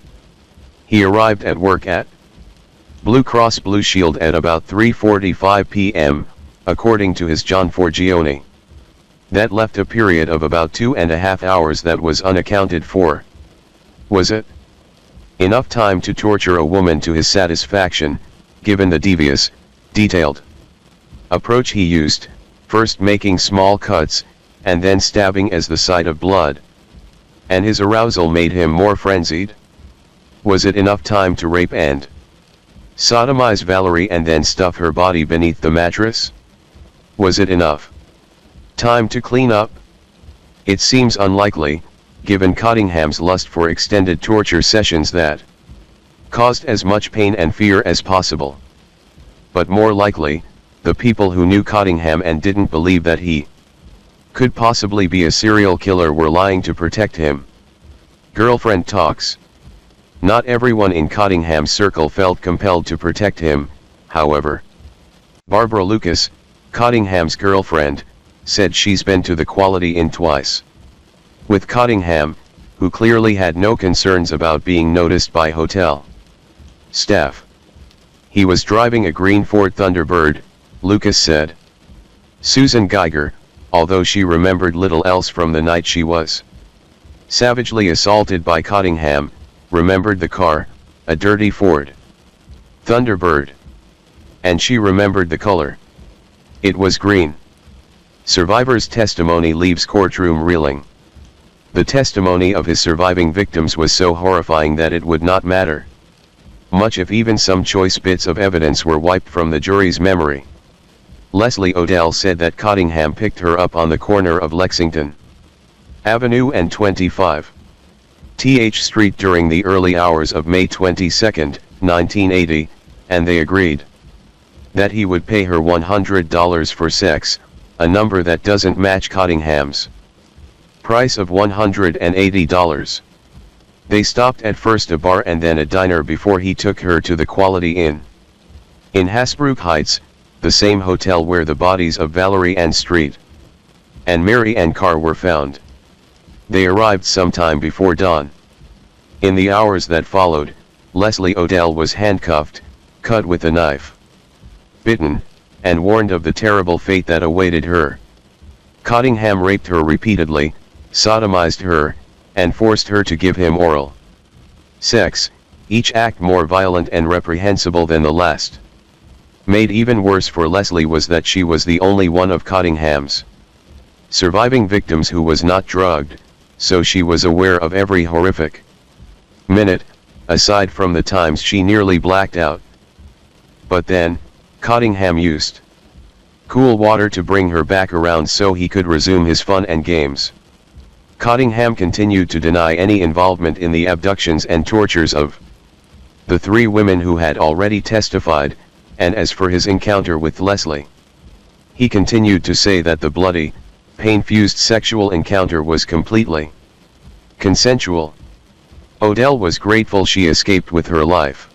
He arrived at work at Blue Cross Blue Shield at about 3:45 p.m., according to his John Forgione. That left a period of about 2.5 hours that was unaccounted for. Was it enough time to torture a woman to his satisfaction, given the devious, detailed approach he used, first making small cuts, and then stabbing as the sight of blood? And his arousal made him more frenzied? Was it enough time to rape and sodomize Valerie and then stuff her body beneath the mattress? Was it enough time to clean up? It seems unlikely, given Cottingham's lust for extended torture sessions that caused as much pain and fear as possible. But more likely, the people who knew Cottingham and didn't believe that he could possibly be a serial killer were lying to protect him. Girlfriend talks. Not everyone in Cottingham's circle felt compelled to protect him, however. Barbara Lucas, Cottingham's girlfriend, said she's been to the Quality Inn twice with Cottingham, who clearly had no concerns about being noticed by hotel staff. He was driving a green Ford Thunderbird, Lucas said. Susan Geiger, although she remembered little else from the night she was savagely assaulted by Cottingham, remembered the car, a dirty Ford Thunderbird. And she remembered the color. It was green. Survivor's testimony leaves courtroom reeling. The testimony of his surviving victims was so horrifying that it would not matter much if even some choice bits of evidence were wiped from the jury's memory. Leslie Odell said that Cottingham picked her up on the corner of Lexington Avenue and 25th Street during the early hours of May 22, 1980, and they agreed that he would pay her $100 for sex, a number that doesn't match Cottingham's price of $180. They stopped at first a bar and then a diner before he took her to the Quality Inn in Hasbrook Heights, the same hotel where the bodies of Valerie Ann Street and Mary Ann Carr were found. They arrived sometime before dawn. In the hours that followed, Leslie Odell was handcuffed, cut with a knife, bitten, and warned of the terrible fate that awaited her. Cottingham raped her repeatedly, sodomized her, and forced her to give him oral sex, each act more violent and reprehensible than the last. Made even worse for Leslie was that she was the only one of Cottingham's surviving victims who was not drugged, so she was aware of every horrific minute, aside from the times she nearly blacked out. But then, Cottingham used cool water to bring her back around so he could resume his fun and games. Cottingham continued to deny any involvement in the abductions and tortures of the three women who had already testified, and as for his encounter with Leslie, he continued to say that the bloody, pain-fused sexual encounter was completely consensual. Odell was grateful she escaped with her life.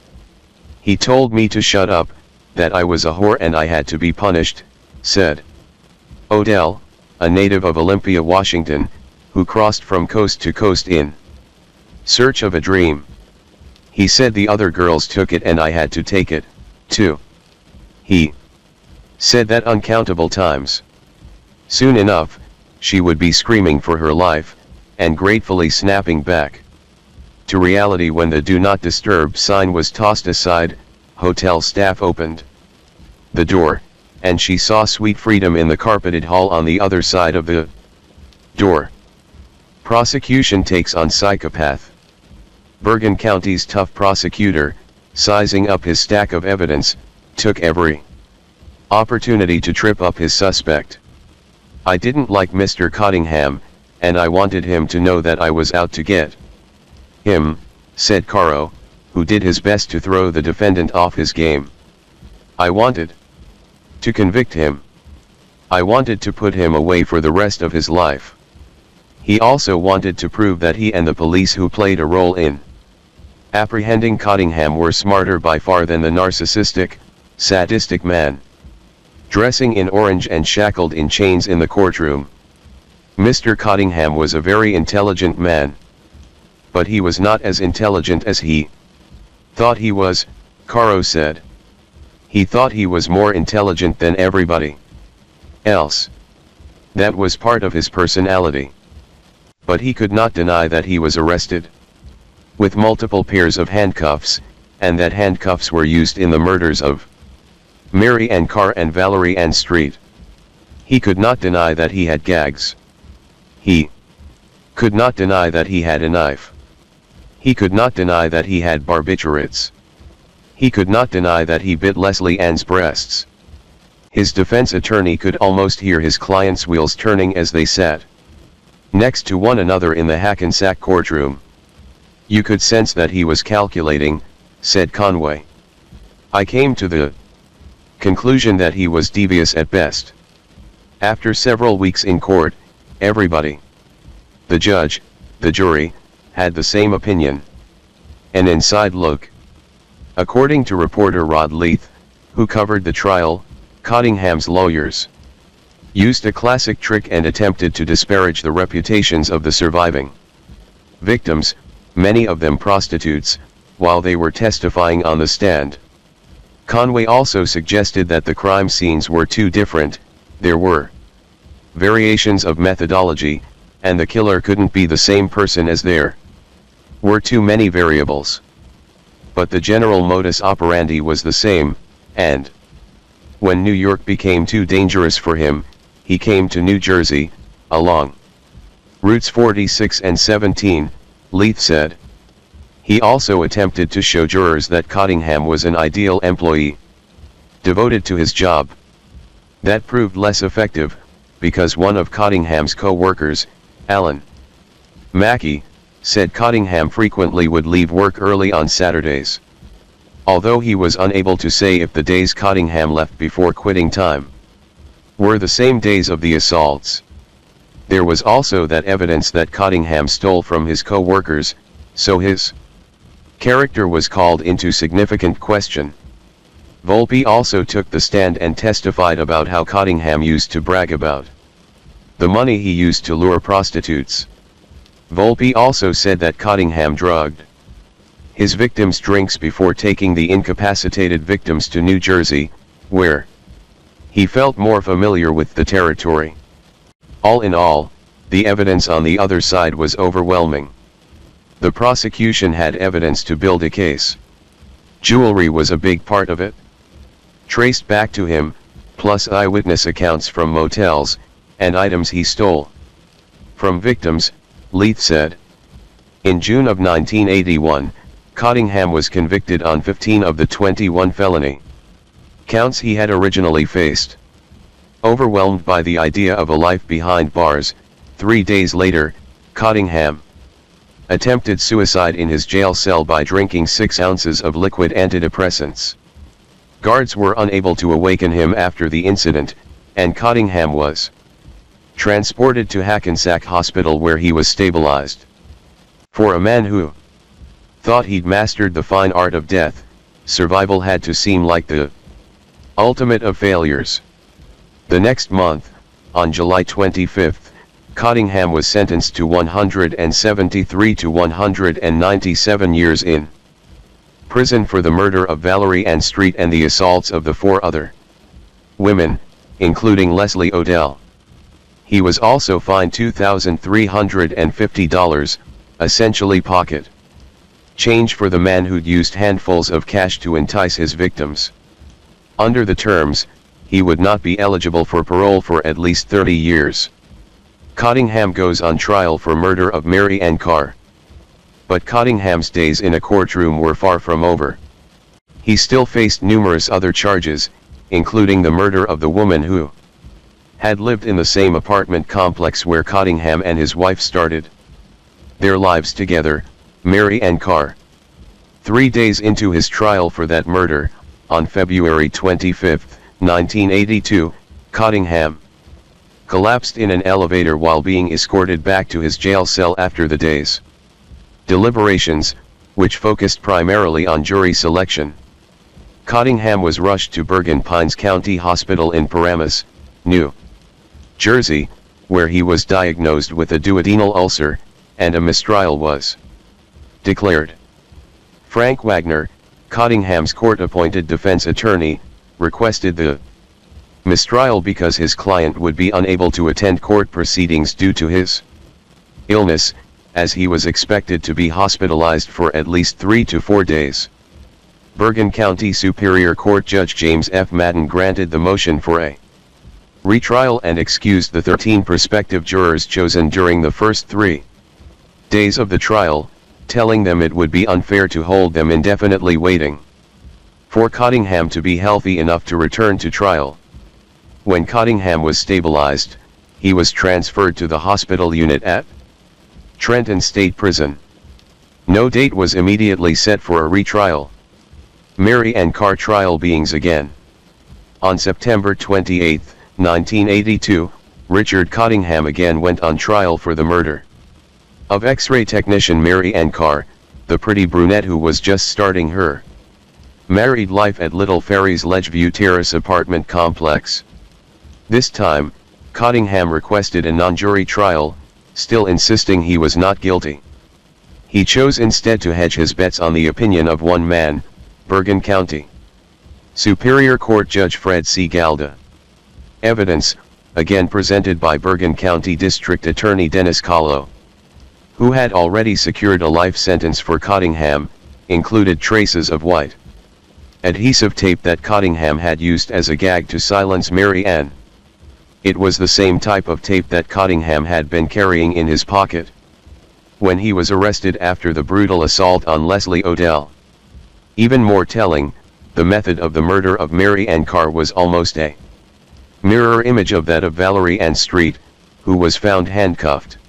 He told me to shut up, that I was a whore and I had to be punished, said Odell, a native of Olympia, Washington, who crossed from coast to coast in search of a dream. He said the other girls took it and I had to take it, too. He said that uncountable times. Soon enough, she would be screaming for her life, and gratefully snapping back to reality when the "Do Not Disturb" sign was tossed aside. Hotel staff opened the door, and she saw Sweet Freedom in the carpeted hall on the other side of the door. Prosecution takes on psychopath. Bergen County's tough prosecutor, sizing up his stack of evidence, took every opportunity to trip up his suspect. I didn't like Mr. Cottingham, and I wanted him to know that I was out to get him, said Caro, who did his best to throw the defendant off his game. I wanted to convict him. I wanted to put him away for the rest of his life. He also wanted to prove that he and the police who played a role in apprehending Cottingham were smarter by far than the narcissistic, sadistic man dressing in orange and shackled in chains in the courtroom. Mr. Cottingham was a very intelligent man. But he was not as intelligent as he thought he was, Caro said. He thought he was more intelligent than everybody else. That was part of his personality. But he could not deny that he was arrested with multiple pairs of handcuffs, and that handcuffs were used in the murders of Mary Ann Carr and Valerie Ann Street. He could not deny that he had gags. He could not deny that he had a knife. He could not deny that he had barbiturates. He could not deny that he bit Leslie Ann's breasts. His defense attorney could almost hear his client's wheels turning as they sat next to one another in the Hackensack courtroom. You could sense that he was calculating, said Conway. I came to the conclusion that he was devious at best. After several weeks in court, everybody, the judge, the jury, had the same opinion. An inside look. According to reporter Rod Leith, who covered the trial, Cottingham's lawyers used a classic trick and attempted to disparage the reputations of the surviving victims, many of them prostitutes, while they were testifying on the stand. Conway also suggested that the crime scenes were too different, there were variations of methodology, and the killer couldn't be the same person as there were too many variables. But the general modus operandi was the same, and when New York became too dangerous for him, he came to New Jersey, along routes 46 and 17, Leith said. He also attempted to show jurors that Cottingham was an ideal employee, devoted to his job. That proved less effective, because one of Cottingham's co-workers, Alan Mackey, said Cottingham frequently would leave work early on Saturdays. Although he was unable to say if the days Cottingham left before quitting time were the same days of the assaults. There was also that evidence that Cottingham stole from his co-workers, so his character was called into significant question. Volpe also took the stand and testified about how Cottingham used to brag about the money he used to lure prostitutes. Volpe also said that Cottingham drugged his victims' drinks before taking the incapacitated victims to New Jersey, where he felt more familiar with the territory. All in all, the evidence on the other side was overwhelming. The prosecution had evidence to build a case. Jewelry was a big part of it, traced back to him, plus eyewitness accounts from motels, and items he stole from victims, Leith said. In June of 1981, Cottingham was convicted on 15 of the 21 felony counts he had originally faced. Overwhelmed by the idea of a life behind bars, 3 days later, Cottingham attempted suicide in his jail cell by drinking 6 ounces of liquid antidepressants. Guards were unable to awaken him after the incident, and Cottingham was transported to Hackensack Hospital where he was stabilized. For a man who thought he'd mastered the fine art of death, survival had to seem like the ultimate of failures. The next month, on July 25, Cottingham was sentenced to 173 to 197 years in prison for the murder of Valerie Ann Street and the assaults of the 4 other women, including Leslie Odell. He was also fined $2,350, essentially pocket change for the man who'd used handfuls of cash to entice his victims. Under the terms, he would not be eligible for parole for at least 30 years. Cottingham goes on trial for murder of Mary Ann Carr. But Cottingham's days in a courtroom were far from over. He still faced numerous other charges, including the murder of the woman who had lived in the same apartment complex where Cottingham and his wife started their lives together, Mary Ann Carr. 3 days into his trial for that murder, on February 25, 1982, Cottingham collapsed in an elevator while being escorted back to his jail cell after the day's deliberations, which focused primarily on jury selection. Cottingham was rushed to Bergen Pines County Hospital in Paramus, New Jersey, where he was diagnosed with a duodenal ulcer, and a mistrial was declared. Frank Wagner, Cottingham's court-appointed defense attorney, requested the mistrial because his client would be unable to attend court proceedings due to his illness, as he was expected to be hospitalized for at least 3 to 4 days. Bergen County Superior Court Judge James F. Madden granted the motion for a retrial and excused the 13 prospective jurors chosen during the first 3 days of the trial, telling them it would be unfair to hold them indefinitely waiting for Cottingham to be healthy enough to return to trial. When Cottingham was stabilized, he was transferred to the hospital unit at Trenton State Prison. No date was immediately set for a retrial. Mary Ann Carr trial beings again. On September 28, 1982, Richard Cottingham again went on trial for the murder of X-ray technician Mary Ann Carr, the pretty brunette who was just starting her married life at Little Ferry's Ledgeview Terrace apartment complex. This time, Cottingham requested a non-jury trial, still insisting he was not guilty. He chose instead to hedge his bets on the opinion of one man, Bergen County Superior Court Judge Fred C. Galda. Evidence, again presented by Bergen County District Attorney Dennis Kahlo, who had already secured a life sentence for Cottingham, included traces of white adhesive tape that Cottingham had used as a gag to silence Mary Ann. It was the same type of tape that Cottingham had been carrying in his pocket when he was arrested after the brutal assault on Leslie Odell. Even more telling, the method of the murder of Mary Ann Carr was almost a mirror image of that of Valerie Ann Street, who was found handcuffed,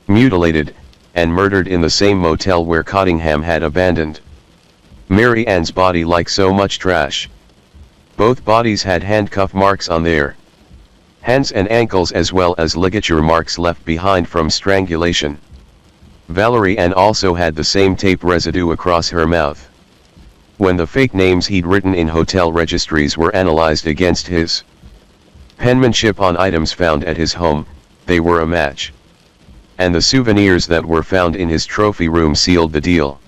mutilated, and murdered in the same motel where Cottingham had abandoned Mary Ann's body like so much trash. Both bodies had handcuff marks on their hands and ankles as well as ligature marks left behind from strangulation. Valerie Ann also had the same tape residue across her mouth. When the fake names he'd written in hotel registries were analyzed against his penmanship on items found at his home, they were a match. and the souvenirs that were found in his trophy room sealed the deal.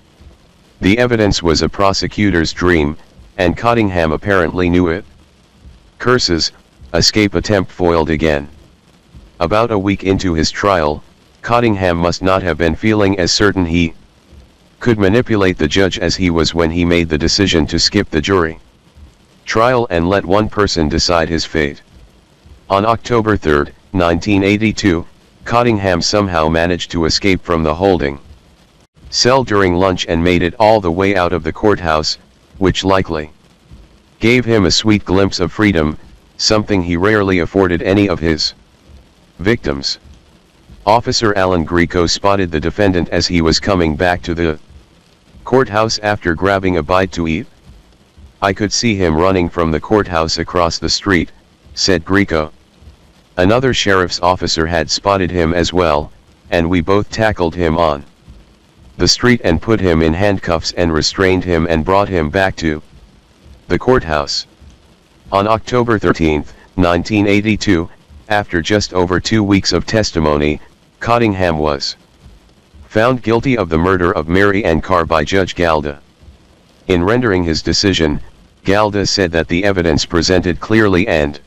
The evidence was a prosecutor's dream, and Cottingham apparently knew it. Curses, escape attempt foiled again. About a week into his trial, Cottingham must not have been feeling as certain he could manipulate the judge as he was when he made the decision to skip the jury trial and let one person decide his fate. On October 3, 1982, Cottingham somehow managed to escape from the holding cell during lunch and made it all the way out of the courthouse, which likely gave him a sweet glimpse of freedom, something he rarely afforded any of his victims. Officer Alan Greco spotted the defendant as he was coming back to the courthouse after grabbing a bite to eat. "I could see him running from the courthouse across the street," said Greco. Another sheriff's officer had spotted him as well, and we both tackled him on the street and put him in handcuffs and restrained him and brought him back to the courthouse. On October 13, 1982, after just over 2 weeks of testimony, Cottingham was found guilty of the murder of Mary Ann Carr by Judge Galda. In rendering his decision, Galda said that the evidence presented clearly and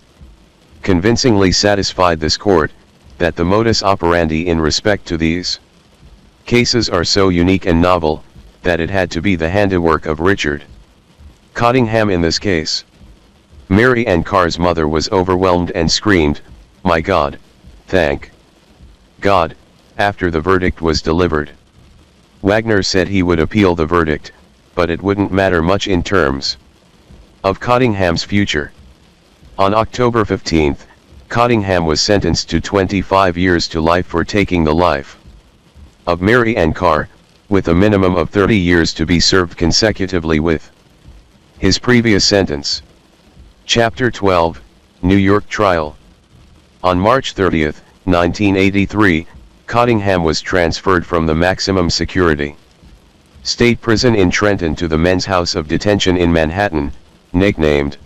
convincingly satisfied this court, that the modus operandi in respect to these cases are so unique and novel, that it had to be the handiwork of Richard Cottingham in this case. Mary Ann Carr's mother was overwhelmed and screamed, "My God, thank God," after the verdict was delivered. Wagner said he would appeal the verdict, but it wouldn't matter much in terms of Cottingham's future. On October 15, Cottingham was sentenced to 25 years to life for taking the life of Mary Ann Carr, with a minimum of 30 years to be served consecutively with his previous sentence. Chapter 12, New York Trial. On March 30, 1983, Cottingham was transferred from the maximum security state prison in Trenton to the men's house of detention in Manhattan, nicknamed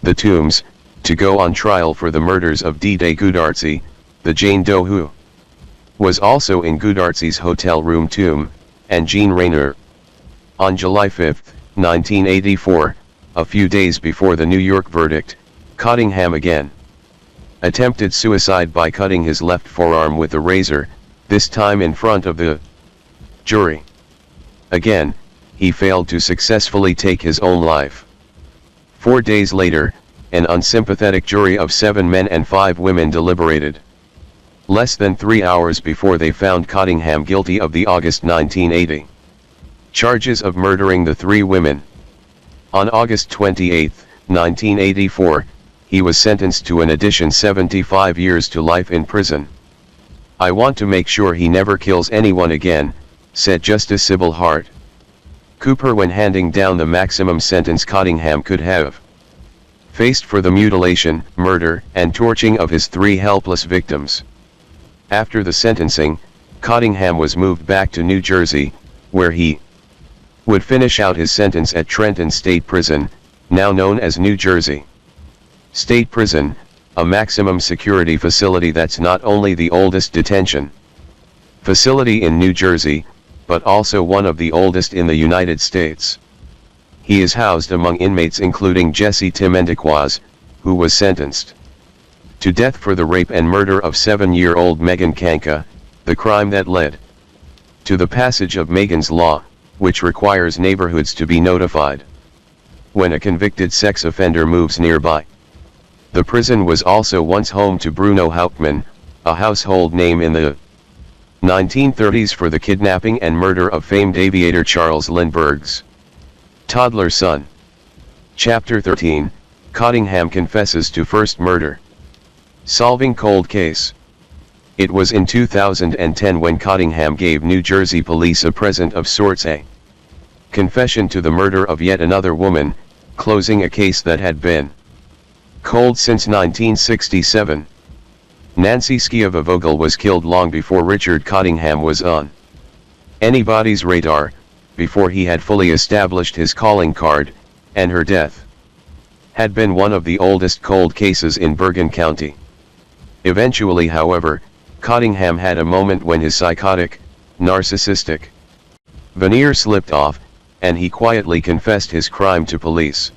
the Tombs, to go on trial for the murders of D.Day Goodarzi, the Jane Doe who was also in Goodarzi's hotel room tomb, and Jean Rayner. On July 5, 1984, a few days before the New York verdict, Cottingham again attempted suicide by cutting his left forearm with a razor, this time in front of the jury. Again, he failed to successfully take his own life. 4 days later, an unsympathetic jury of 7 men and 5 women deliberated. Less than 3 hours before they found Cottingham guilty of the August 1980 charges of murdering the 3 women. On August 28, 1984, he was sentenced to an additional 75 years to life in prison. "I want to make sure he never kills anyone again," said Justice Sybil Hart Cooper when handing down the maximum sentence Cottingham could have faced for the mutilation, murder, and torturing of his 3 helpless victims. After the sentencing, Cottingham was moved back to New Jersey, where he would finish out his sentence at Trenton State Prison, now known as New Jersey State Prison, a maximum security facility that's not only the oldest detention facility in New Jersey, but also one of the oldest in the United States. He is housed among inmates including Jesse Timendiquaz, who was sentenced to death for the rape and murder of 7-year-old Megan Kanka, the crime that led to the passage of Megan's Law, which requires neighborhoods to be notified when a convicted sex offender moves nearby. The prison was also once home to Bruno Hauptmann, a household name in the 1930s for the kidnapping and murder of famed aviator Charles Lindbergh's toddler son. Chapter 13, Cottingham confesses to first murder. Solving cold case. It was in 2010 when Cottingham gave New Jersey police a present of sorts, a confession to the murder of yet another woman, closing a case that had been cold since 1967. Nancy Schiavone was killed long before Richard Cottingham was on anybody's radar, before he had fully established his calling card, and her death had been one of the oldest cold cases in Bergen County. Eventually, however, Cottingham had a moment when his psychotic, narcissistic veneer slipped off, and he quietly confessed his crime to police.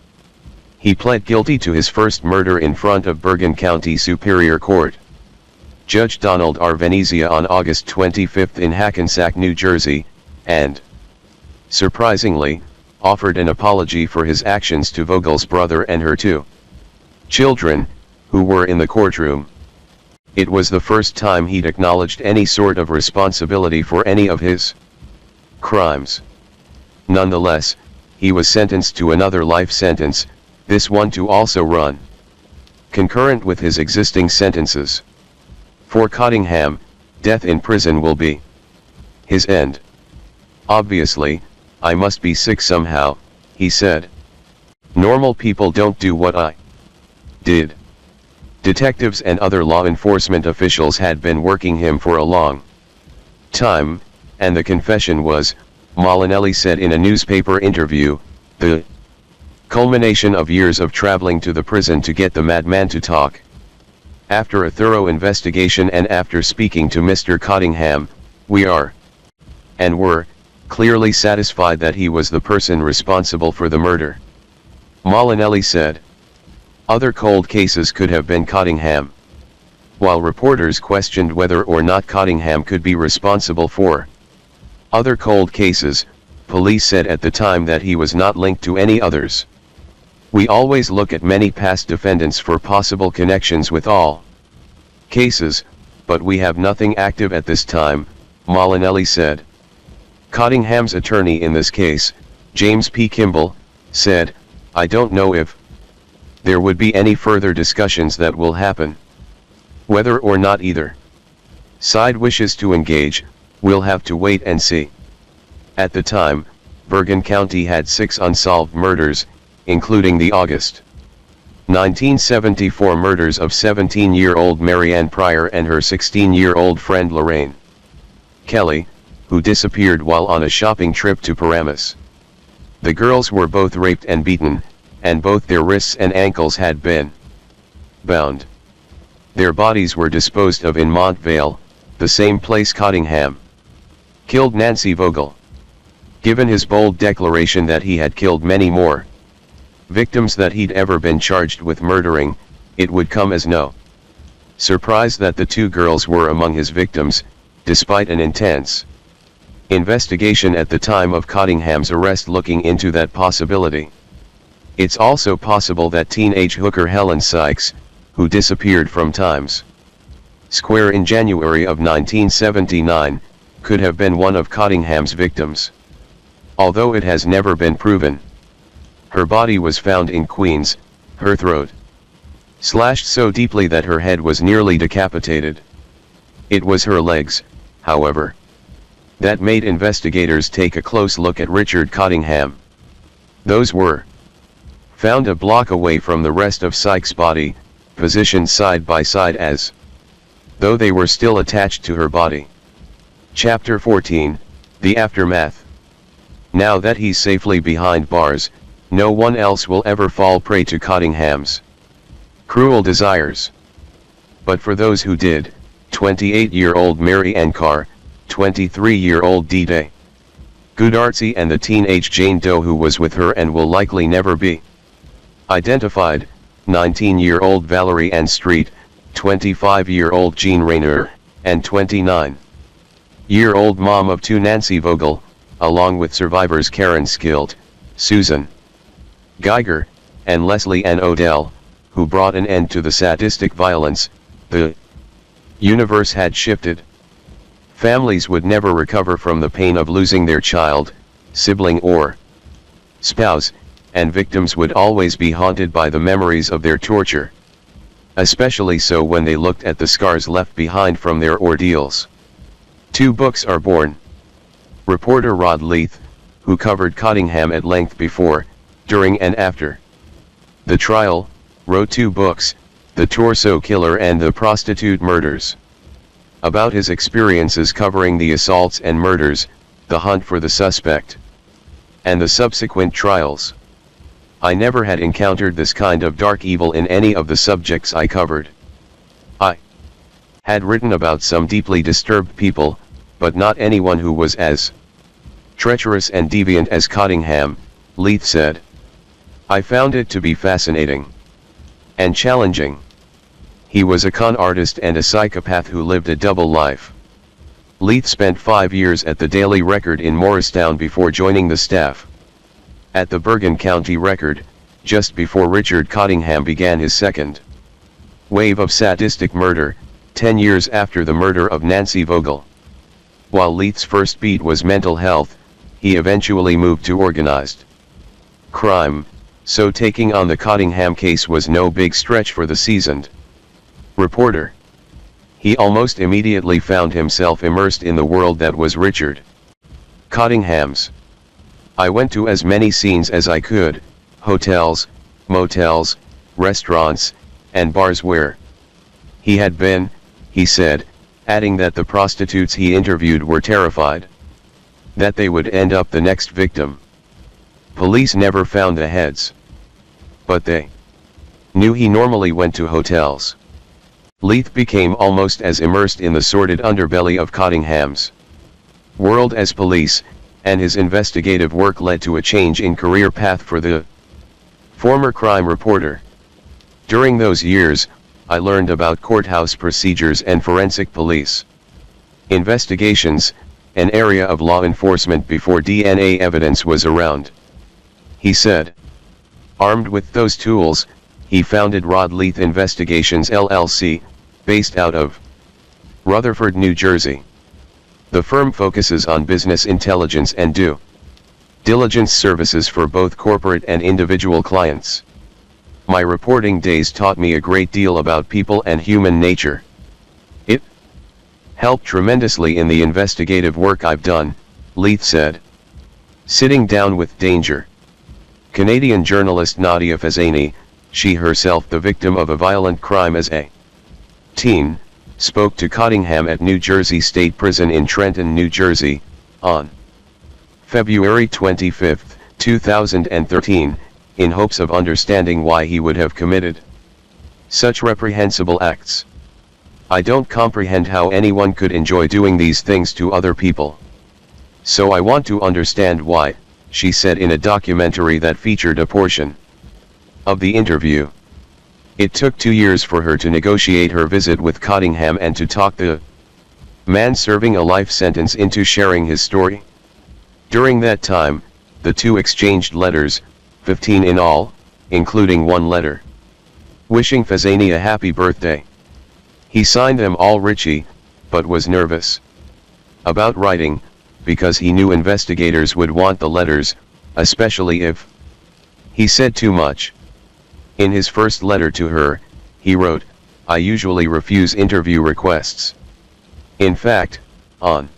He pled guilty to his first murder in front of Bergen County Superior Court. Judge Donald R. Venezia on August 25 in Hackensack, New Jersey, and, surprisingly, offered an apology for his actions to Vogel's brother and her two children, who were in the courtroom. It was the first time he'd acknowledged any sort of responsibility for any of his crimes. Nonetheless, he was sentenced to another life sentence, this one to also run concurrent with his existing sentences. For Cottingham, death in prison will be his end. Obviously, I must be sick somehow, he said. Normal people don't do what I did. Detectives and other law enforcement officials had been working him for a long time, and the confession was, Molinelli said in a newspaper interview, the culmination of years of traveling to the prison to get the madman to talk. After a thorough investigation and after speaking to Mr. Cottingham, we are, and were, clearly satisfied that he was the person responsible for the murder. Molinelli said. Other cold cases could have been Cottingham. While reporters questioned whether or not Cottingham could be responsible for other cold cases, police said at the time that he was not linked to any others. We always look at many past defendants for possible connections with all cases, but we have nothing active at this time, Molinelli said. Cottingham's attorney in this case, James P. Kimball, said, I don't know if there would be any further discussions that will happen. Whether or not either side wishes to engage, we'll have to wait and see. At the time, Bergen County had 6 unsolved murders, including the August 1974 murders of 17-year-old Marianne Pryor and her 16-year-old friend Lorraine Kelly, who disappeared while on a shopping trip to Paramus. The girls were both raped and beaten, and both their wrists and ankles had been bound. Their bodies were disposed of in Montvale, the same place Cottingham killed Nancy Vogel. Given his bold declaration that he had killed many more victims than he'd ever been charged with murdering, it would come as no surprise that the 2 girls were among his victims, despite an intense investigation at the time of Cottingham's arrest looking into that possibility. It's also possible that teenage hooker Helen Sykes, who disappeared from Times Square in January of 1979, could have been one of Cottingham's victims. Although it has never been proven. Her body was found in Queens, her throat slashed so deeply that her head was nearly decapitated. It was her legs, however, that made investigators take a close look at Richard Cottingham. Those were found a block away from the rest of Sykes' body, positioned side by side as though they were still attached to her body. Chapter 14, The Aftermath. Now that he's safely behind bars, no one else will ever fall prey to Cottingham's cruel desires. But for those who did, 28-year-old Mary Ann Carr, 23-year-old D-Day Goodartsey and the teenage Jane Doe who was with her and will likely never be identified, 19-year-old Valerie Ann Street, 25-year-old Jean Rayner, and 29-year-old mom of 2 Nancy Vogel, along with survivors Karen Skilt, Susan Geiger, and Leslie Ann Odell, who brought an end to the sadistic violence. The universe had shifted. Families would never recover from the pain of losing their child, sibling or spouse, and victims would always be haunted by the memories of their torture. Especially so when they looked at the scars left behind from their ordeals. 2 books are born. Reporter Rod Leith, who covered Cottingham at length before, during and after the trial, wrote 2 books, The Torso Killer and The Prostitute Murders. About his experiences covering the assaults and murders, the hunt for the suspect, and the subsequent trials. I never had encountered this kind of dark evil in any of the subjects I covered. I had written about some deeply disturbed people, but not anyone who was as treacherous and deviant as Cottingham, Leith said. I found it to be fascinating and challenging. He was a con artist and a psychopath who lived a double life. Leith spent 5 years at the Daily Record in Morristown before joining the staff at the Bergen County Record, just before Richard Cottingham began his second wave of sadistic murder, 10 years after the murder of Nancy Vogel. While Leith's first beat was mental health, he eventually moved to organized crime, so taking on the Cottingham case was no big stretch for the seasoned reporter. He almost immediately found himself immersed in the world that was Richard Cottingham's. I went to as many scenes as I could, hotels, motels, restaurants, and bars where he had been, he said, adding that the prostitutes he interviewed were terrified that they would end up the next victim. Police never found the heads, but they knew he normally went to hotels. Leith became almost as immersed in the sordid underbelly of Cottingham's world as police, and his investigative work led to a change in career path for the former crime reporter. During those years, I learned about courthouse procedures and forensic police investigations, an area of law enforcement before DNA evidence was around, he said. Armed with those tools, he founded Rod Leith Investigations LLC, based out of Rutherford, New Jersey. The firm focuses on business intelligence and due diligence services for both corporate and individual clients. My reporting days taught me a great deal about people and human nature. It helped tremendously in the investigative work I've done, Leith said. Sitting down with danger. Canadian journalist Nadia Fazzani, she herself the victim of a violent crime as a teen, spoke to Cottingham at New Jersey State Prison in Trenton, New Jersey, on February 25, 2013, in hopes of understanding why he would have committed such reprehensible acts. I don't comprehend how anyone could enjoy doing these things to other people. So I want to understand why, she said in a documentary that featured a portion of the interview. It took 2 years for her to negotiate her visit with Cottingham and to talk the man serving a life sentence into sharing his story. During that time, the two exchanged letters, 15 in all, including one letter wishing Fazzani a happy birthday. He signed them all Richie, but was nervous about writing, because he knew investigators would want the letters, especially if he said too much. In his first letter to her, he wrote, I usually refuse interview requests. In fact, on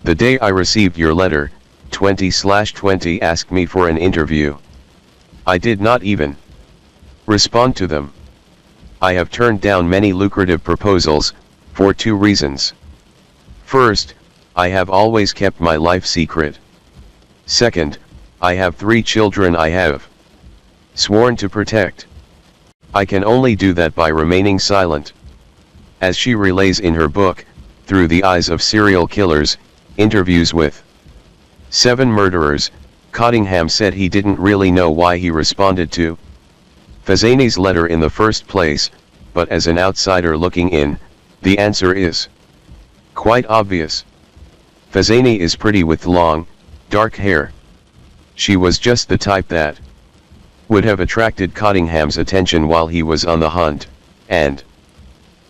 the day I received your letter, 20/20 asked me for an interview. I did not even respond to them. I have turned down many lucrative proposals, for 2 reasons. First, I have always kept my life secret. Second, I have 3 children I have sworn to protect. I can only do that by remaining silent. As she relays in her book, Through the Eyes of Serial Killers, Interviews with 7 Murderers, Cottingham said he didn't really know why he responded to Fazzani's letter in the first place, but as an outsider looking in, the answer is quite obvious. Fazzani is pretty with long, dark hair. She was just the type that would have attracted Cottingham's attention while he was on the hunt, and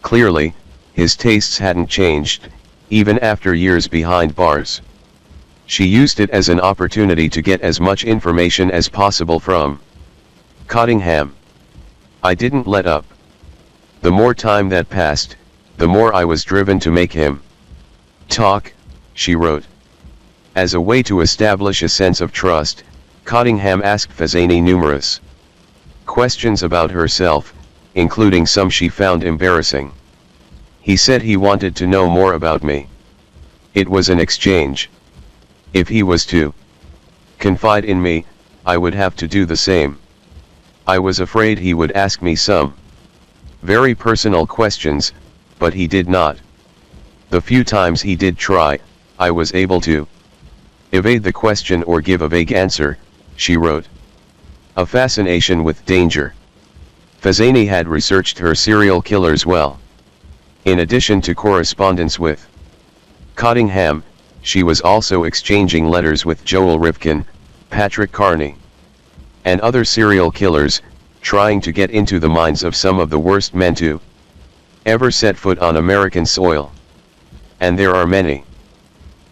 clearly, his tastes hadn't changed, even after years behind bars. She used it as an opportunity to get as much information as possible from Cottingham. I didn't let up. The more time that passed, the more I was driven to make him talk, she wrote. As a way to establish a sense of trust, Cottingham asked Fazzani numerous questions about herself, including some she found embarrassing. He said he wanted to know more about me. It was an exchange. If he was to confide in me, I would have to do the same. I was afraid he would ask me some very personal questions, but he did not. The few times he did try, I was able to evade the question or give a vague answer, she wrote. A fascination with danger. Fezani had researched her serial killers well. In addition to correspondence with Cottingham, she was also exchanging letters with Joel Rifkin, Patrick Carney, and other serial killers, trying to get into the minds of some of the worst men to ever set foot on American soil. And there are many.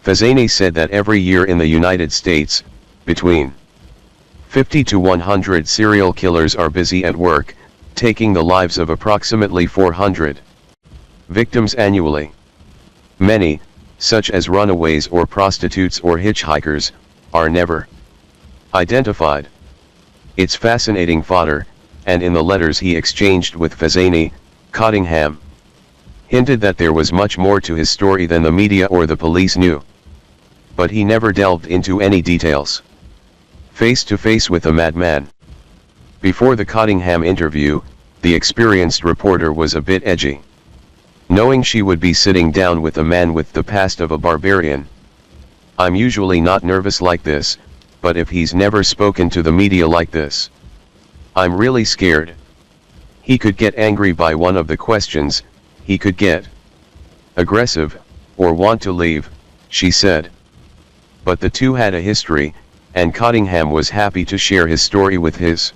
Fezani said that every year in the United States, between 50 to 100 serial killers are busy at work, taking the lives of approximately 400 victims annually. Many, such as runaways or prostitutes or hitchhikers, are never identified. It's fascinating fodder, and in the letters he exchanged with Fezani, Cottingham hinted that there was much more to his story than the media or the police knew. But he never delved into any details. Face to face with a madman. Before the Cottingham interview, the experienced reporter was a bit edgy. Knowing she would be sitting down with a man with the past of a barbarian. I'm usually not nervous like this, but if he's never spoken to the media like this, I'm really scared. He could get angry by one of the questions, he could get aggressive, or want to leave, she said. But the two had a history, and Cottingham was happy to share his story with his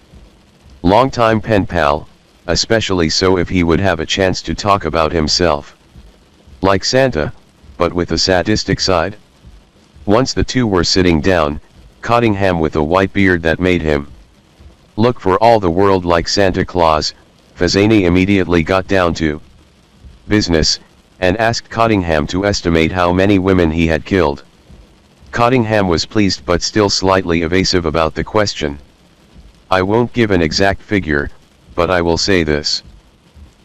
longtime pen pal, especially so if he would have a chance to talk about himself. Like Santa, but with a sadistic side. Once the two were sitting down, Cottingham with a white beard that made him look for all the world like Santa Claus, Fezani immediately got down to business, and asked Cottingham to estimate how many women he had killed. Cottingham was pleased but still slightly evasive about the question. I won't give an exact figure, but I will say this.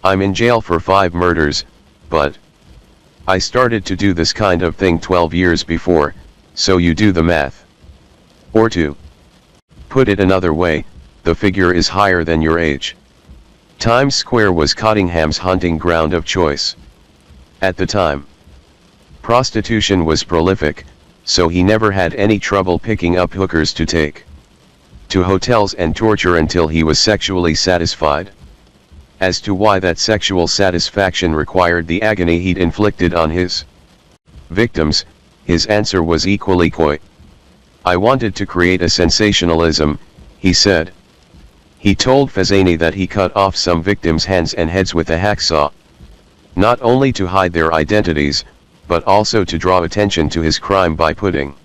I'm in jail for 5 murders, but I started to do this kind of thing 12 years before, so you do the math. Or to put it another way, the figure is higher than your age. Times Square was Cottingham's hunting ground of choice. At the time, prostitution was prolific, so he never had any trouble picking up hookers to take to hotels and torture until he was sexually satisfied. As to why that sexual satisfaction required the agony he'd inflicted on his victims, his answer was equally coy. I wanted to create a sensationalism, he said. He told Fezani that he cut off some victims' hands and heads with a hacksaw. Not only to hide their identities, but also to draw attention to his crime by putting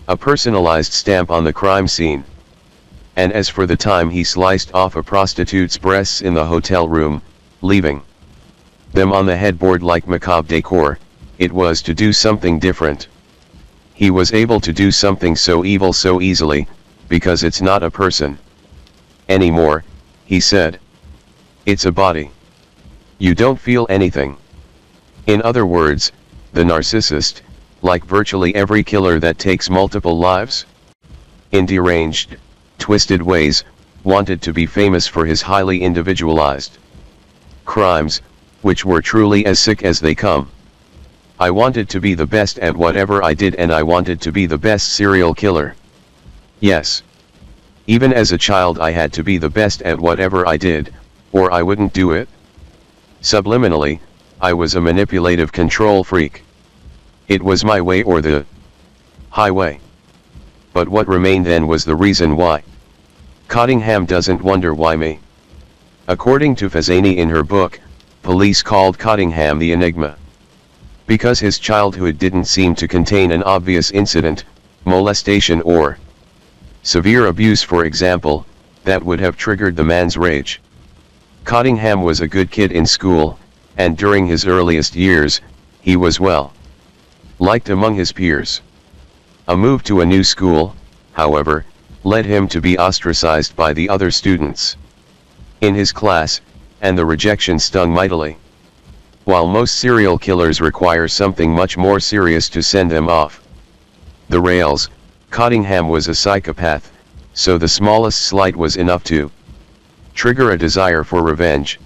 a personalized stamp on the crime scene. And as for the time he sliced off a prostitute's breasts in the hotel room, leaving them on the headboard like macabre decor, it was to do something different. He was able to do something so evil so easily, because it's not a person anymore, he said. It's a body. You don't feel anything. In other words, the narcissist, like virtually every killer that takes multiple lives, in deranged, twisted ways, wanted to be famous for his highly individualized crimes, which were truly as sick as they come. I wanted to be the best at whatever I did, and I wanted to be the best serial killer. Yes. Even as a child I had to be the best at whatever I did, or I wouldn't do it. Subliminally, I was a manipulative control freak. It was my way or the highway. But what remained then was the reason why. Cottingham doesn't wonder why me. According to Fezani in her book, police called Cottingham the Enigma. Because his childhood didn't seem to contain an obvious incident, molestation or severe abuse for example, that would have triggered the man's rage. Cottingham was a good kid in school, and during his earliest years, he was well liked among his peers. A move to a new school, however, led him to be ostracized by the other students in his class, and the rejection stung mightily. While most serial killers require something much more serious to send them off the rails, Cottingham was a psychopath, so the smallest slight was enough to trigger a desire for revenge.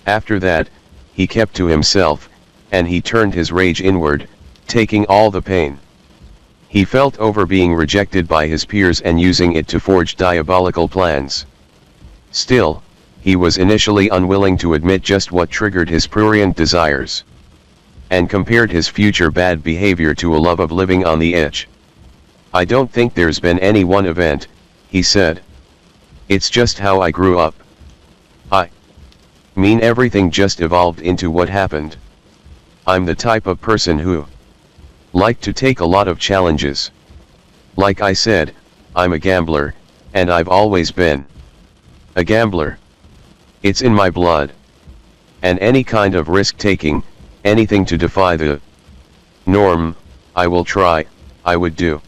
After that, he kept to himself, and he turned his rage inward, taking all the pain. He felt over being rejected by his peers and using it to forge diabolical plans. Still, he was initially unwilling to admit just what triggered his prurient desires, and compared his future bad behavior to a love of living on the edge. "I don't think there's been any one event," he said. "It's just how I grew up. I mean, everything just evolved into what happened. I'm the type of person who like to take a lot of challenges. Like I said, I'm a gambler, and I've always been a gambler. It's in my blood. And any kind of risk-taking, anything to defy the norm, I will try, I would do.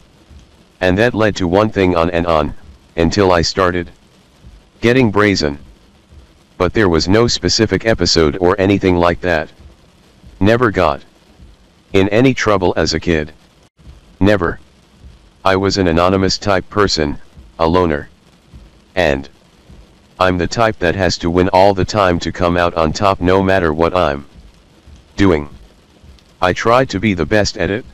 And that led to one thing on and on, until I started getting brazen. But there was no specific episode or anything like that. Never got in any trouble as a kid. Never. I was an anonymous type person, a loner. And I'm the type that has to win all the time to come out on top no matter what I'm doing. I tried to be the best at it.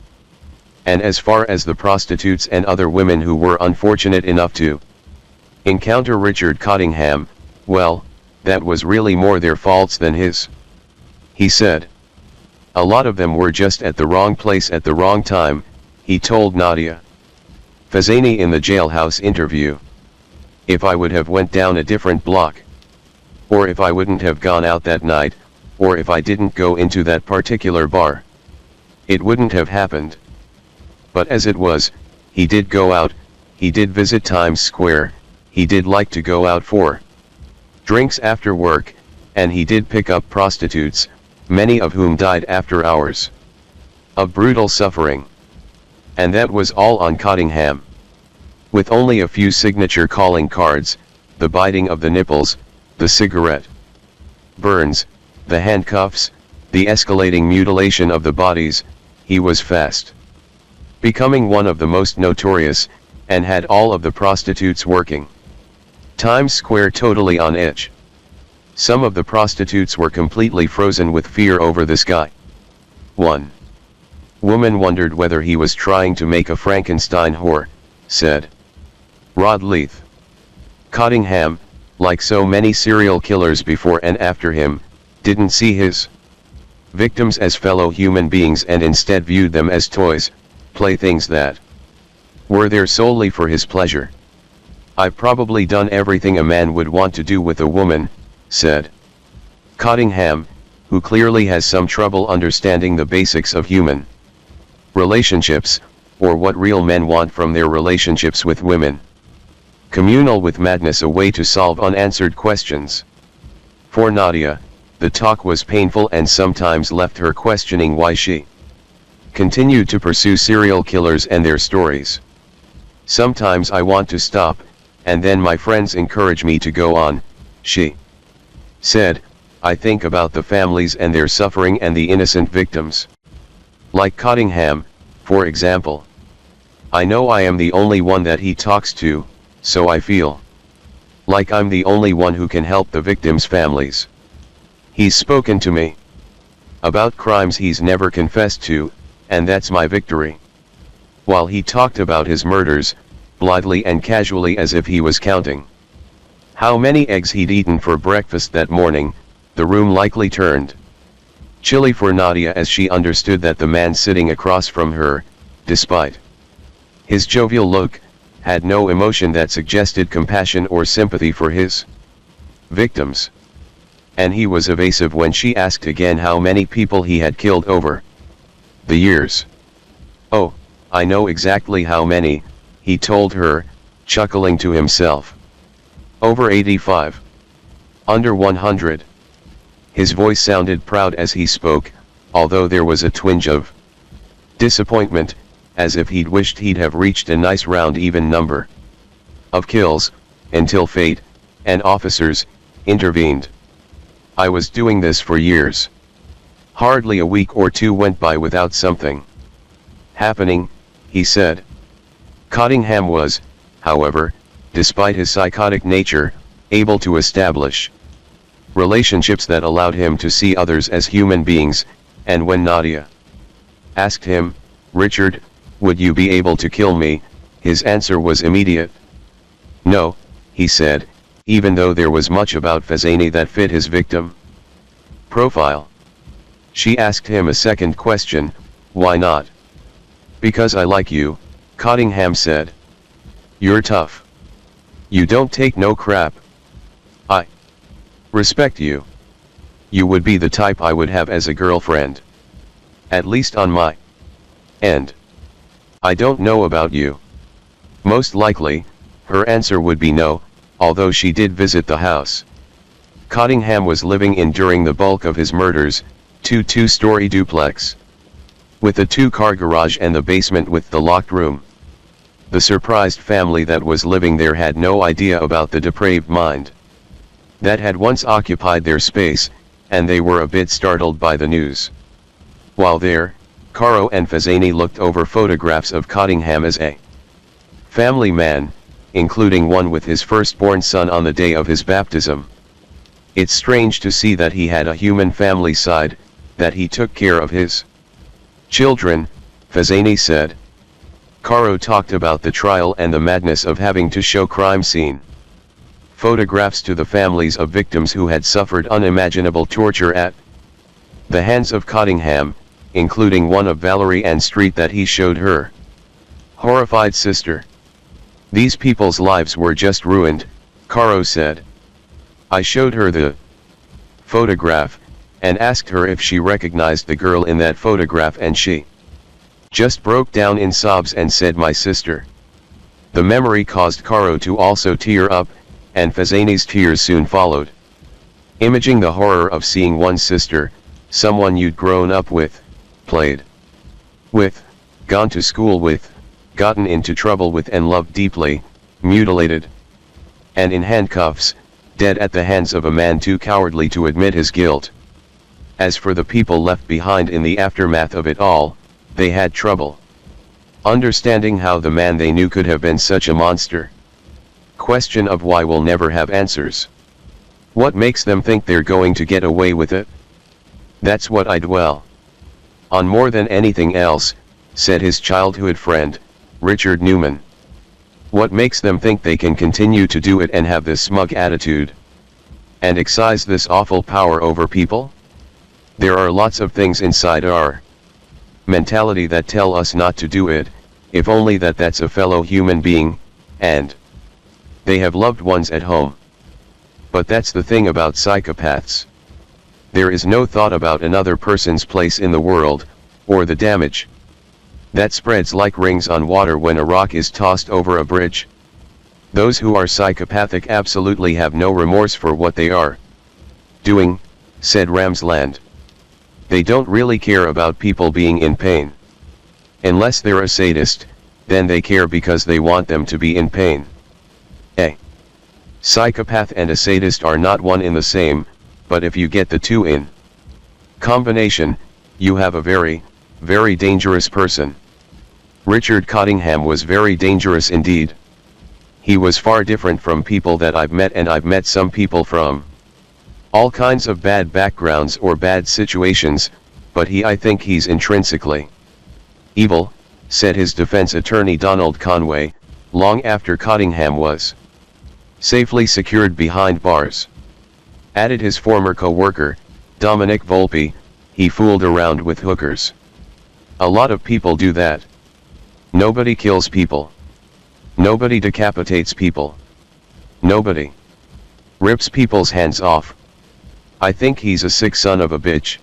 And as far as the prostitutes and other women who were unfortunate enough to encounter Richard Cottingham, well, that was really more their faults than his. He said. A lot of them were just at the wrong place at the wrong time, he told Nadia Fazani in the jailhouse interview. If I would have went down a different block, or if I wouldn't have gone out that night, or if I didn't go into that particular bar, it wouldn't have happened. But as it was, he did go out, he did visit Times Square, he did like to go out for drinks after work, and he did pick up prostitutes, many of whom died after hours of brutal suffering. And that was all on Cottingham. With only a few signature calling cards, the biting of the nipples, the cigarette burns, the handcuffs, the escalating mutilation of the bodies, he was fast becoming one of the most notorious, and had all of the prostitutes working Times Square totally on edge. Some of the prostitutes were completely frozen with fear over this guy. One woman wondered whether he was trying to make a Frankenstein whore, said Rod Leith. Cottingham, like so many serial killers before and after him, didn't see his victims as fellow human beings and instead viewed them as toys, playthings that were there solely for his pleasure. I've probably done everything a man would want to do with a woman, said Cottingham, who clearly has some trouble understanding the basics of human relationships, or what real men want from their relationships with women. Communal with madness, a way to solve unanswered questions. For Nadia, the talk was painful and sometimes left her questioning why she continued to pursue serial killers and their stories. Sometimes I want to stop, and then my friends encourage me to go on, she said. I think about the families and their suffering and the innocent victims. Like Cottingham, for example. I know I am the only one that he talks to, so I feel like I'm the only one who can help the victims' families. He's spoken to me about crimes he's never confessed to, and that's my victory. While he talked about his murders, blithely and casually as if he was counting how many eggs he'd eaten for breakfast that morning, the room likely turned chilly for Nadia as she understood that the man sitting across from her, despite his jovial look, had no emotion that suggested compassion or sympathy for his victims. And he was evasive when she asked again how many people he had killed over the years. Oh, I know exactly how many, he told her, chuckling to himself. Over 85. Under 100. His voice sounded proud as he spoke, although there was a twinge of disappointment, as if he'd wished he'd have reached a nice round even number of kills, until fate, and officers, intervened. I was doing this for years. Hardly a week or two went by without something happening, he said. Cottingham was, however, despite his psychotic nature, able to establish relationships that allowed him to see others as human beings, and when Nadia asked him, "Richard, would you be able to kill me?" his answer was immediate. "No," he said, even though there was much about Fezani that fit his victim profile. She asked him a second question, "Why not?" "Because I like you," Cottingham said. "You're tough. You don't take no crap. I respect you. You would be the type I would have as a girlfriend. At least on my end. I don't know about you." Most likely, her answer would be no, although she did visit the house Cottingham was living in during the bulk of his murders, two-story duplex with a 2-car garage and the basement with the locked room. The surprised family that was living there had no idea about the depraved mind that had once occupied their space, and they were a bit startled by the news. While there, Caro and Fezani looked over photographs of Cottingham as a family man, including one with his firstborn son on the day of his baptism. "It's strange to see that he had a human family side, that he took care of his children," Fezani said. Caro talked about the trial and the madness of having to show crime scene photographs to the families of victims who had suffered unimaginable torture at the hands of Cottingham, including one of Valerie Ann Street that he showed her horrified sister. "These people's lives were just ruined," Caro said. "I showed her the photograph, and asked her if she recognized the girl in that photograph, and she just broke down in sobs and said, 'My sister.'" The memory caused Caro to also tear up, and Fezani's tears soon followed. Imaging the horror of seeing one's sister, someone you'd grown up with, played with, gone to school with, gotten into trouble with and loved deeply, mutilated, and in handcuffs, dead at the hands of a man too cowardly to admit his guilt. As for the people left behind in the aftermath of it all, they had trouble understanding how the man they knew could have been such a monster. Question of why will never have answers. What makes them think they're going to get away with it? That's what I dwell on more than anything else, said his childhood friend, Richard Newman. What makes them think they can continue to do it and have this smug attitude and exercise this awful power over people? There are lots of things inside our mentality that tell us not to do it, if only that's a fellow human being, and they have loved ones at home. But that's the thing about psychopaths. There is no thought about another person's place in the world, or the damage that spreads like rings on water when a rock is tossed over a bridge. Those who are psychopathic absolutely have no remorse for what they are doing, said Ramsland. They don't really care about people being in pain. Unless they're a sadist, then they care because they want them to be in pain. A psychopath and a sadist are not one in the same, but if you get the two in combination, you have a very, very dangerous person. Richard Cottingham was very dangerous indeed. He was far different from people that I've met, and I've met some people from all kinds of bad backgrounds or bad situations, but I think he's intrinsically evil, said his defense attorney Donald Conway, long after Cottingham was safely secured behind bars. Added his former co-worker, Dominic Volpe, he fooled around with hookers. A lot of people do that. Nobody kills people. Nobody decapitates people. Nobody rips people's hands off. I think he's a sick son of a bitch.